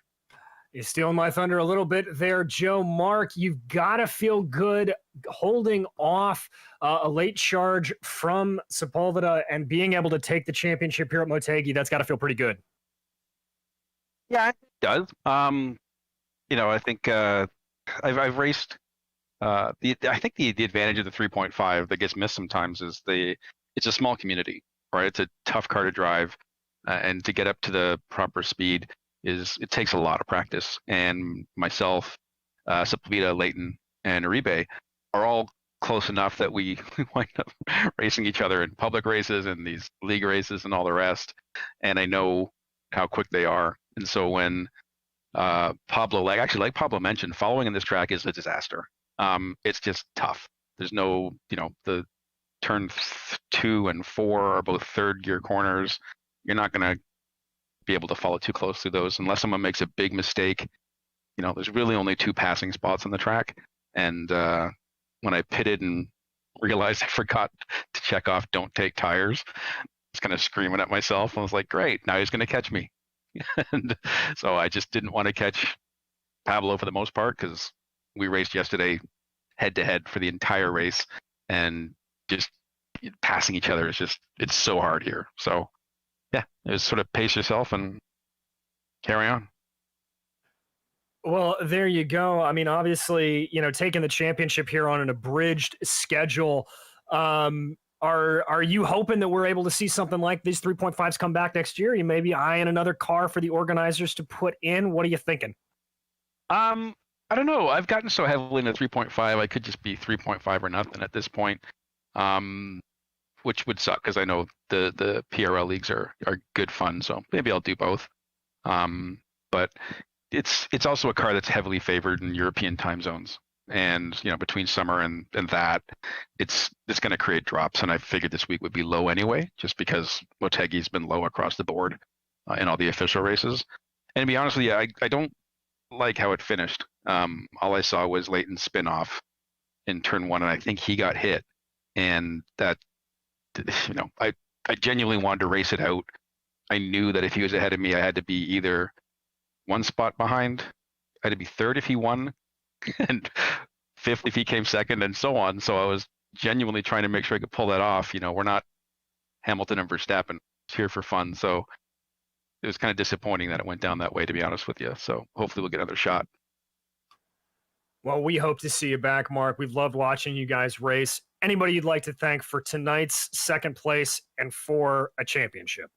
He's stealing my thunder a little bit there, Joe. Mark, you've got to feel good holding off a late charge from Sepulveda and being able to take the championship here at Motegi. That's got to feel pretty good. Yeah, it does. I think I've raced. I think the advantage of the 3.5 that gets missed sometimes is it's a small community, right? It's a tough car to drive, and to get up to the proper speed it takes a lot of practice. And myself, Sepulveda, Leighton, and Uribe are all close enough that we wind up racing each other in public races and these league races and all the rest. And I know how quick they are. And so when Pablo, like Pablo mentioned, following in this track is a disaster. It's just tough. There's no, the turn 2 and 4 are both third gear corners. You're not going to be able to follow too close through those unless someone makes a big mistake. There's really only 2 passing spots on the track. And when I pitted and realized I forgot to check off don't take tires, I was kind of screaming at myself. I was like, great, now he's going to catch me. And so I just didn't want to catch Pablo for the most part, because we raced yesterday head to head for the entire race, and just passing each other it's so hard here. So yeah, it was sort of pace yourself and carry on. Well, there you go. I mean, obviously, taking the championship here on an abridged schedule. Are you hoping that we're able to see something like these 3.5s come back next year? You may be eyeing another car for the organizers to put in. What are you thinking? I don't know. I've gotten so heavily into 3.5, I could just be 3.5 or nothing at this point, which would suck because I know the PRL leagues are good fun. So maybe I'll do both. But it's also a car that's heavily favored in European time zones. And between summer and that, it's going to create drops. And I figured this week would be low anyway, just because Motegi's been low across the board in all the official races. And to be honest with you, I don't like how it finished. All I saw was Leighton spin off in turn 1, and I think he got hit. And that, I genuinely wanted to race it out. I knew that if he was ahead of me, I had to be either 1 spot behind, I had to be 3rd if he won, and 5th if he came 2nd, and so on. So I was genuinely trying to make sure I could pull that off. We're not Hamilton and Verstappen. It's here for fun. So it was kind of disappointing that it went down that way, to be honest with you. So hopefully we'll get another shot. Well, we hope to see you back, Mark. We've loved watching you guys race. Anybody you'd like to thank for tonight's 2nd place and for a championship?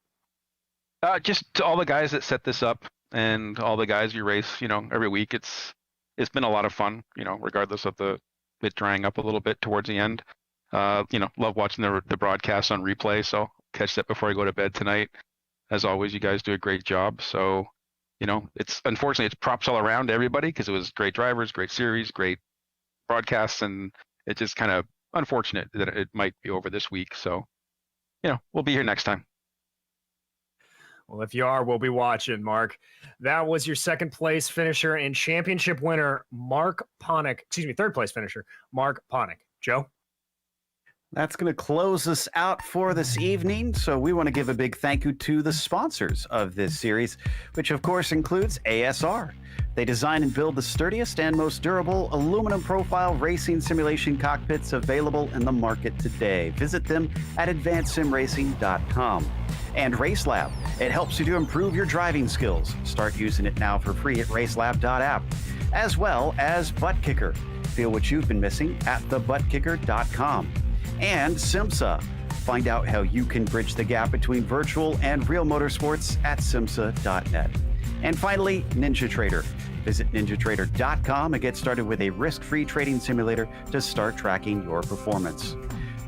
Just to all the guys that set this up and all the guys you race, every week. It's been a lot of fun, regardless of it drying up a little bit towards the end. Love watching the broadcast on replay. So catch that before I go to bed tonight. As always, you guys do a great job. So, unfortunately it's props all around to everybody, because it was great drivers, great series, great broadcasts, and it's just kind of unfortunate that it might be over this week. So, we'll be here next time. Well, if you are, we'll be watching, Mark. That was your 2nd place finisher and championship winner, Mark Ponick. Excuse me, 3rd place finisher, Mark Ponick. Joe? That's going to close us out for this evening. So we want to give a big thank you to the sponsors of this series, which of course includes ASR. They design and build the sturdiest and most durable aluminum profile racing simulation cockpits available in the market today. Visit them at advancedsimracing.com. And RaceLab. It helps you to improve your driving skills. Start using it now for free at RaceLab.app. As well as ButtKicker. Feel what you've been missing at thebuttkicker.com. And SIMMSA. Find out how you can bridge the gap between virtual and real motorsports at SIMMSA.net. And finally, NinjaTrader. Visit ninjatrader.com and get started with a risk-free trading simulator to start tracking your performance.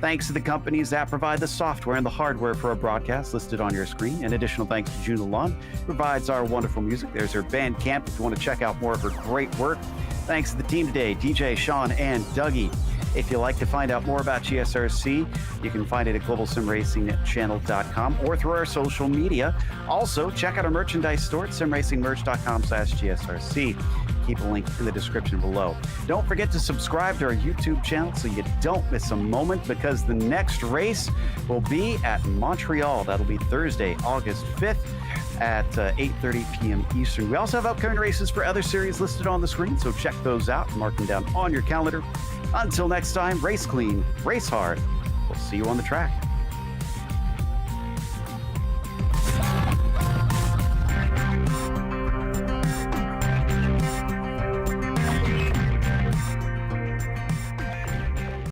Thanks to the companies that provide the software and the hardware for our broadcast listed on your screen. And additional thanks to June Lalonde, who provides our wonderful music. There's her Bandcamp if you want to check out more of her great work. Thanks to the team today, DJ, Sean, and Dougie. If you'd like to find out more about GSRC, you can find it at globalsimracingchannel.com or through our social media. Also, check out our merchandise store at simracingmerch.com/GSRC. keep a link in the description below. Don't forget to subscribe to our YouTube channel so you don't miss a moment, because the next race will be at Montreal. That'll be Thursday, August 5th at 8:30 p.m. Eastern. We also have upcoming races for other series listed on the screen, so check those out, mark them down on your calendar. Until next time, race clean, race hard. We'll see you on the track.